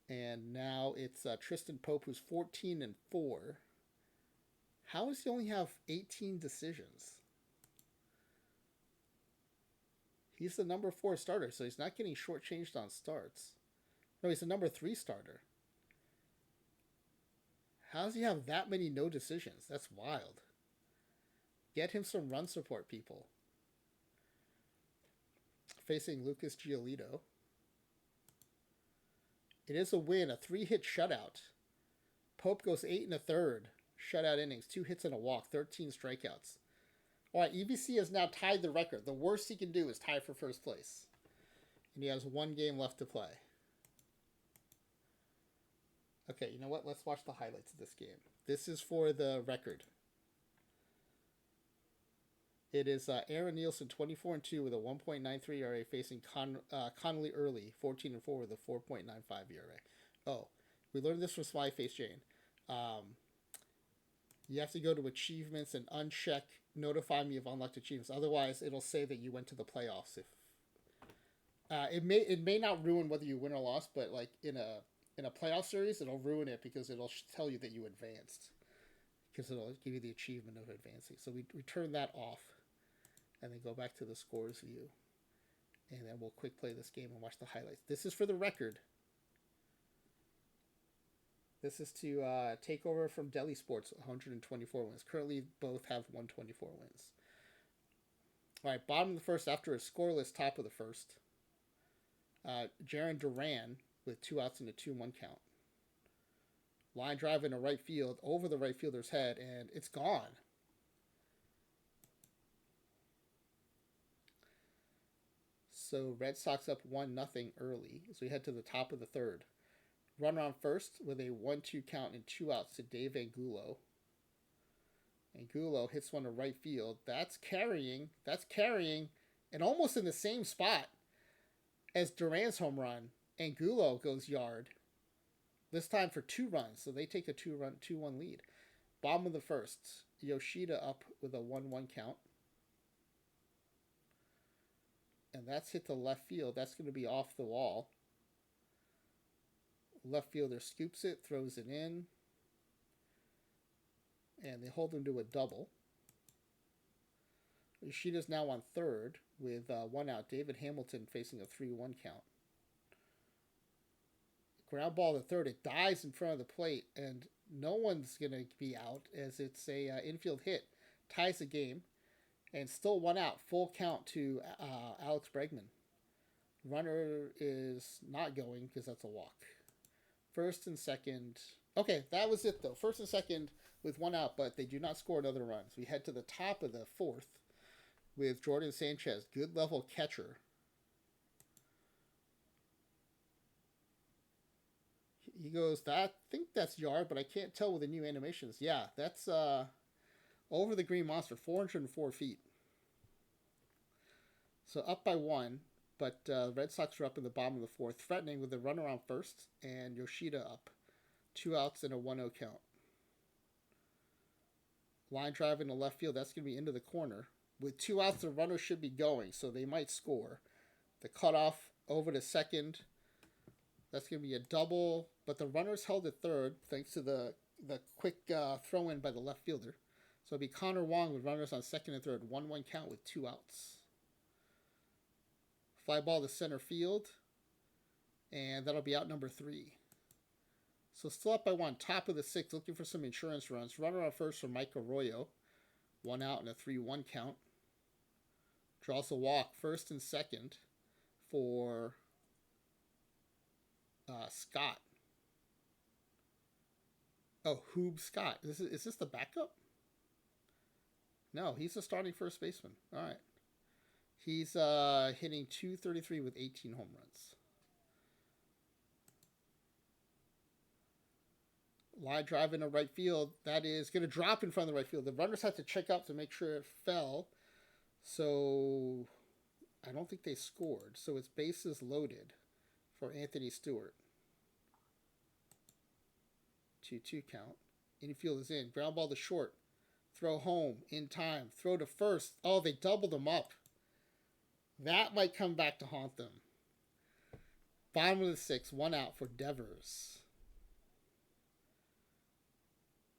And now it's Tristan Pope, who's 14 and 4. How does he only have 18 decisions? He's the number 4 starter, so he's not getting shortchanged on starts. No, he's the number 3 starter. How does he have that many no decisions? That's wild. Get him some run support, people. Facing Lucas Giolito. It is a win, a 3-hit shutout. Pope goes 8 1/3 shutout innings, 2 hits and a walk, 13 strikeouts. All right, EVC has now tied the record. The worst he can do is tie for first place. And he has 1 game left to play. Okay, you know what? Let's watch the highlights of this game. This is for the record. It is Aaron Nielsen, 24 and 2 with a 1.93 ERA, facing Connolly Early, 14 and 4 with a 4.95 ERA. Oh, we learned this from Slyface Jane. You have to go to achievements and uncheck notify me of unlocked achievements. Otherwise, it'll say that you went to the playoffs. If it may not ruin whether you win or lost, but like in a playoff series, it'll ruin it because it'll tell you that you advanced, because it'll give you the achievement of advancing. So we turn that off, and then go back to the scores view, and then we'll quick play this game and watch the highlights. This is for the record. This is to take over from Delhi Sports, 124 wins. Currently, both have 124 wins. All right, bottom of the first after a scoreless top of the first. Jaron Duran with 2 outs and a 2-1 count. Line drive into right field, over the right fielder's head, and it's gone. So Red Sox up 1-0 early as we head to the top of the third. Runner on first with a 1-2 count and 2 outs to Dave Angulo. Angulo hits one to right field. That's carrying, and almost in the same spot as Duran's home run. Angulo goes yard. This time for 2 runs, so they take a 2-1 lead. Bottom of the first, Yoshida up with a 1-1 count. And that's hit to left field. That's going to be off the wall. Left fielder scoops it, throws it in, and they hold him to a double. Yoshida's now on third with 1 out. David Hamilton facing a 3-1 count. Ground ball to third. It dies in front of the plate, and no one's going to be out as it's a infield hit. Ties the game, and still 1 out. Full count to Alex Bregman. Runner is not going because that's a walk. First and second. Okay, that was it though. First and second with 1 out, but they do not score another run. So we head to the top of the fourth. with Jordan Sanchez, good level catcher. He goes, I think that's yard, but I can't tell with the new animations. Yeah, that's over the Green Monster, 404 feet. So up by one, but Red Sox are up in the bottom of the fourth, threatening with a runner on first, and Yoshida up. 2 outs and a 1-0 count. Line drive into left field, that's going to be into the corner. With 2 outs, the runner should be going, so they might score. The cutoff over to second, that's going to be a double, but the runner's held at third thanks to the quick throw in by the left fielder. So it'll be Connor Wong with runners on second and third, 1-1 count with 2 outs. Fly ball to center field, and that'll be out number 3. So still up by 1, top of the 6th, looking for some insurance runs. Runner on first for Mike Arroyo, 1 out and a 3-1 count. Draws a walk, first and second for Scott. Oh, Hoob Scott. Is this the backup? No, he's the starting first baseman. All right. He's hitting .233 with 18 home runs. Line drive into right field. That is going to drop in front of the right field. The runners have to check up to make sure it fell. So I don't think they scored. So it's bases loaded for Anthony Stewart. 2-2 count. Infield is in. Ground ball to short. Throw home in time. Throw to first. Oh, they doubled him up. That might come back to haunt them. Bottom of the 6th. 1 out for Devers.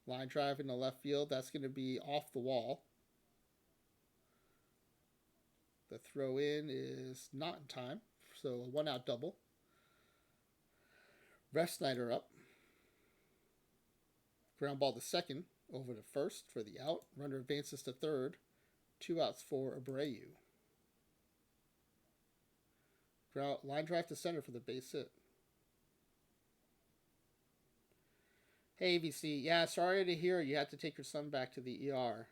Line drive into left field. That's going to be off the wall. The throw in is not in time. So a 1 out double. Ref Snyder up. Ground ball to second. Over to first for the out. Runner advances to third. 2 outs for Abreu. Line drive to center for the base hit. Hey, EVC. Yeah, sorry to hear you had to take your son back to the ER.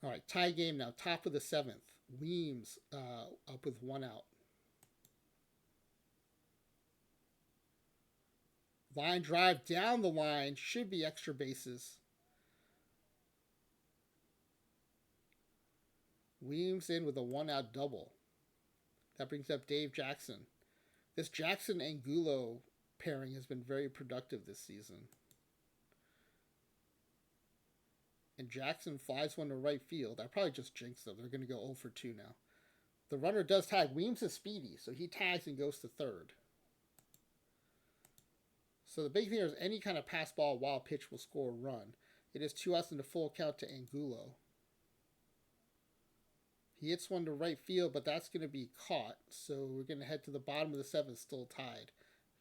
All right, tie game now. Top of the 7th. Weems up with 1 out. Line drive down the line. Should be extra bases. Weems in with a 1 out double. That brings up Dave Jackson. This Jackson-Angulo pairing has been very productive this season. And Jackson flies one to right field. I probably just jinxed them. They're going to go 0 for 2 now. The runner does tag. Weems is speedy, so he tags and goes to third. So the big thing is any kind of pass ball wild pitch will score a run. It is 2 outs in the full count to Angulo. He hits one to right field, but that's going to be caught. So we're going to head to the bottom of the 7th, still tied.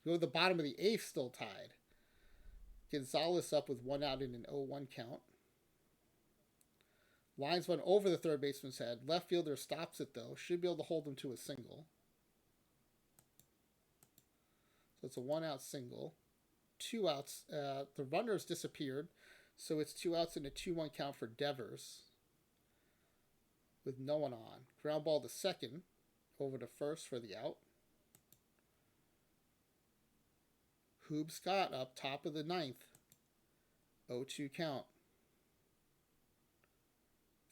Go to the bottom of the 8th, still tied. Gonzalez up with 1 out in an 0-1 count. Lines one over the third baseman's head. Left fielder stops it, though. Should be able to hold him to a single. So it's a 1 out single. 2 outs. The runner's disappeared. So it's 2 outs and a 2-1 count for Devers. With no one on. Ground ball to second. Over to first for the out. Hoob Scott up top of the 9th. 0-2 count.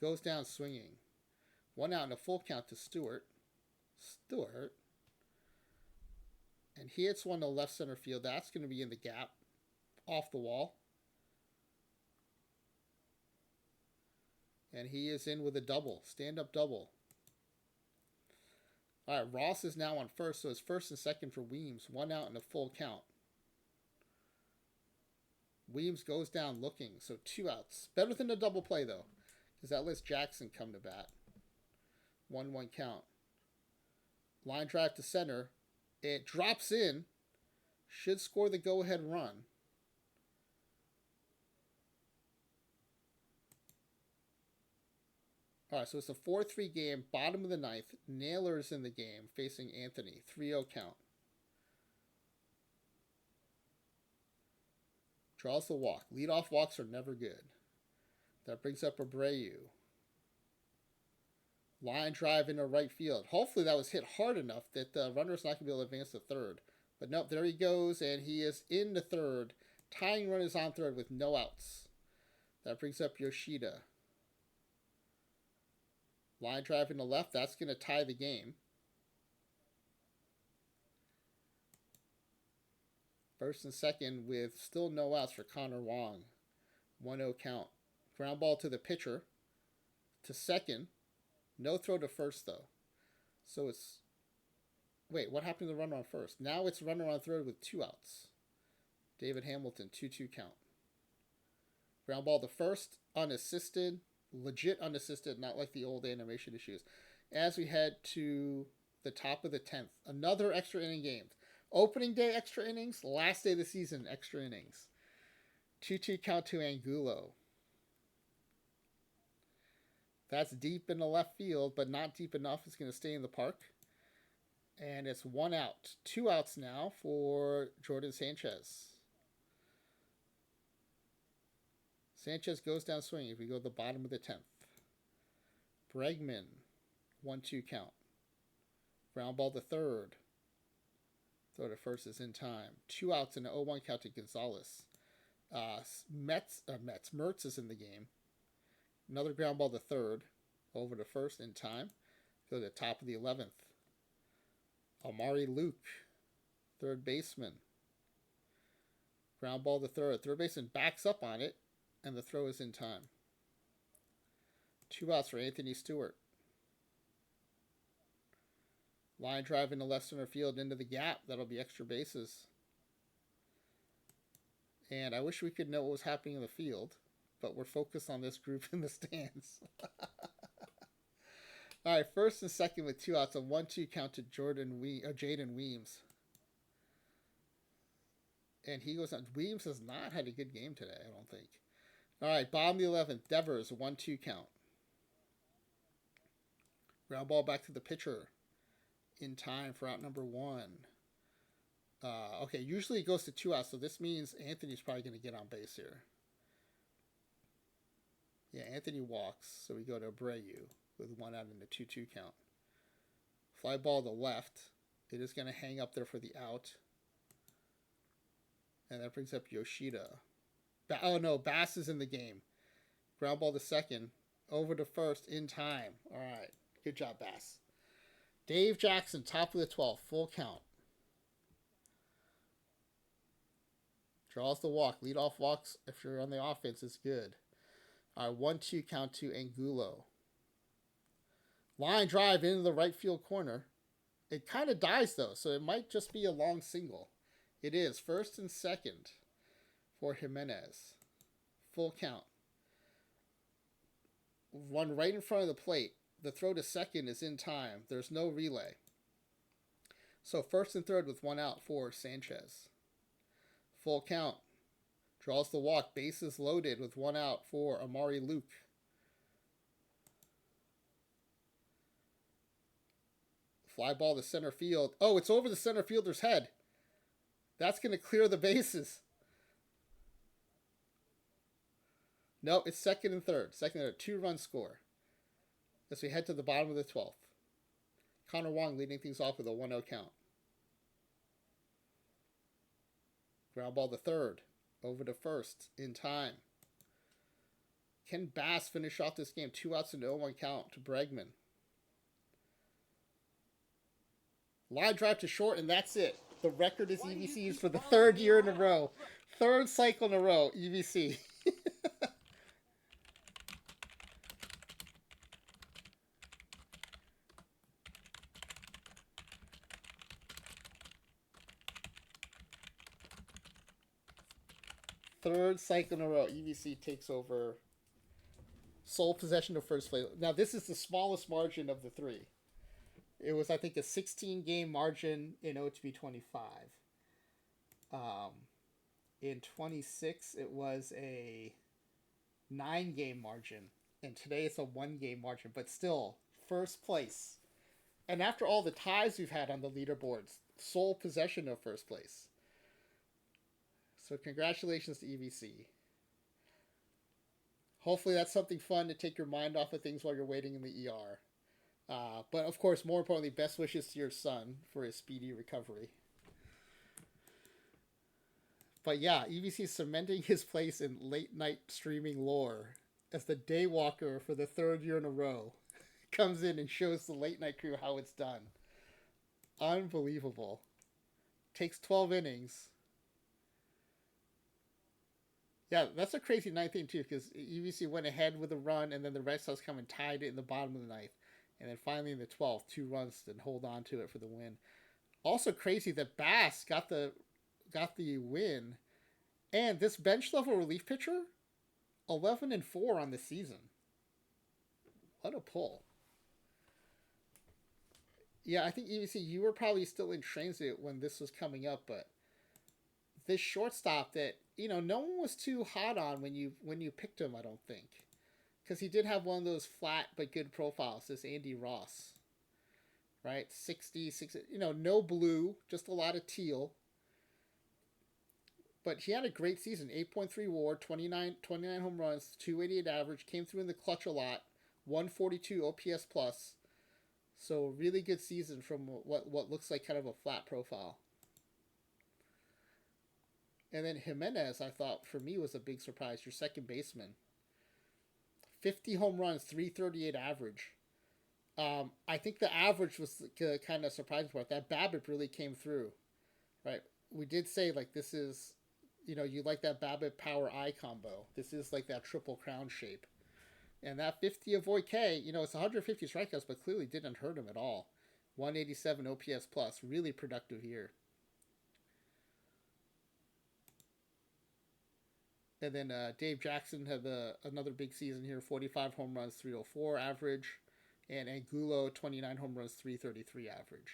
Goes down swinging. 1 out and a full count to Stewart. And he hits one to left center field. That's going to be in the gap. Off the wall. And he is in with a double. Stand-up double. All right, Ross is now on first, so it's first and second for Weems. 1 out and a full count. Weems goes down looking, so 2 outs. Better than a double play, though, because that lets Jackson come to bat. 1-1 count. Line drive to center. It drops in. Should score the go-ahead run. All right, so it's a 4-3 game, bottom of the ninth. Naylor's in the game, facing Anthony. 3-0 count. Draws the walk. Leadoff walks are never good. That brings up Abreu. Line drive into right field. Hopefully that was hit hard enough that the runner's not going to be able to advance to third. But nope, there he goes, and he is into third. Tying run is on third with no outs. That brings up Yoshida. Line drive into left. That's going to tie the game. First and second with still no outs for Connor Wong. 1-0 count. Ground ball to the pitcher. To second. No throw to first, though. So it's... Wait, what happened to the runner on first? Now it's runner on third with 2 outs. David Hamilton, 2-2 count. Ground ball to first, unassisted. Legit unassisted, not like the old animation issues. As we head to the top of the 10th. Another extra inning game. Opening day extra innings, last day of the season extra innings. 2-2 count to Angulo. That's deep in the left field, but not deep enough. It's going to stay in the park. And it's 1 out. 2 outs now for Jordan Sanchez. Sanchez goes down swinging if we go to the bottom of the 10th. Bregman, 1-2 count. Ground ball to third. Throw to first is in time. 2 outs and an 0-1 count to Gonzalez. Mertz is in the game. Another ground ball to third. Over to first in time. Go to the top of the 11th. Amari Luke, third baseman. Ground ball to third. Third baseman backs up on it, and the throw is in time. 2 outs for Anthony Stewart. Line drive into left center field into the gap. That'll be extra bases. And I wish we could know what was happening in the field, but we're focused on this group in the stands. All right, first and second with 2 outs. A 1-2 count to Jaden Weems. And he goes on. Weems has not had a good game today, I don't think. All right, bottom of the 11th. Devers, 1-2 count. Ground ball back to the pitcher. In time for out number 1. Okay, usually it goes to 2 outs, so this means Anthony's probably going to get on base here. Yeah, Anthony walks, so we go to Abreu with 1 out in the 2-2 count. Fly ball to left. It is going to hang up there for the out. And that brings up Yoshida. Oh no, Bass is in the game. Ground ball to second. Over to first in time. All right, good job, Bass. Dave Jackson, top of the 12th, full count. Draws the walk. Leadoff walks, if you're on the offense, is good. All right, 1-2 count to Angulo. Line drive into the right field corner. It kind of dies, though, so it might just be a long single. It is. First and second for Jimenez. Full count. Run right in front of the plate. The throw to second is in time. There's no relay. So first and third with 1 out for Sanchez. Full count. Draws the walk. Bases loaded with 1 out for Amari Luke. Fly ball to center field. Oh, it's over the center fielder's head. That's going to clear the bases. No, it's second and third. Second and third. 2-run score. As we head to the bottom of the 12th. Connor Wong leading things off with a 1-0 count. Ground ball to third. Over to first. In time. Can Bass finish off this game? 2 outs and 0-1 count to Bregman. Line drive to short, and that's it. The record is EVC's for the 3rd year in a row. 3rd cycle in a row, EVC. Third cycle in a row, EVC takes over sole possession of first place. Now, this is the smallest margin of the 3. It was, I think, a 16-game margin in OOTP27. In 26, it was a 9-game margin And today it's a 1 game margin, but still first place. And after all the ties we've had on the leaderboards, sole possession of first place. So congratulations to EVC. Hopefully that's something fun to take your mind off of things while you're waiting in the ER. But of course, more importantly, best wishes to your son for his speedy recovery. But yeah, EVC cementing his place in late night streaming lore as the daywalker for the 3rd year in a row comes in and shows the late night crew how it's done. Unbelievable. Takes 12 innings. Yeah, that's a crazy ninth thing too, because EVC went ahead with a run, and then the Red Sox come and tied it in the bottom of the ninth, and then finally in the 12th, 2 runs and hold on to it for the win. Also crazy that Bass got the win, and this bench level relief pitcher, 11-4 on the season. What a pull! Yeah, I think EVC, you were probably still in transit when this was coming up, but this shortstop that no one was too hot on when you picked him, I don't think, because he did have one of those flat but good profiles. This Andy Ross, right? 60, no blue, just a lot of teal. But he had a great season. 8.3 WAR, 29 home runs, 288 average. Came through in the clutch a lot. 142 OPS plus. So really good season from what looks like kind of a flat profile. And then Jimenez, I thought, for me, was a big surprise. Your second baseman. 50 home runs, 338 average. I think the average was the kind of surprising part. That BABIP really came through, right? We did say, like, this is, you like that BABIP power eye combo. This is like that triple crown shape. And that 50 avoid K, it's 150 strikeouts, but clearly didn't hurt him at all. 187 OPS plus, really productive year. And then Dave Jackson had another big season here, 45 home runs, 304 average. And Angulo, 29 home runs, 333 average.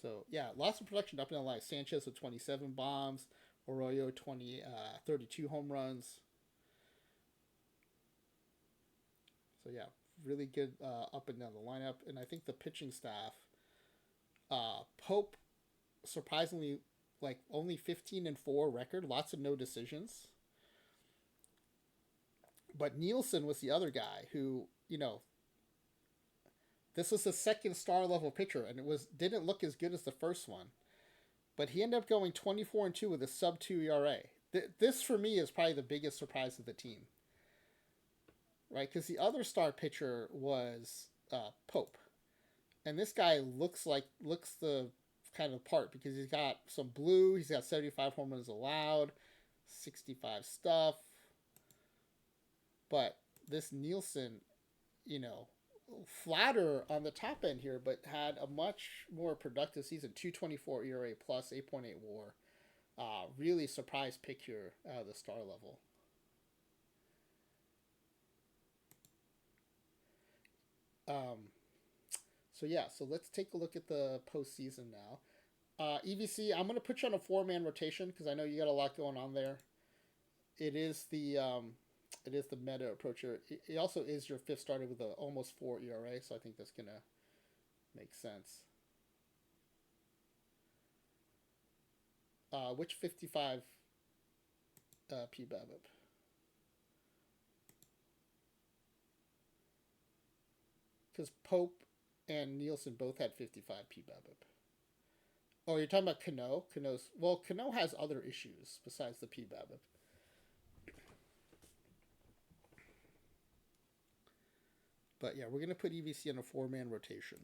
So, yeah, lots of production up in the line. Sanchez with 27 bombs. Arroyo, 32 home runs. So, yeah, really good up and down the lineup. And I think the pitching staff, Pope, surprisingly, like only 15-4 record. Lots of no decisions. But Nielsen was the other guy who, this was the second star level pitcher, and didn't look as good as the first one. But he ended up going 24-2 with a sub-2 ERA. This, for me, is probably the biggest surprise of the team. Right? Because the other star pitcher was Pope. And this guy looks the kind of part, because he's got some blue, he's got 75 home runs allowed, 65 stuff. But this Nielsen, flatter on the top end here, but had a much more productive season. 224 ERA plus, 8.8 WAR. Really surprise pick here out of the star level. So let's take a look at the postseason now. EVC, I'm going to put you on a 4-man rotation because I know you got a lot going on there. It is the meta approach here. It also is your 5th starter with almost 4 ERA, so I think that's going to make sense. Which 55 PBABIP? Because Pope and Nielsen both had 55 PBABIP. Oh, you're talking about Cano? Cano has other issues besides the PBABIP. But yeah, we're going to put EVC in a 4-man rotation.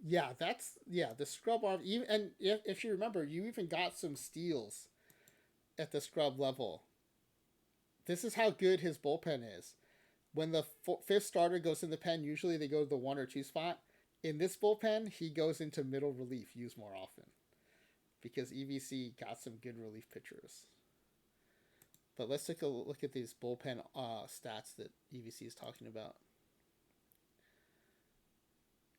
Yeah, the scrub arm. And if you remember, you even got some steals at the scrub level. This is how good his bullpen is. When the 5th starter goes in the pen, usually they go to the 1 or 2 spot. In this bullpen, he goes into middle relief, used more often, because EVC got some good relief pitchers. But let's take a look at these bullpen stats that EVC is talking about.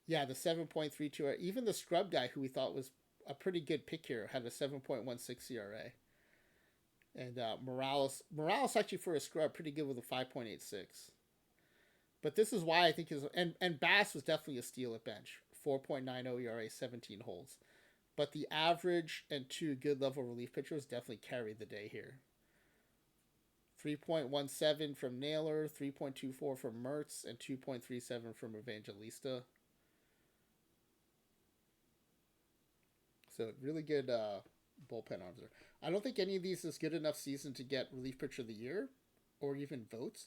Yeah, the 7.32. Even the scrub guy, who we thought was a pretty good pick here. Had a 7.16 ERA. And Morales actually for a scrub, pretty good with a 5.86. But this is why I think and Bass was definitely a steal at bench. 4.90 ERA, 17 holds. But the average and two good level relief pitchers definitely carried the day here. 3.17 from Naylor, 3.24 from Mertz, and 2.37 from Evangelista. So really good bullpen arms there. I don't think any of these is good enough season to get relief pitcher of the year or even votes,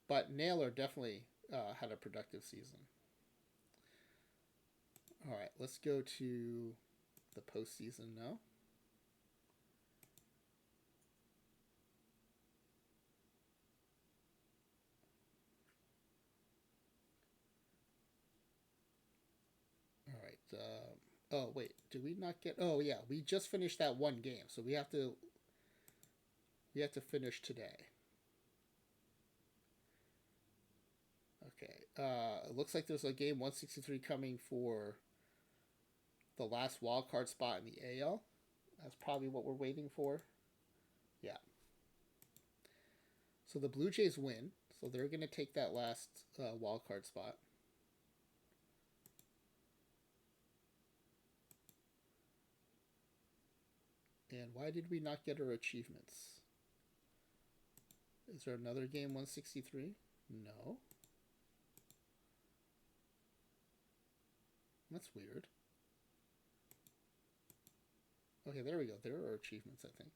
but Naylor definitely had a productive season. All right, let's go to the postseason now. All right. Oh wait, did we not get? Oh yeah, we just finished that one game, so we have to finish today. Okay. It looks like there's a game 163 coming for the last wild card spot in the AL. That's probably what we're waiting for. Yeah. So the Blue Jays win, so they're going to take that last wild card spot. And why did we not get our achievements? Is there another game 163? No. That's weird. Okay, there we go. There are achievements, I think.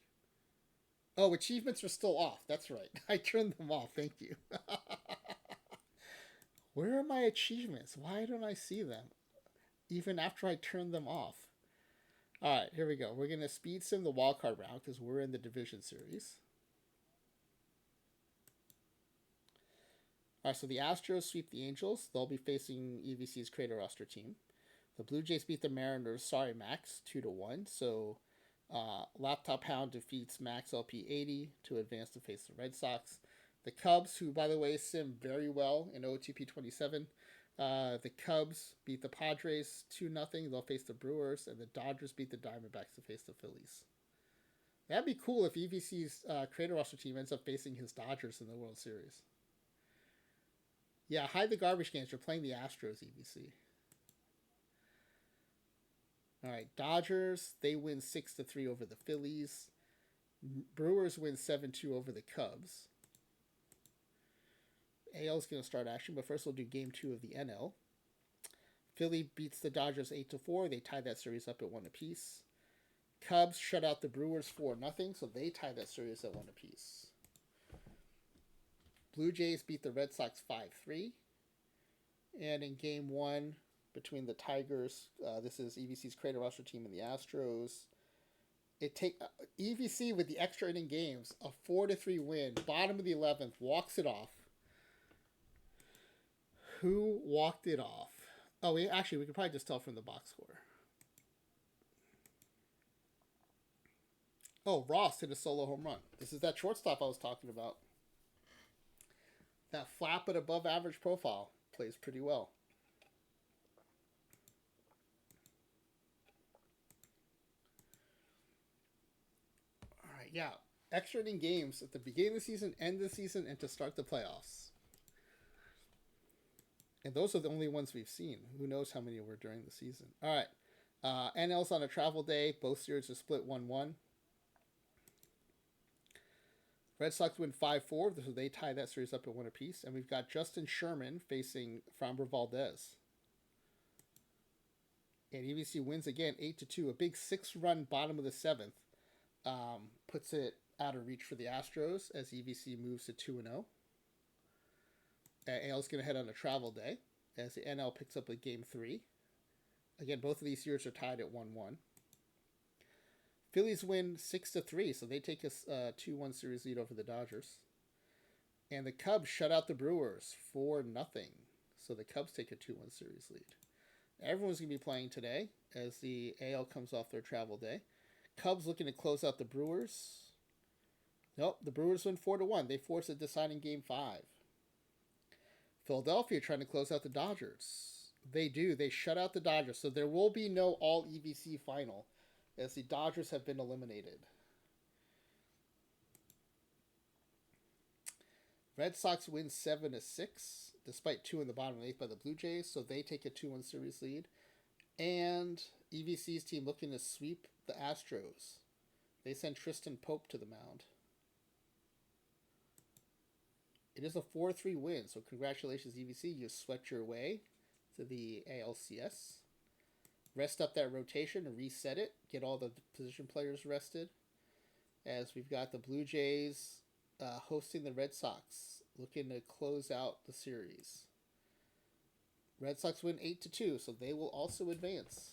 Oh, achievements are still off. That's right. I turned them off. Thank you. Where are my achievements? Why don't I see them? Even after I turned them off. All right, here we go. We're going to speed sim the wildcard round because we're in the division series. All right, so the Astros sweep the Angels. They'll be facing EVC's creator roster team. The Blue Jays beat the Mariners. Sorry, Max, 2-1. So Laptop Hound defeats Max LP80 to advance to face the Red Sox. The Cubs, who, by the way, sim very well in OOTP27. The Cubs beat the Padres 2-0. They'll face the Brewers. And the Dodgers beat the Diamondbacks to face the Phillies. That'd be cool if EVC's creator roster team ends up facing his Dodgers in the World Series. Yeah, hide the garbage cans. You're playing the Astros, EVC. All right, Dodgers, they win 6-3 over the Phillies. Brewers win 7-2 over the Cubs. AL's going to start action, but first we'll do game 2 of the NL. Philly beats the Dodgers 8-4. They tie that series up at 1 apiece. Cubs shut out the Brewers 4-0, so they tie that series at 1 apiece. Blue Jays beat the Red Sox 5-3. And in game 1 between the Tigers, this is EVC's creator roster team and the Astros. EVC with the extra inning games, a 4-3 win, bottom of the 11th, walks it off. Who walked it off? Oh, we could probably just tell from the box score. Oh, Ross hit a solo home run. This is that shortstop I was talking about. That flat but above average profile plays pretty well. All right, yeah. Extra inning games at the beginning of the season, end of the season, and to start the playoffs. And those are the only ones we've seen. Who knows how many were during the season. All right. NL's on a travel day. Both series are split 1-1. Red Sox win 5-4, so they tie that series up at 1 apiece. And we've got Justin Sherman facing Framber Valdez. And EVC wins again 8-2. A big 6-run bottom of the 7th puts it out of reach for the Astros as EVC moves to 2-0. AL's going to head on a travel day as the NL picks up a game 3. Again, both of these series are tied at 1-1. Phillies win 6-3, so they take a 2-1 series lead over the Dodgers. And the Cubs shut out the Brewers 4-0, so the Cubs take a 2-1 series lead. Everyone's going to be playing today as the AL comes off their travel day. Cubs looking to close out the Brewers. Nope, the Brewers win 4-1. They force a deciding game 5. Philadelphia trying to close out the Dodgers. They do. They shut out the Dodgers, so there will be no all EVC final. as the Dodgers have been eliminated. Red Sox win 7-6, despite 2 in the bottom of the 8th by the Blue Jays, so they take a 2-1 series lead. And EVC's team looking to sweep the Astros. They send Tristan Pope to the mound. It is a 4-3 win, so congratulations, EVC. You swept your way to the ALCS. Rest up that rotation and reset it. Get all the position players rested. As we've got the Blue Jays hosting the Red Sox, looking to close out the series. Red Sox win 8-2, so they will also advance.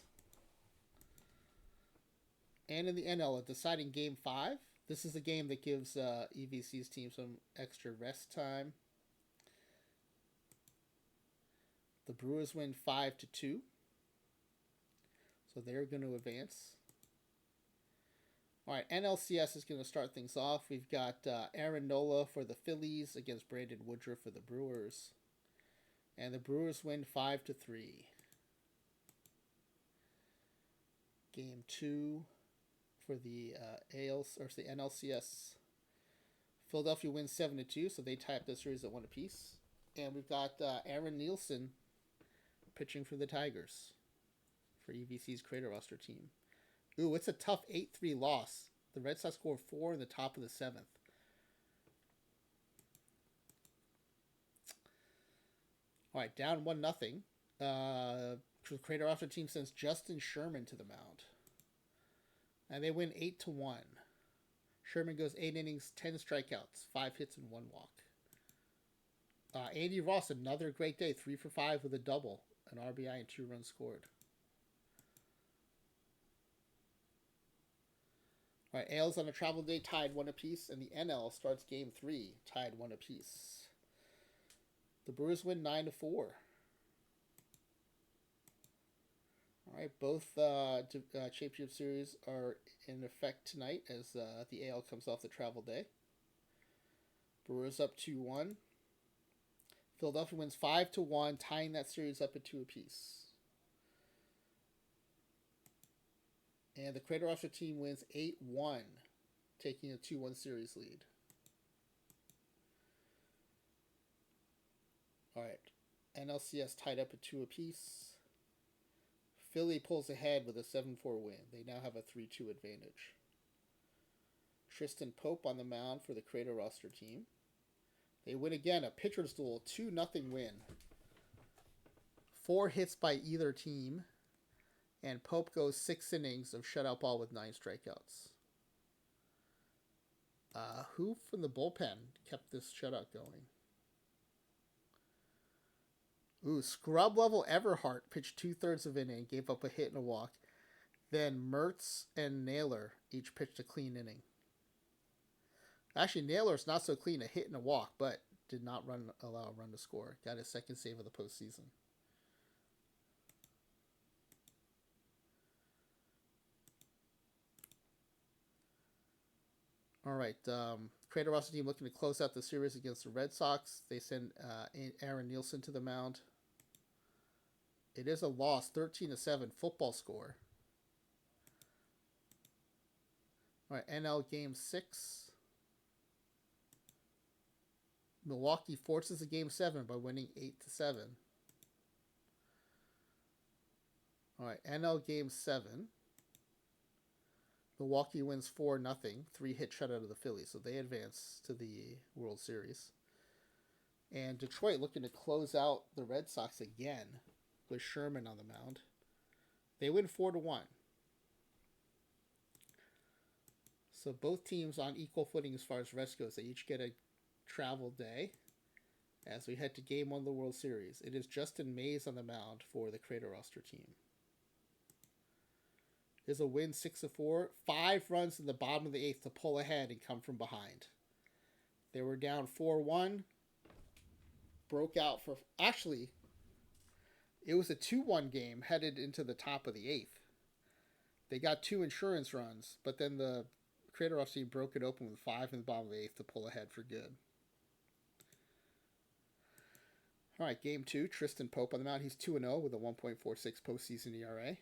And in the NL, a deciding Game 5. This is a game that gives EVC's team some extra rest time. The Brewers win 5-2. So they're going to advance. All right, NLCS is going to start things off. We've got Aaron Nola for the Phillies against Brandon Woodruff for the Brewers. And the Brewers win 5-3. Game 2 for the the NLCS. Philadelphia wins 7-2, so they tie up the series at 1 apiece. And we've got Aaron Nielsen pitching for the Tigers for EVC's Creator Roster team. Ooh, it's a tough 8-3 loss. The Red Sox scored 4 in the top of the 7th. All right, down 1-0. The Creator Roster team sends Justin Sherman to the mound. And they win 8-1. Sherman goes 8 innings, 10 strikeouts, 5 hits, and 1 walk. Andy Ross, another great day, 3 for 5 with a double, an RBI, and 2 runs scored. All right, AL's on a travel day, tied 1 apiece, and the NL starts Game 3, tied 1 apiece. The Brewers win 9-4. All right, both championship series are in effect tonight as the AL comes off the travel day. Brewers up 2-1. Philadelphia wins 5-1, tying that series up at 2 apiece. And the Creator Roster team wins 8-1, taking a 2-1 series lead. All right, NLCS tied up at 2 apiece. Philly pulls ahead with a 7-4 win. They now have a 3-2 advantage. Tristan Pope on the mound for the Creator Roster team. They win again, a pitcher's duel, 2-0 win. 4 hits by either team, and Pope goes 6 innings of shutout ball with 9 strikeouts. Who from the bullpen kept this shutout going? Ooh, scrub level Everhart pitched 2/3 of an inning, gave up a hit and a walk. Then Mertz and Naylor each pitched a clean inning. Actually, Naylor's not so clean, a hit and a walk, but did not allow a run to score. Got his second save of the postseason. All right, Creator Roster team looking to close out the series against the Red Sox. They send Aaron Nielsen to the mound. It is a loss, 13-7 football score. All right, NL Game 6. Milwaukee forces a Game 7 by winning 8-7. All right, NL Game 7. Milwaukee wins 4-0, 3-hit shutout of the Phillies, so they advance to the World Series. And Detroit looking to close out the Red Sox again with Sherman on the mound. They win 4-1. So both teams on equal footing as far as rest goes. They each get a travel day as we head to Game 1 of the World Series. It is Justin Mays on the mound for the Creator Roster team. Is a win 6-4, 5 runs in the bottom of the 8th to pull ahead and come from behind. They were down 4-1, broke out for, actually, it was a 2-1 game headed into the top of the 8th. They got 2 insurance runs, but then the Creator Roster team broke it open with 5 in the bottom of the 8th to pull ahead for good. All right, Game 2, Tristan Pope on the mound. He's 2-0 with a 1.46 postseason ERA.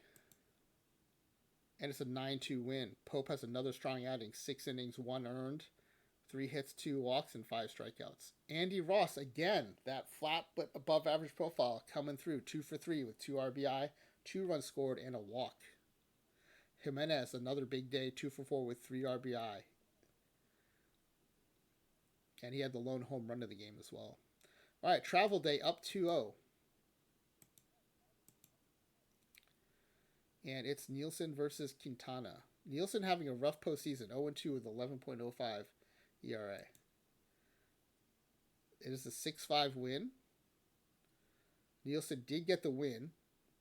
and it's a 9-2 win. Pope has another strong outing, 6 innings, 1 earned, 3 hits, 2 walks, and 5 strikeouts. Andy Ross, again, that flat but above average profile, coming through 2 for 3 with 2 RBI, 2 runs scored, and a walk. Jimenez, another big day, 2 for 4 with 3 RBI. And he had the lone home run of the game as well. All right, travel day up 2-0. And it's Nielsen versus Quintana. Nielsen having a rough postseason, 0-2 with 11.05 ERA. It is a 6-5 win. Nielsen did get the win,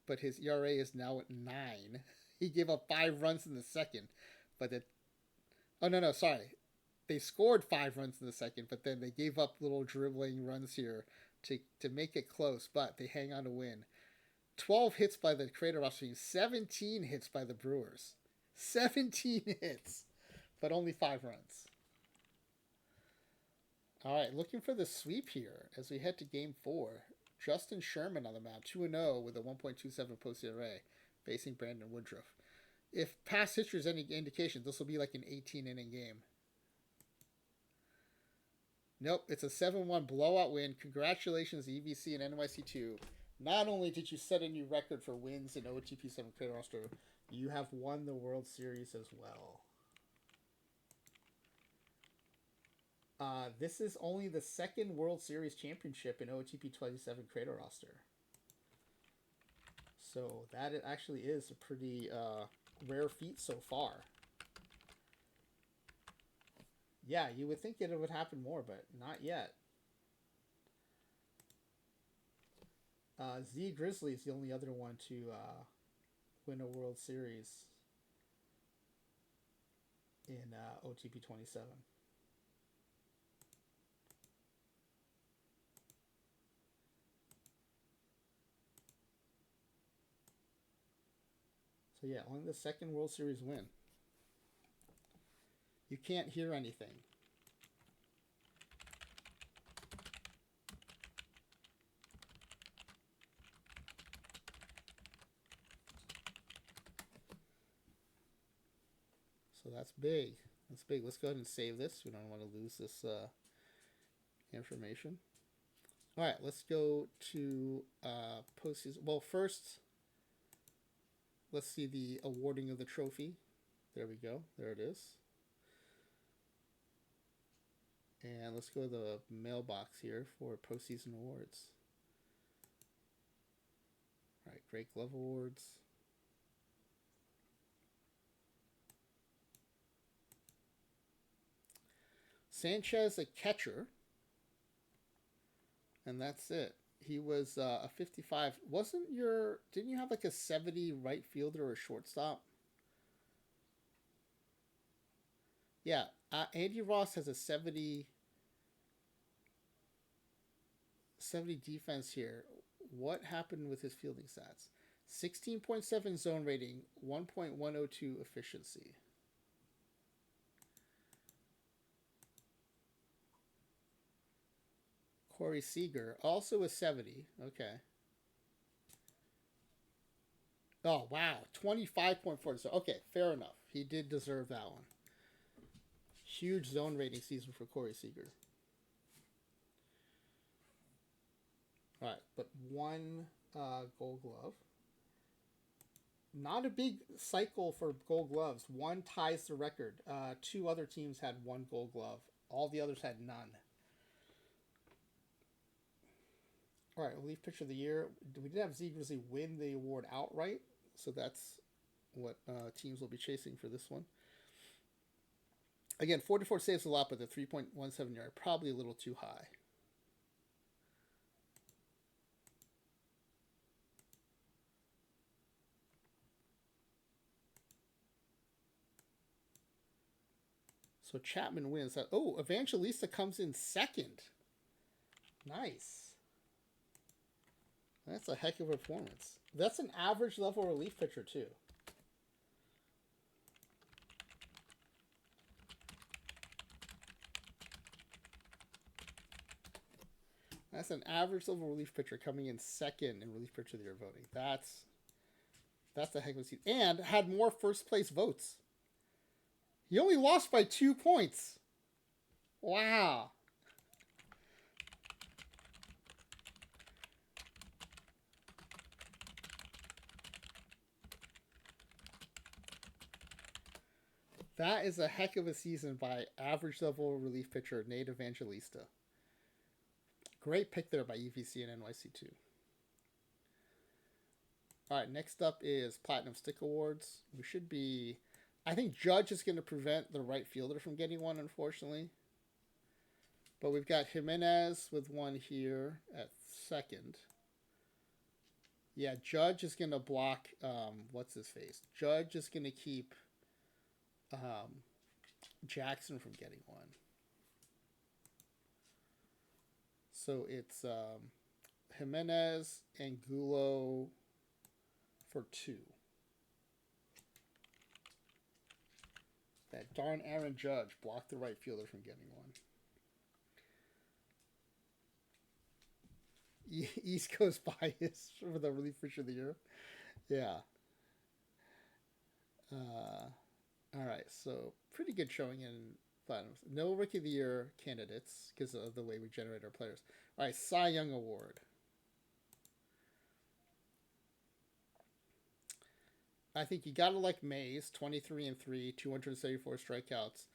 but his ERA is now at 9. He gave up 5 runs in the second, but sorry. They scored 5 runs in the second, but then they gave up little dribbling runs here to make it close, but they hang on to win. 12 hits by the Creator roster, 17 hits by the Brewers. 17 hits, but only 5 runs. All right, looking for the sweep here as we head to Game 4. Justin Sherman on the mound, 2-0 with a 1.27 post ERA, facing Brandon Woodruff. If past history is any indication, this will be like an 18-inning game. Nope, it's a 7-1 blowout win. Congratulations, EVCNYC2. Not only did you set a new record for wins in OOTP27 Creator roster, you have won the World Series as well. This is only the second World Series championship in OOTP27 Creator roster. So that it actually is a pretty rare feat so far. Yeah, you would think it would happen more, but not yet. Z Grizzly is the only other one to win a World Series in OTP 27. So yeah, only the second World Series win. You can't hear anything. So that's big. That's big. Let's go ahead and save this. We don't want to lose this information. All right, let's go to postseason. Well, first, let's see the awarding of the trophy. There we go. There it is. And let's go to the mailbox here for postseason awards. All right, Great Glove Awards. Sanchez, a catcher. And that's it. He was a 55. Didn't you have like a 70 right fielder or shortstop? Yeah, Andy Ross has a 70 defense here. What happened with his fielding stats? 16.7 zone rating, 1.102 efficiency. Corey Seager, also a 70. Okay. Oh, wow. 25.4. So, okay, fair enough. He did deserve that one. Huge zone rating season for Corey Seager. All right, but 1 Gold Glove. Not a big cycle for Gold Gloves. 1 ties the record. 2 other teams had 1 Gold Glove. All the others had none. All right, relief pitcher of the year. We did have Z Grizzly win the award outright, so that's what teams will be chasing for this one. Again, 44 saves a lot, but the 3.17 yard probably a little too high. So Chapman wins. Oh, Evangelista comes in second. Nice. That's a heck of a performance. That's an average level relief pitcher, too. That's an average level relief pitcher coming in second in relief pitcher of the year voting. That's That's a heck of a season. And had more first place votes. He only lost by 2 points. Wow. That is a heck of a season by average level relief pitcher Nate Evangelista. Great pick there by EVCinNYC2. All right, next up is Platinum Stick Awards. We should be... I think Judge is going to prevent the right fielder from getting one, unfortunately. But we've got Jimenez with one here at second. Yeah, Judge is going to block... what's his face? Judge is going to keep... Jackson from getting one. So it's Jimenez and Gulo for 2. That darn Aaron Judge blocked the right fielder from getting one. East Coast bias for the relief pitcher of the year. Yeah. All right, so pretty good showing in Platinum. No Rookie of the Year candidates because of the way we generate our players. All right, Cy Young Award. I think you gotta like Mays, 23-3, 274 strikeouts.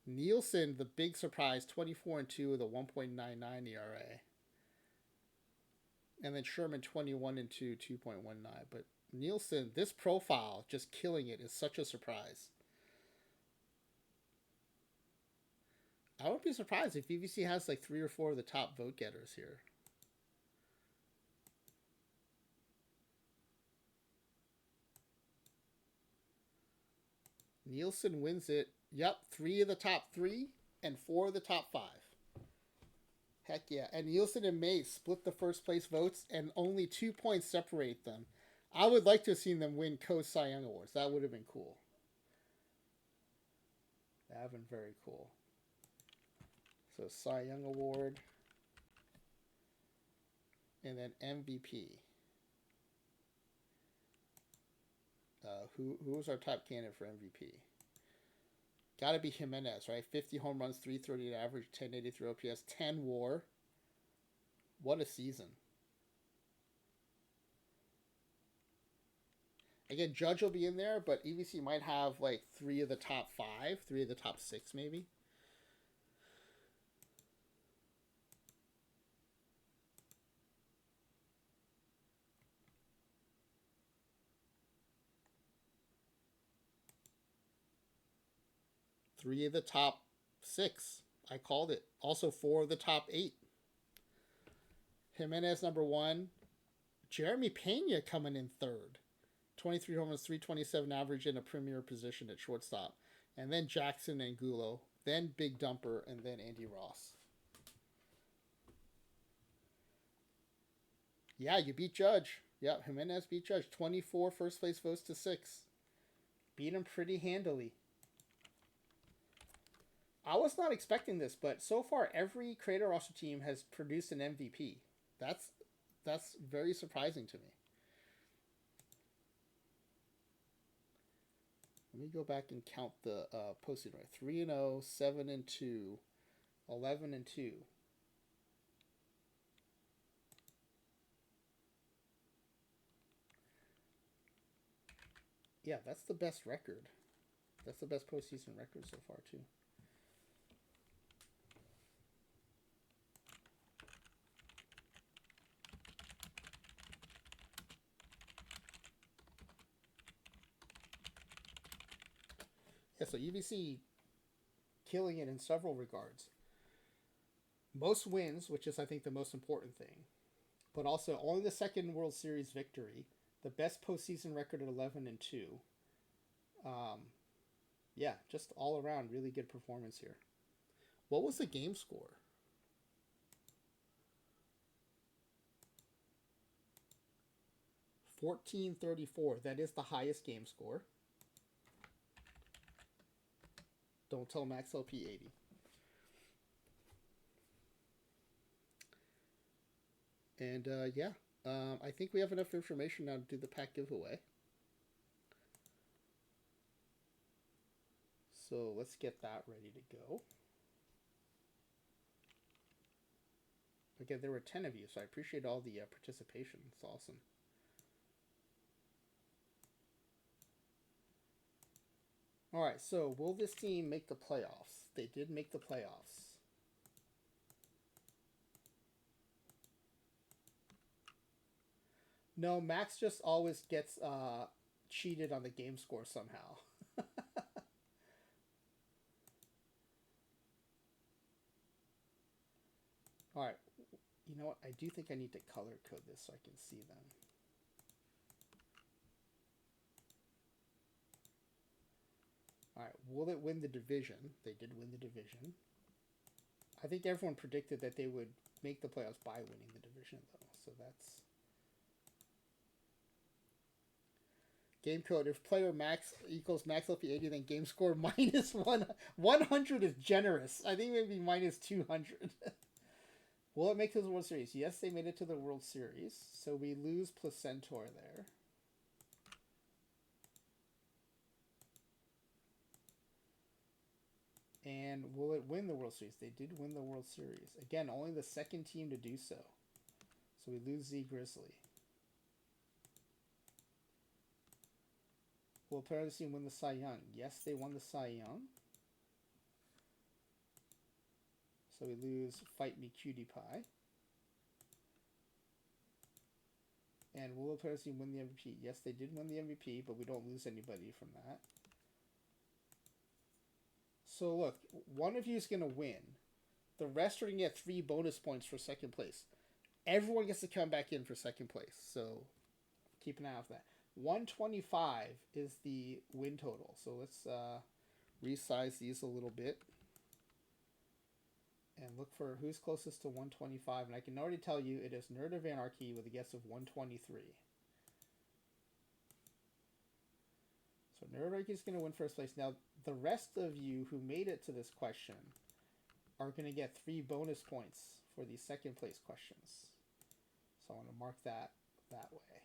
Nielsen, the big surprise, 24-2 with a 1.99 ERA. And then Sherman, 21-2, 2.19. But Nielsen, this profile, just killing it, is such a surprise. I wouldn't be surprised if EVC has like 3 or 4 of the top vote getters here. Nielsen wins it. Yep, 3 of the top 3 and 4 of the top 5. Heck yeah. And Nielsen and Mays split the first place votes and only 2 points separate them. I would like to have seen them win co-Cy Young Awards. That would have been cool. That would have been very cool. So Cy Young Award. And then MVP. Who was our top candidate for MVP? Got to be Jimenez, right? 50 home runs, 338 average, 1083 OPS, 10 WAR. What a season. Again, Judge will be in there, but EVC might have like 3 of the top 5, 3 of the top 6 maybe. Three of the top 6. I called it. Also 4 of the top 8. Jimenez number 1. Jeremy Pena coming in 3rd. 23 home runs, 327 average in a premier position at shortstop. And then Jackson and Gulo. Then Big Dumper. And then Andy Ross. Yeah, you beat Judge. Yep, Jimenez beat Judge. 24 first place votes to 6. Beat him pretty handily. I was not expecting this, but so far every Creator Roster team has produced an MVP. That's very surprising to me. Let me go back and count the posted right. 3-0, 7-2, 11-2. Yeah, that's the best record. That's the best postseason record so far too. Yeah, so EVC killing it in several regards. Most wins, which is I think the most important thing, but also only the second World Series victory, the best postseason record at 11-2. Yeah, just all around really good performance here. What was the game score? $14.34. That is the highest game score. Don't tell Max LP 80. And yeah, I think we have enough information now to do the pack giveaway. So let's get that ready to go. Again, there were 10 of you, so I appreciate all the participation. It's awesome. All right, so will this team make the playoffs? They did make the playoffs. No, Max just always gets cheated on the game score somehow. All right, you know what? I do think I need to color code this so I can see them. All right, will it win the division? They did win the division. I think everyone predicted that they would make the playoffs by winning the division, though. So that's game code. If player max equals max LP 80, then game score minus 100 is generous. I think maybe minus 200. Will it make it to the World Series? Yes, they made it to the World Series. So we lose Placentor there. And will it win the World Series? They did win the World Series. Again, only the second team to do so. So we lose Z Grizzly. Will a player of the team win the Cy Young? Yes, they won the Cy Young. So we lose Fight Me Cutie Pie. And will a player of the team win the MVP? Yes, they did win the MVP, but we don't lose anybody from that. So look, one of you is going to win. The rest are going to get 3 bonus points for second place. Everyone gets to come back in for second place. So keep an eye out for that. 125 is the win total. So let's resize these a little bit. And look for who's closest to 125. And I can already tell you it is Nerd of Anarchy with a guess of 123. So Nerd of Anarchy is going to win first place. Now, the rest of you who made it to this question are going to get 3 bonus points for the second place questions. So I want to mark that way.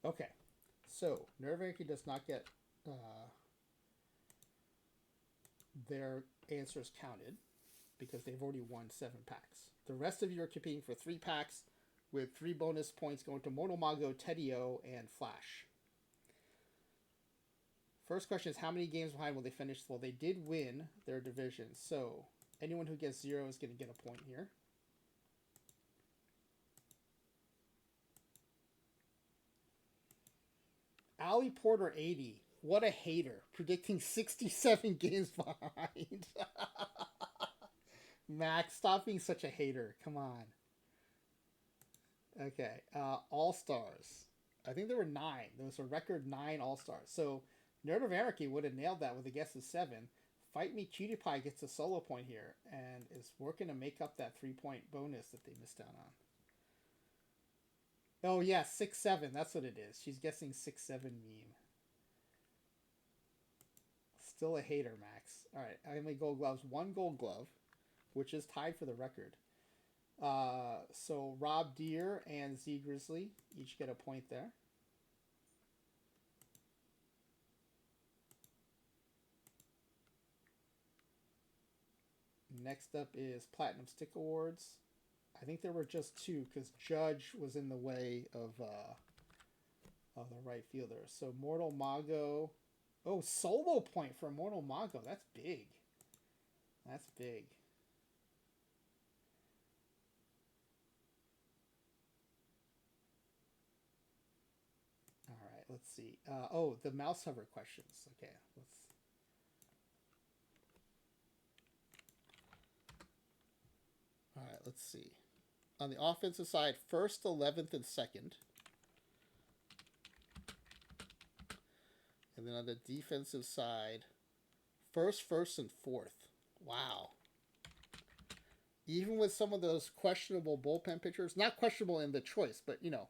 Okay, so Nerd of Anarchy does not get their answers counted because they've already won 7 packs. The rest of you are competing for 3 packs with 3 bonus points going to Mortal Mago, Teddy-O, and Flash. First question is, how many games behind will they finish? Well, they did win their division, so anyone who gets 0 is going to get a point here. Ali Porter 80. What a hater. Predicting 67 games behind. Max, stop being such a hater. Come on. Okay. All-Stars. I think there were 9. There was a record 9 All-Stars. So Nerd of Anarchy would have nailed that with a guess of 7. Fight Me Cutie Pie gets a solo point here and is working to make up that 3-point bonus that they missed out on. Oh, yeah, 6-7. That's what it is. She's guessing 6-7 meme. Still a hater, Max. All right, how many gold gloves? 1 gold glove, which is tied for the record. So Rob Deere and Z Grizzly each get a point there. Next up is Platinum Stick Awards. I think there were just 2 because Judge was in the way of the right fielder. So Mortal Mago. Oh, solo point for Mortal Mago. That's big. That's big. All right, let's see. Oh, the mouse hover questions. Okay, let's. All right, let's see. On the offensive side, 1st, 11th, and 2nd. And then on the defensive side, 1st, and 4th. Wow. Even with some of those questionable bullpen pitchers, not questionable in the choice, but, you know,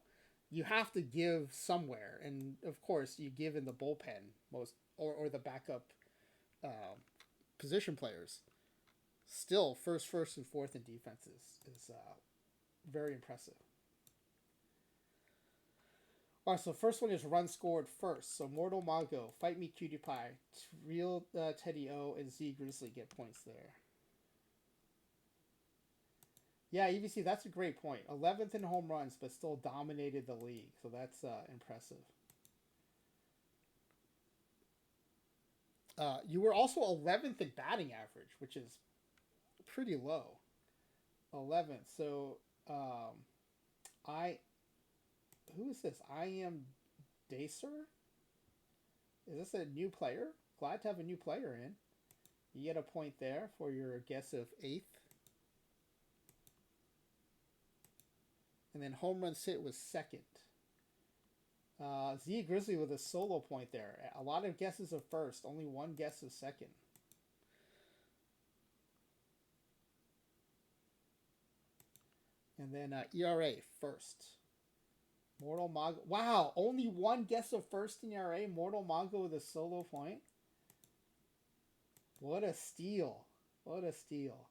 you have to give somewhere. And, of course, you give in the bullpen most or the backup position players. Still, first, and fourth in defense is very impressive. All right, so first one is run scored first. So Mortal Mago, Fight Me Cutie Pie, Real Teddy O, and Z Grizzly get points there. Yeah, EVC, that's a great point. 11th in home runs, but still dominated the league. So that's impressive. You were also 11th in batting average, which is pretty low. 11th. So who is this? I am Dacer? Is this a new player? Glad to have a new player in. You get a point there for your guess of 8th. And then home runs hit was 2nd. Z Grizzly with a solo point there. A lot of guesses of 1st. Only one guess of 2nd. And then ERA 1st. Mortal Mago. Wow, only one guess of 1st in ERA. Mortal Mago with a solo point. What a steal. What a steal.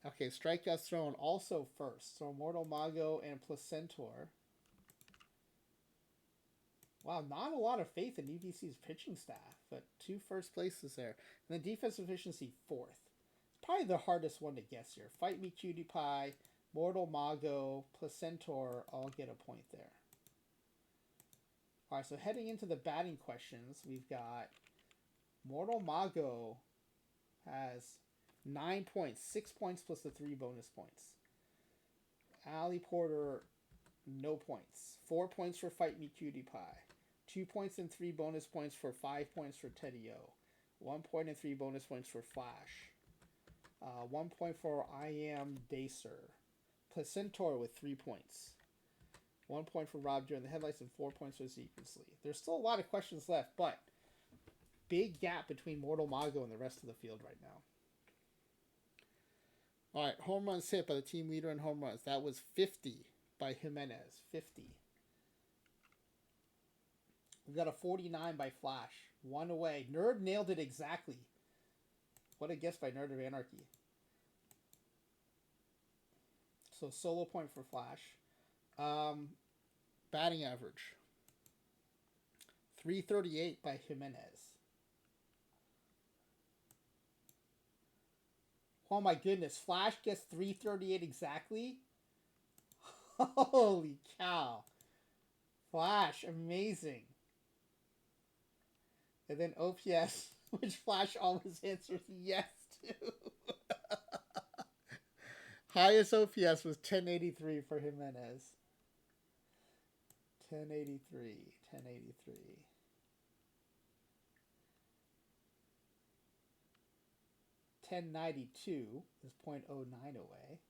Okay, strikeouts thrown also 1st. So Mortal Mago and Placentor. Wow, not a lot of faith in EVC's pitching staff, but 2 first places there. And then defense efficiency 4th. Probably the hardest one to guess here. Fight Me Cutie Pie, Mortal Mago, Placentor all get a point there. All right, so heading into the batting questions, we've got Mortal Mago has 9 points, 6 points plus the 3 bonus points. Ali Porter, no points. 4 points for Fight Me Cutie Pie. 2 points and 3 bonus points for 5 points for Teddy O. 1 point and 3 bonus points for Flash. 1 point for I Am Dacer. Placentor with 3 points. 1 point for Rob Joe in the headlights and 4 points for Zeke Grizzly. There's still a lot of questions left, but big gap between Mortal Mago and the rest of the field right now. All right, home runs hit by the team leader in home runs. That was 50 by Jimenez. 50. We've got a 49 by Flash. 1 away. Nerd nailed it exactly. What a guess by Nerd of Anarchy. So solo point for Flash. Batting average. 338 by Jimenez. Oh my goodness. Flash gets 338 exactly? Holy cow. Flash, amazing. And then OPS, which Flash always answers yes to. Highest OPS was 1083 for Jimenez. 1083. 1092 is 0.09 away.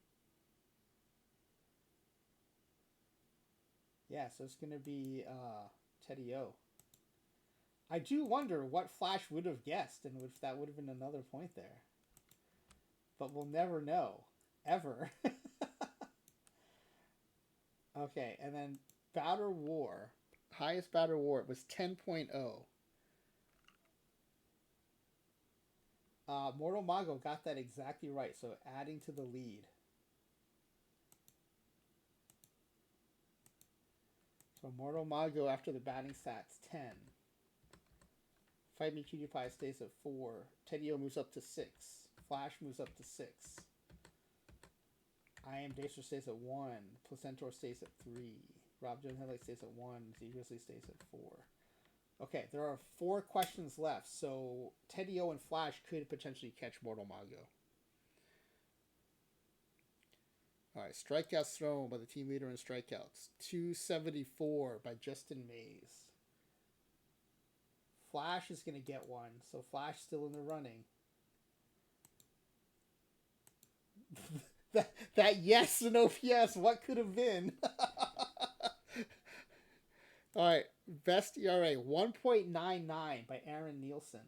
Yeah, so it's going to be Teddy O. I do wonder what Flash would have guessed, and if that would have been another point there. But we'll never know. Ever. Okay, and then Batter War. Highest Batter War was 10.0. Mortal Mago got that exactly right, so adding to the lead. So Mortal Mago after the batting stats, 10. Fight Me Cutie Pie stays at 4. Teddy O moves up to 6. Flash moves up to 6. I Am Dacer stays at 1. Placentor stays at 3. Rob Jones Headlight stays at 1. Z Grizzly stays at 4. Okay, there are 4 questions left, so Teddy O and Flash could potentially catch Mortal Mago. All right, strikeouts thrown by the team leader in strikeouts. 274 by Justin Mays. Flash is going to get one, so Flash still in the running. that yes and OPS, what could have been? All right, best ERA, 1.99 by Aaron Nielsen.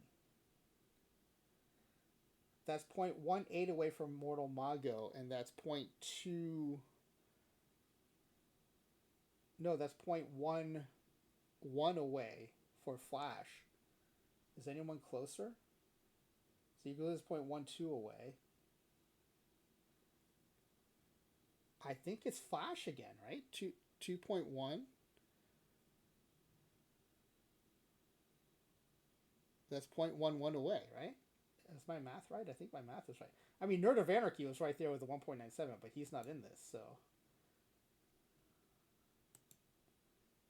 That's 0.18 away from Mortal Mago, and that's 0.2... No, that's 0.11 away for Flash. Is anyone closer? Ziegler is 0.12 away. I think it's Flash again, right? 2.1. That's 0.11 away, right? Is my math right? I think my math is right. I mean, Nerd of Anarchy was right there with the 1.97, but he's not in this, so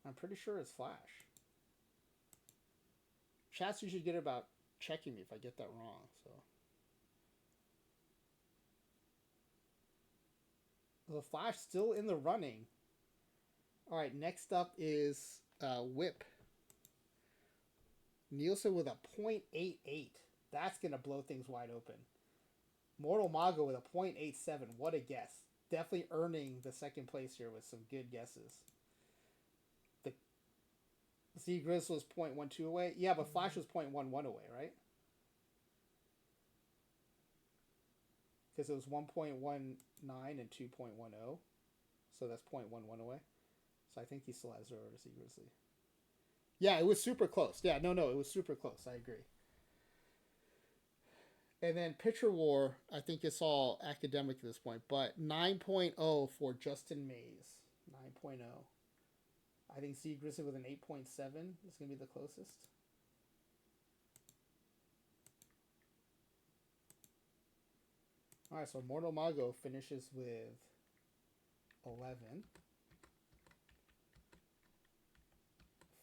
I'm pretty sure it's Flash. Chats usually get about checking me if I get that wrong, so. The Flash still in the running. All right, next up is Whip. Nielsen with a 0.88. That's going to blow things wide open. Mortal Mago with a 0.87. What a guess. Definitely earning the second place here with some good guesses. The Z Grizz was 0.12 away. Yeah, but Flash was 0.11 away, right? Because it was 1.19 and 2.10. So that's 0.11 away. So I think he still has 0 to Z Grizzly. Yeah, it was super close. Yeah, no, it was super close. I agree. And then Pitcher War, I think it's all academic at this point, but 9.0 for Justin Mays. 9.0. I think Z Grizzly with an 8.7 is going to be the closest. All right, so Mortal Mago finishes with 11.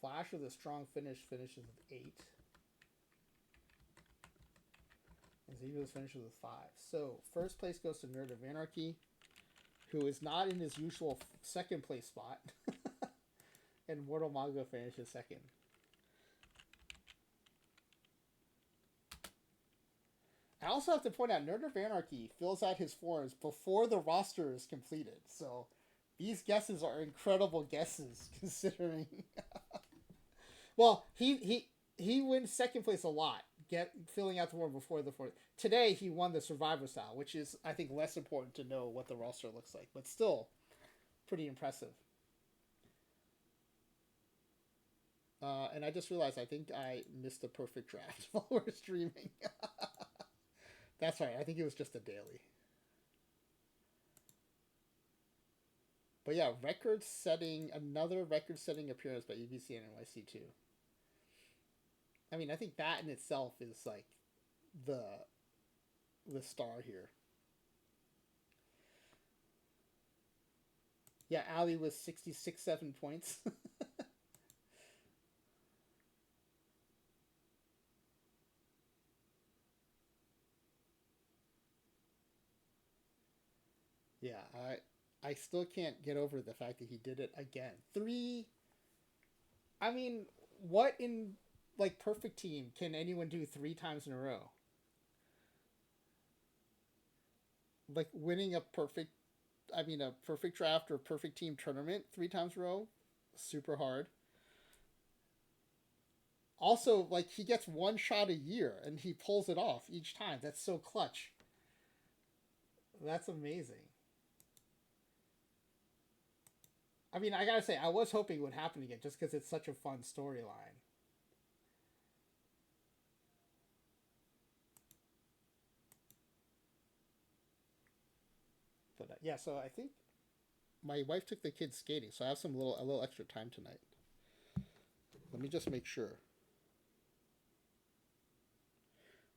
Flash with a strong finish finishes with 8. And Zegos finishes with 5. So first place goes to Nerd of Anarchy, who is not in his usual second place spot. And Mortal Mago finishes second. I also have to point out, Nerd of Anarchy fills out his forms before the roster is completed. So these guesses are incredible guesses, considering. Well, he wins second place a lot, filling out the form before the fourth. Today he won the Survivor style, which is, I think, less important to know what the roster looks like, but still pretty impressive. And I just realized I think I missed a perfect draft while we're streaming. That's right. I think it was just a daily. But yeah, another record-setting appearance by EVCinNYC2. I mean, I think that in itself is like the star here. Yeah, Ali was 66.7 points. Yeah, I still can't get over the fact that he did it again. I mean, what in like perfect team can anyone do 3 times in a row? Like winning a perfect draft or perfect team tournament 3 times in a row, super hard. Also, like, he gets one shot a year and he pulls it off each time. That's so clutch. That's amazing. I mean, I gotta say, I was hoping it would happen again just because it's such a fun storyline. But yeah, so I think my wife took the kids skating, so I have a little extra time tonight. Let me just make sure.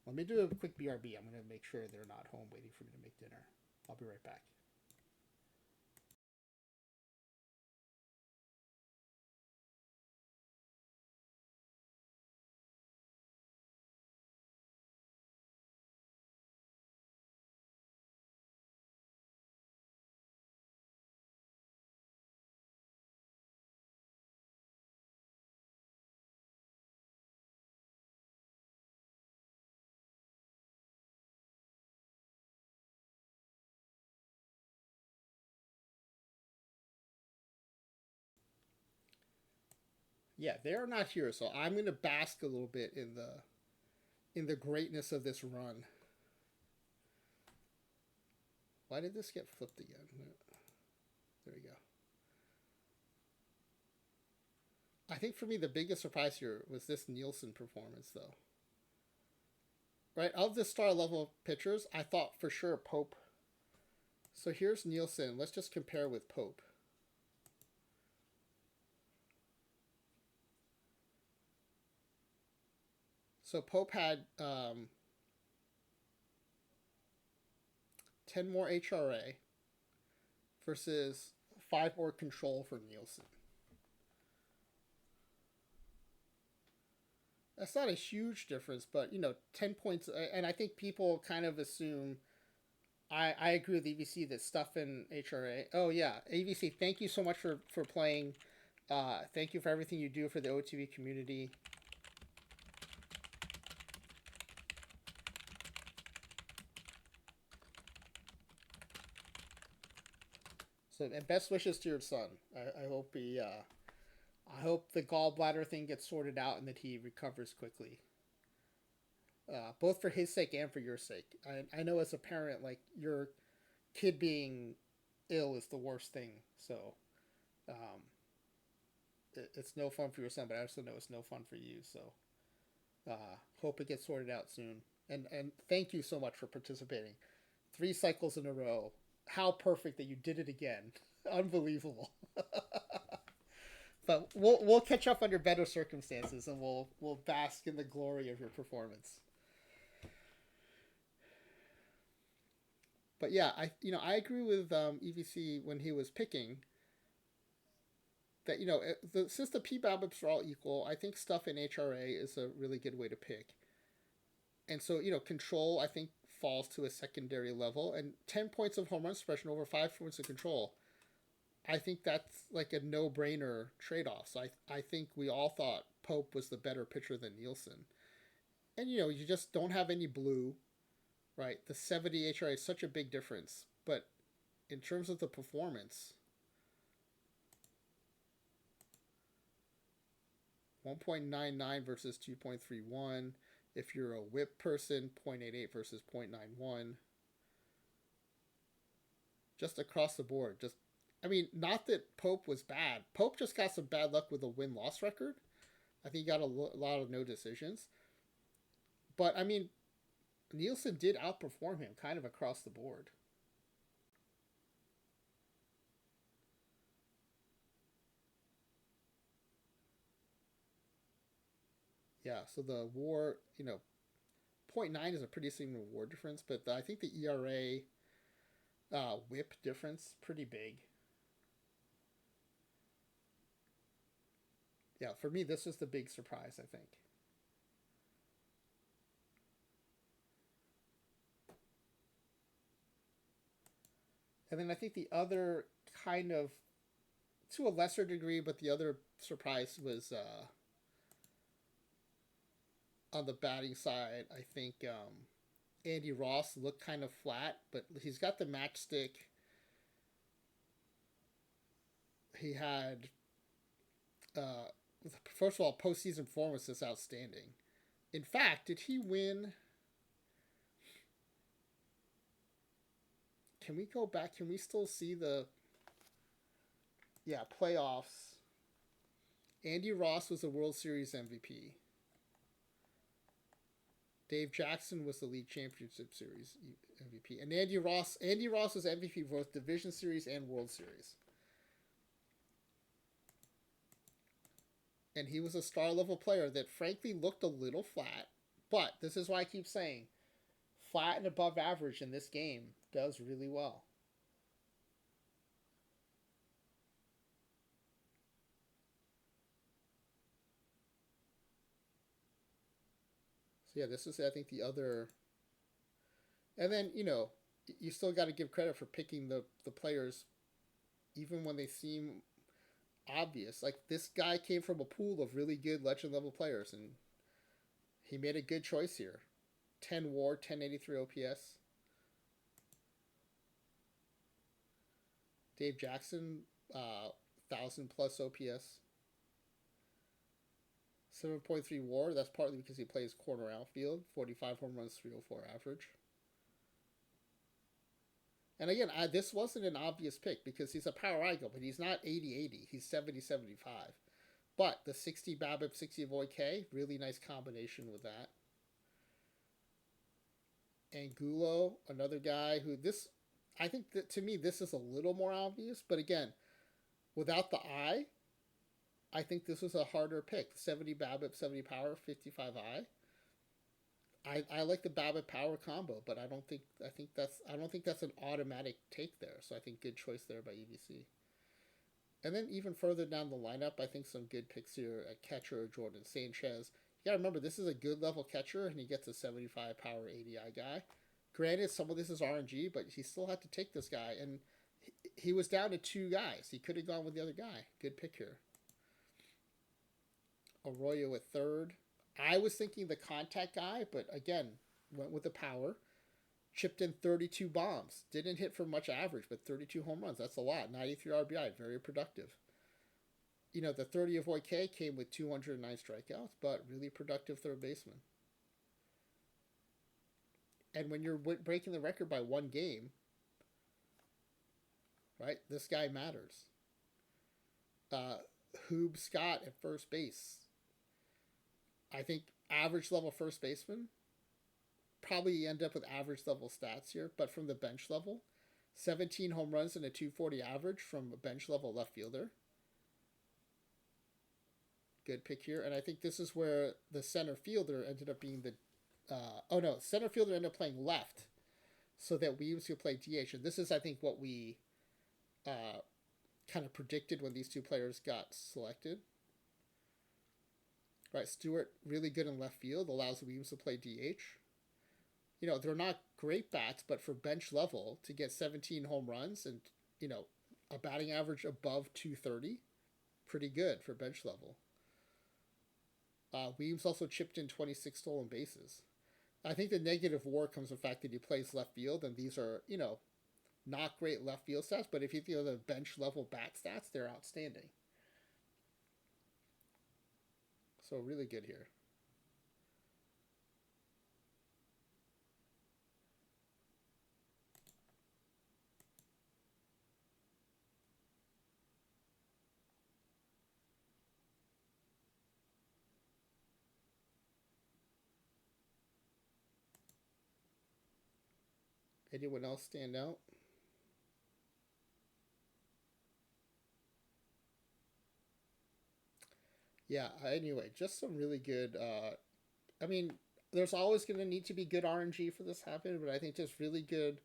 Let me do a quick BRB. I'm going to make sure they're not home waiting for me to make dinner. I'll be right back. Yeah, they're not here, so I'm going to bask a little bit in the greatness of this run. Why did this get flipped again? There we go. I think for me the biggest surprise here was this Nielsen performance, though. right? Of the star level pitchers, I thought for sure Pope. So here's Nielsen. Let's just compare with Pope. So Pope had 10 more HRA versus 5 more control for Nielsen. That's not a huge difference, but 10 points. And I think people kind of assume. I agree with EVC that stuff in HRA. Oh yeah, EVC. Thank you so much for playing. Thank you for everything you do for the OTV community. So, and best wishes to your son. I hope I hope the gallbladder thing gets sorted out and that he recovers quickly. Both for his sake and for your sake. I know as a parent, like, your kid being ill is the worst thing. So, it's no fun for your son, but I also know it's no fun for you. So, hope it gets sorted out soon. And thank you so much for participating. 3 cycles in a row. How perfect that you did it again. Unbelievable. But we'll catch up under better circumstances, and we'll bask in the glory of your performance. But yeah, I agree with EVC when he was picking that since the PBABIPs are all equal, I think stuff in HRA is a really good way to pick. And so control I think falls to a secondary level, and 10 points of home run suppression over 5 points of control. I think that's like a no-brainer trade-off. So I think we all thought Pope was the better pitcher than Nielsen. And you just don't have any blue, right? The 70 HRA is such a big difference. But in terms of the performance, 1.99 versus 2.31. If you're a whip person, 0.88 versus 0.91. Just across the board. Not that Pope was bad. Pope just got some bad luck with a win-loss record. I think he got a lot of no decisions. But, Nielsen did outperform him kind of across the board. Yeah, so the WAR, 0.9 is a pretty significant WAR difference, but I think the ERA whip difference pretty big. Yeah, for me, this was the big surprise, I think. And then I think the other kind of, to a lesser degree, but the other surprise was on the batting side. I think Andy Ross looked kind of flat, but he's got the matchstick. He had, first of all, postseason performance is outstanding. In fact, did he win? Can we go back? Can we still see the playoffs? Andy Ross was the World Series MVP. Dave Jackson was the League Championship Series MVP. And Andy Ross was MVP for both Division Series and World Series. And he was a star level player that frankly looked a little flat. But this is why I keep saying flat and above average in this game does really well. So yeah, this is I think the other. And then, you still got to give credit for picking the players even when they seem obvious. Like, this guy came from a pool of really good legend level players, and he made a good choice here. 10 WAR, 1083 OPS. Dave Jackson, 1,000 plus OPS. 7.3 WAR. That's partly because he plays corner outfield. 45 home runs, 304 average. And again, this wasn't an obvious pick because he's a power icon, but he's not 80-80. He's 70-75. But the 60 BABIP, 60 Avoid K, really nice combination with that. Angulo, another guy who this, I think that to me this is a little more obvious, but again, without the I, I think this was a harder pick. 70 BABIP, 70 power, 55 I like the BABIP power combo, but I don't think that's an automatic take there. So I think good choice there by EVC. And then even further down the lineup, I think some good picks here at catcher Jordan Sanchez. You gotta remember this is a good level catcher, and he gets a 75 power ADI guy. Granted, some of this is RNG, but he still had to take this guy, and he was down to 2 guys. He could have gone with the other guy. Good pick here. Arroyo at third. I was thinking the contact guy, but again, went with the power. Chipped in 32 bombs. Didn't hit for much average, but 32 home runs. That's a lot. 93 RBI. Very productive. You know, the 30 avoid K came with 209 strikeouts, but really productive third baseman. And when you're breaking the record by 1 game, right, this guy matters. Hoob Scott at first base. I think average level first baseman. Probably end up with average level stats here, but from the bench level, 17 home runs and a 240 average from a bench level left fielder. Good pick here, and I think this is where the center fielder ended up being the. Center fielder ended up playing left, so that Weems could play DH. And this is, I think, what we kind of predicted when these 2 players got selected. Right, Stewart really good in left field, allows Weems to play DH. You know, they're not great bats, but for bench level, to get 17 home runs and, you know, a batting average above 230, pretty good for bench level. Weems also chipped in 26 stolen bases. I think the negative WAR comes from the fact that he plays left field, and these are, you know, not great left field stats, but if you think of the bench level bat stats, they're outstanding. So really good here. Anyone else stand out? Yeah, anyway, just some really good. I mean, there's always going to need to be good RNG for this to happen, but I think just really good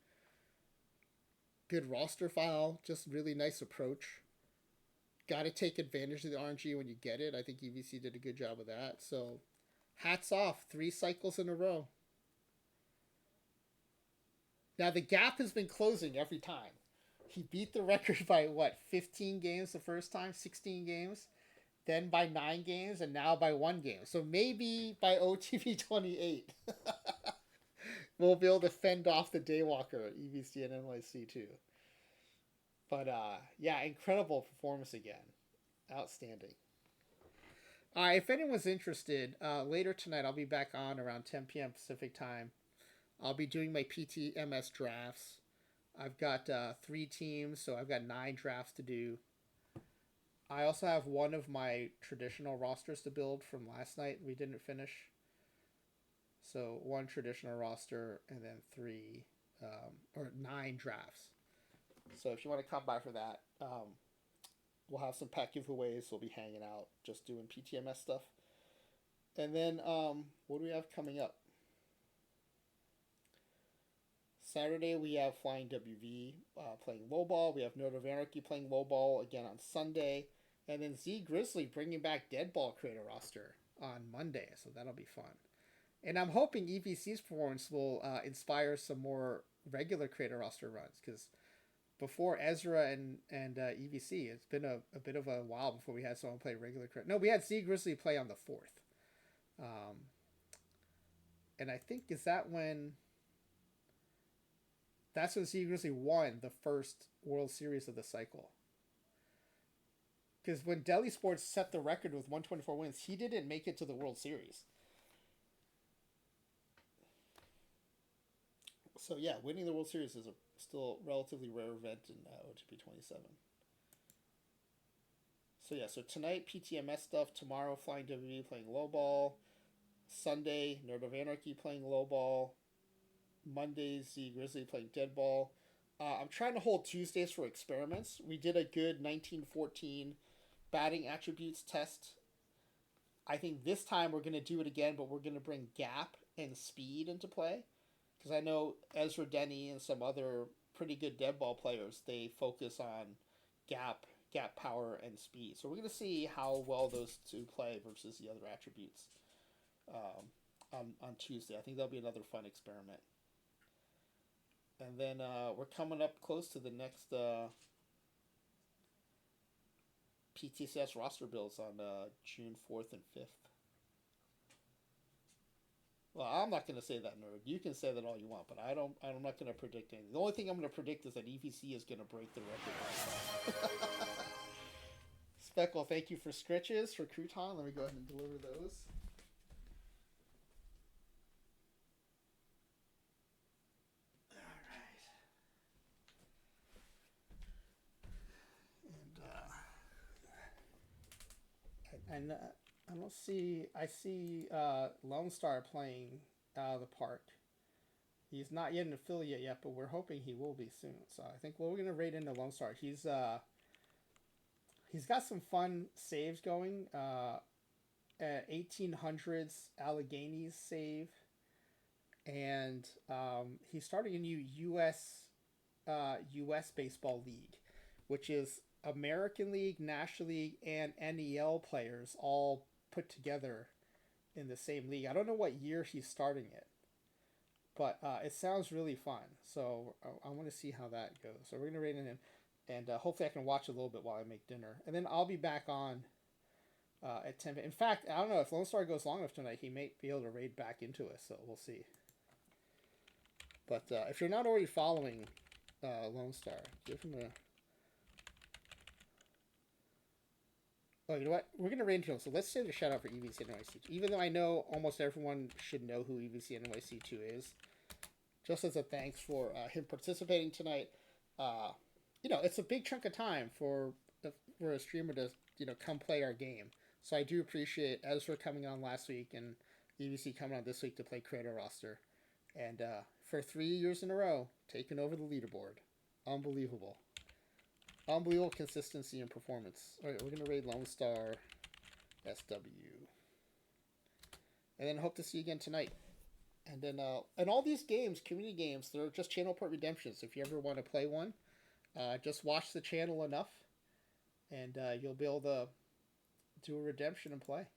roster file, just really nice approach. Got to take advantage of the RNG when you get it. I think EVC did a good job of that. So, hats off, 3 cycles in a row. Now, the gap has been closing every time. He beat the record by, 15 games the first time, 16 games, then by 9 games, and now by 1 game. So maybe by OOTP28, we'll be able to fend off the Daywalker at EVCinNYC2. But, yeah, incredible performance again. Outstanding. All right, if anyone's interested, later tonight I'll be back on around 10 p.m. Pacific time. I'll be doing my PTMS drafts. I've got 3 teams, so I've got 9 drafts to do. I also have one of my traditional rosters to build from last night. We didn't finish. So 1 traditional roster and then 9 drafts. So if you want to come by for that, we'll have some pack giveaways. We'll be hanging out, just doing PTMS stuff. And then what do we have coming up? Saturday we have Flying WV playing low ball. We have Note of Anarchy playing low ball again on Sunday. And then Z Grizzly bringing back Dead Ball Creator roster on Monday. So that'll be fun. And I'm hoping EVC's performance will inspire some more regular Creator roster runs. Because before Ezra and EVC, it's been a bit of a while before we had someone play regular Creator. No, we had Z Grizzly play on the 4th. And I think, is that when... That's when Z Grizzly won the first World Series of the cycle. Because when Delhi Sports set the record with 124 wins, he didn't make it to the World Series. So yeah, winning the World Series is still a relatively rare event in OOTP27. So yeah, so tonight PTMS stuff, tomorrow Flying WB playing low ball, Sunday Nerd of Anarchy playing low ball, Mondays, the Grizzly playing dead ball. I'm trying to hold Tuesdays for experiments. We did a good 1914 batting attributes test. I think this time we're going to do it again, but we're going to bring gap and speed into play. Because I know Ezra Denny and some other pretty good dead ball players, they focus on gap power, and speed. So we're going to see how well those two play versus the other attributes on Tuesday. I think that'll be another fun experiment. And then we're coming up close to the next PTCS roster builds on June 4th and 5th. Well, I'm not going to say that, nerd. You can say that all you want, but I'm not going to predict anything. The only thing I'm going to predict is that EVC is going to break the record. Speckle, thank you for scritches for crouton. Let me go ahead and deliver those. And I don't see. I see Lone Star playing the part. He's not yet an affiliate yet, but we're hoping he will be soon. So I think we're gonna raid into Lone Star. He's got some fun saves going. 1800s Alleghenies save, and he's starting a new U.S. baseball league, which is American League, National League, and NEL players all put together in the same league. I don't know what year he's starting it, but it sounds really fun. So I want to see how that goes. So we're going to raid in him, and hopefully I can watch a little bit while I make dinner. And then I'll be back on at 10. In fact, I don't know if Lone Star goes long enough tonight, he may be able to raid back into us, so we'll see. But if you're not already following Lone Star, give him a... Oh, you know what? We're going to raid him, so let's say the shout out for EVCinNYC2. Even though I know almost everyone should know who EVCinNYC2 is, just as a thanks for him participating tonight. It's a big chunk of time for a streamer to, come play our game. So I do appreciate Ezra coming on last week and EVC coming on this week to play Creator Roster. And for 3 years in a row, taking over the leaderboard. Unbelievable. Unbelievable consistency and performance. All right, we're going to raid Lone Star SW. And then hope to see you again tonight. And then, and all these games, community games, they're just channel port redemptions. If you ever want to play one, just watch the channel enough, and you'll be able to do a redemption and play.